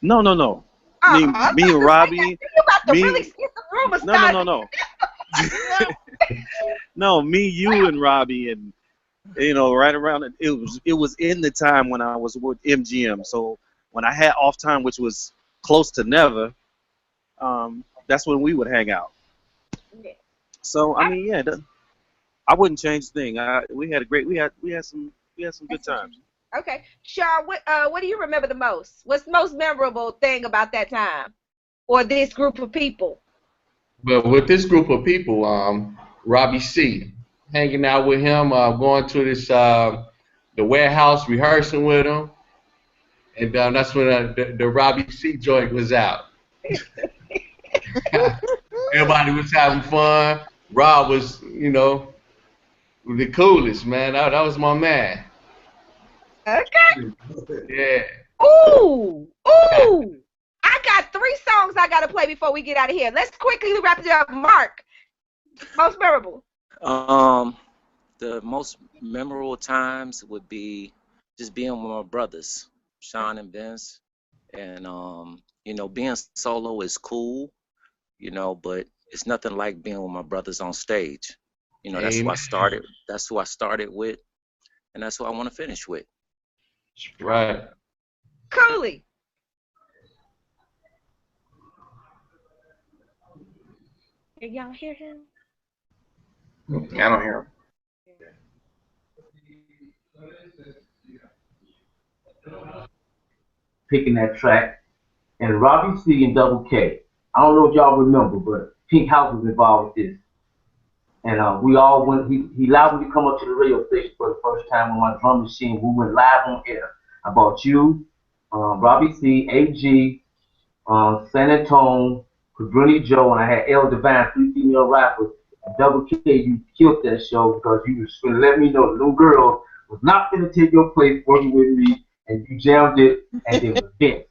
No. Me and Robbie. You about to really see some rumors. No. No, me, you, and Robbie, and right around it was in the time when I was with MGM. So when I had off time, which was close to never, that's when we would hang out. Yeah. So I mean, yeah, I wouldn't change a thing. We had some good times. Okay, Sean, what do you remember the most? What's the most memorable thing about that time, or this group of people? But with this group of people, Robbie C, hanging out with him, going to this the warehouse, rehearsing with him, and that's when the Robbie C joint was out. Everybody was having fun. Rob was, the coolest, man. That was my man. Okay. Yeah. Ooh. I got 3 songs I gotta play before we get out of here. Let's quickly wrap it up. Mark, most memorable. The most memorable times would be just being with my brothers, Sean and Vince, and being solo is cool, but it's nothing like being with my brothers on stage. That's who I started. That's who I started with, and that's who I want to finish with. Right. Cooley. Can y'all hear him? I don't hear him. Picking that track, and Robbie C and Double K. I don't know if y'all remember, but Pink House was involved with this. And we all went, he allowed me to come up to the radio station for the first time on my drum machine. We went live on air about you, Robbie C, AG, San Antonio, Cabrini Joe, and I had El Divine, 3 female rappers. And Double K, you killed that show because you was going to let me know the little girl was not going to take your place working with me, and you jammed it, and it was Vince.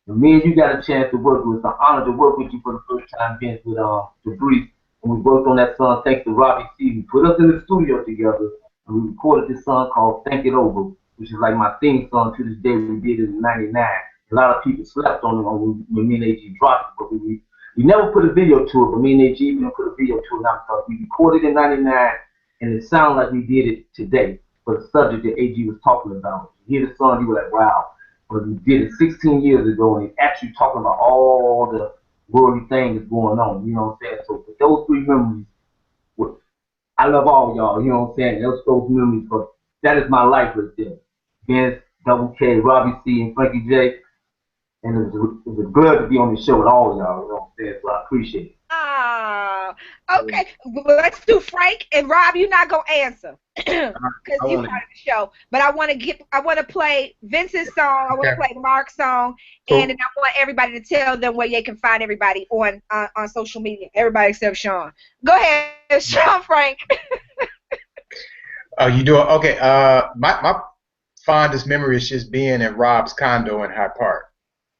And me and you got a chance to work with. It's an honor to work with you for the first time, Vince, with Debris. And we worked on that song, thanks to Robbie C. He put us in the studio together, and we recorded this song called Think It Over, which is like my theme song to this day. We did it in '99. A lot of people slept on it when me and AG dropped it, but we never put a video to it, but me and AG even put a video to it now because we recorded in '99, and it sounded like we did it today for the subject that AG was talking about. You hear the song, you were like, wow. But we did it 16 years ago, and actually talking about all the worldly things going on, you know what I'm saying? So for those 3 memories, I love all y'all, you know what I'm saying? Those memories, but that is my life right there. Vince, Double K, Robbie C, and Frankie J. And it was good to be on the show with all y'all, you know what I'm saying? So I appreciate it. Oh, okay. Well, let's do Frank and Rob. You're not gonna answer because you're part of the show. But I want to play Vince's song. I want to play Mark's song, and then I want everybody to tell them where they can find everybody on social media. Everybody except Sean. Go ahead, Sean Frank. Oh, you do it? Okay. My fondest memory is just being at Rob's condo in Hyde Park.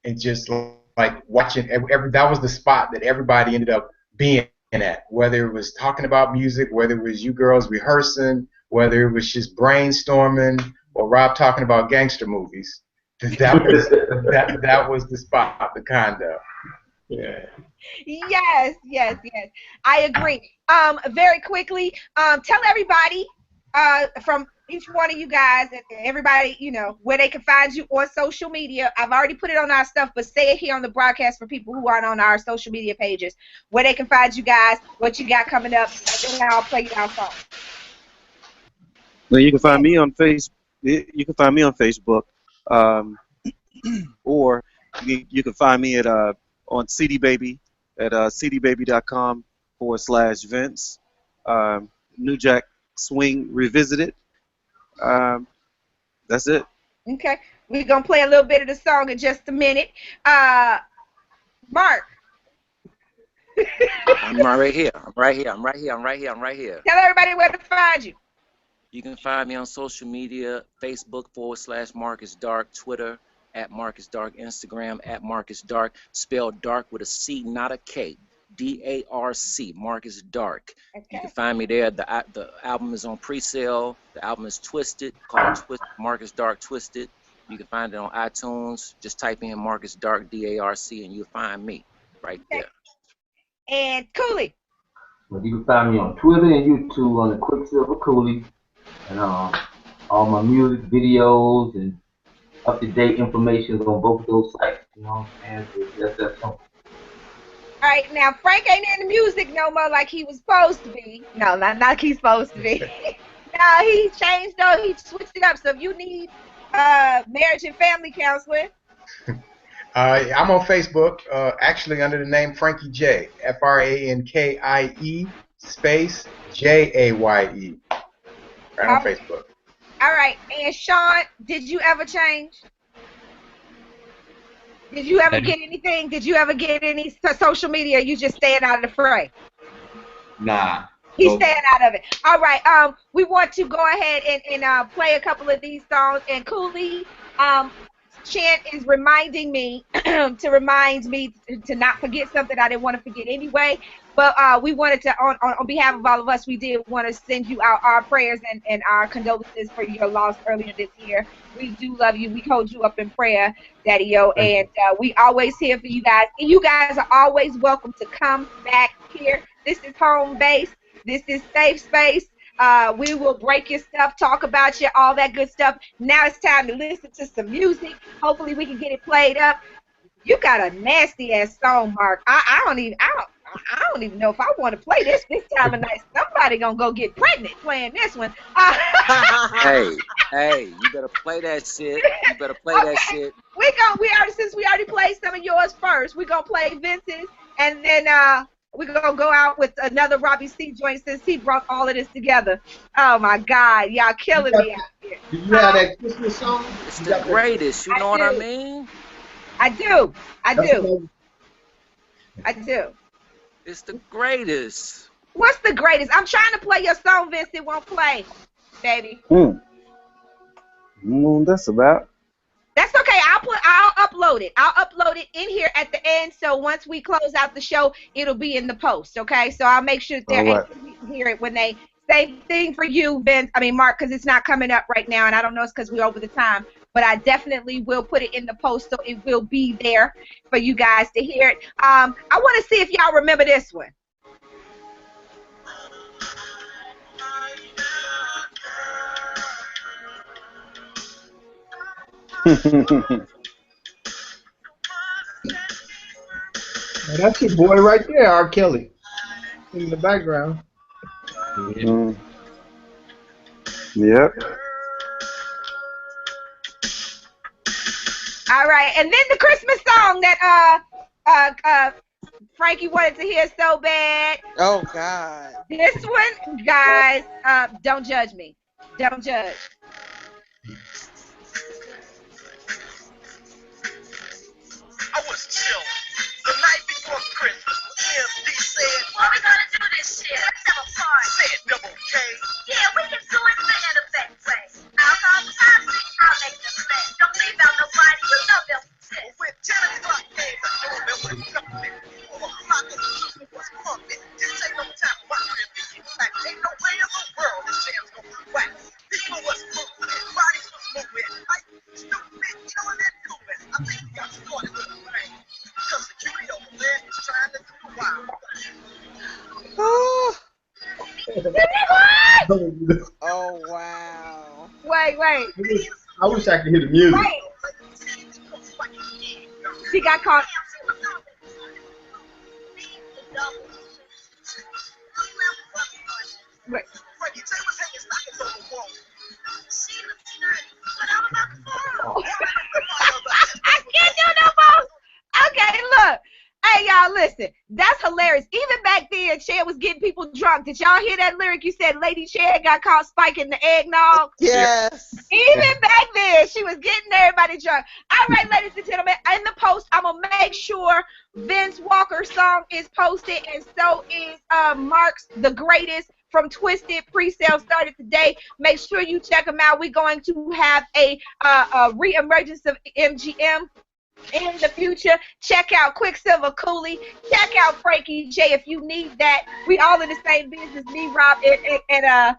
And just like watching that was the spot that everybody ended up being at, whether it was talking about music, whether it was you girls rehearsing, whether it was just brainstorming, or Rob talking about gangster movies. That was the spot, the condo. Yeah. Yes. I agree. Very quickly, tell everybody from each one of you guys and everybody, where they can find you on social media. I've already put it on our stuff, but say it here on the broadcast for people who aren't on our social media pages, where they can find you guys, what you got coming up, and then I'll play you our song. Well, you can find me on Facebook. Or you can find me at on CD Baby at cdbaby.com. Facebook.com/Vince. New Jack Swing Revisited. That's it. Okay. We're going to play a little bit of the song in just a minute. Mark. I'm right here. I'm right here. I'm right here. I'm right here. I'm right here. Tell everybody where to find you. You can find me on social media, Facebook.com/Marcus Dark, Twitter @Marcus Dark, Instagram @Marcus Dark, spelled dark with a C, not a K. DARC, Marcus Dark. Okay. You can find me there. The album is on pre-sale. The album is Twisted, called Twisted, Marcus Dark Twisted. You can find it on iTunes. Just type in Marcus Dark, DARC, and you'll find me right there. And Cooley. Well, you can find me on Twitter and YouTube on the Quicksilver Cooley. And all my music videos and up-to-date information on both of those sites. You know what I'm saying? So that's something. All right, now Frank ain't in the music no more like he was supposed to be. No, not like he's supposed to be. No, he changed though. He switched it up. So if you need marriage and family counseling. I'm on Facebook, actually under the name Frankie J. FRANKIE space JAYE. Right on Facebook. All right, and Sean, did you ever change? Did you ever get anything? Did you ever get any social media? You just staying out of the fray? Nah. He's staying out of it. All right. We want to go ahead and play a couple of these songs. And Cooley, Chant is reminding me to not forget something I didn't want to forget anyway. But we wanted to, on behalf of all of us, we did want to send you out our prayers and our condolences for your loss earlier this year. We do love you. We hold you up in prayer, Daddy-O. And we always here for you guys. And you guys are always welcome to come back here. This is home base. This is safe space. We will break your stuff, talk about you, all that good stuff. Now it's time to listen to some music. Hopefully we can get it played up. You got a nasty ass song, Mark. I don't even know if I want to play this time of night. Somebody gonna go get pregnant playing this one. Hey, you better play that shit. You better play that shit. Since we already played some of yours first, we're gonna play Vince's, and then we're gonna go out with another Robbie C joint since he brought all of this together. Oh my God, y'all killing me out here. Do you have that Christmas song? It's the greatest. You know what I mean? I do. It's the greatest. What's the greatest? I'm trying to play your song, Vince. It won't play, baby. That's about. That's okay. I'll upload it. I'll upload it in here at the end. So once we close out the show, it'll be in the post. Okay. So I'll make sure that they're able to hear it when they. Same thing for you, Vince. I mean, Mark, because it's not coming up right now, and I don't know it's because we're over the time. But I definitely will put it in the post, so it will be there for you guys to hear it. I want to see if y'all remember this one. That's your boy right there, R. Kelly, in the background. Yep. All right, and then the Christmas song that Frankie wanted to hear so bad. Oh God. This one, guys, don't judge me. Don't judge. I was chill the night before Christmas. EMD said, "What we gonna do this year? Let's have a party." Said Double K. Yeah, we can do it the effect way. I'll call the posse, I'll make them mad. Don't leave out nobody, you know they'll protest. When 10 o'clock came, the doorbell was jumping. 4 o'clock and the music was pumping. This ain't no time for my crib to get back. Ain't no way in the world this jam's gonna be whack. People was moving, bodies was moving. Like stupid, killing and doing. I think we got started with a bang. Cause security over there is trying to do the wild thing. Oh wow. Wait. I wish I could hear the music. Wait. She got caught. Wait. Frankie J was hanging stockings on the wall. I can't do no more. Okay, look. Hey, y'all, listen. listen, that's hilarious. Even back then, Cher was getting people drunk. Did y'all hear that lyric? You said Lady Cher got caught spiking the eggnog. Yes. Even back then, she was getting everybody drunk. All right, ladies and gentlemen, in the post, I'm going to make sure Vince Walker's song is posted, and so is Mark's The Greatest from Twisted. Pre-sale started today. Make sure you check them out. We're going to have a re-emergence of MGM in the future. Check out Quicksilver Cooley. Check out Frankie J if you need that. We all in the same business. Me, Rob, and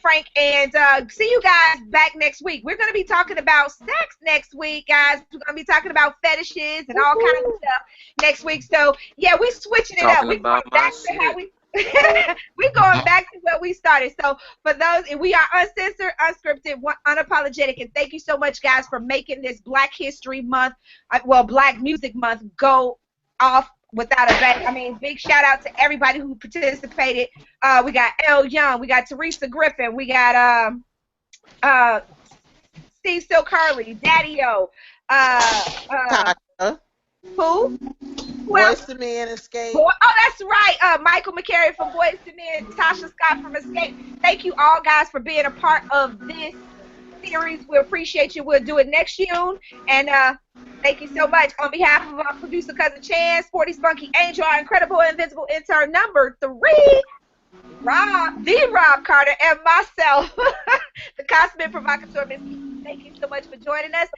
Frank. And see you guys back next week. We're gonna be talking about sex next week, guys. We're gonna be talking about fetishes and all kinds of stuff next week. So yeah, we're switching it up. We're going back to how we. We're going back to where we started. So for those, we are uncensored, unscripted, unapologetic, and thank you so much, guys, for making this Black History Month, Black Music Month, go off without a bang. I mean, big shout out to everybody who participated. We got L. Young, we got Teresa Griffin, we got Steve Silk Hurley, Daddy-O, who? Boyz II Men, Escape. Oh, that's right. Michael McCary from Boyz II Men, Tasha Scott from Escape. Thank you all, guys, for being a part of this series. We appreciate you. We'll do it next June. And thank you so much. On behalf of our producer, Cousin Chan, Sporty Spunky Angel, our incredible invisible intern number 3, Rob Carter, and myself, the Cosmic Provocateur, Miss Kiki. Thank you so much for joining us.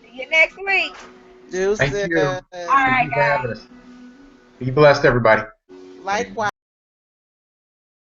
See you next week. Thank you. All right, guys. Be blessed, everybody. Likewise.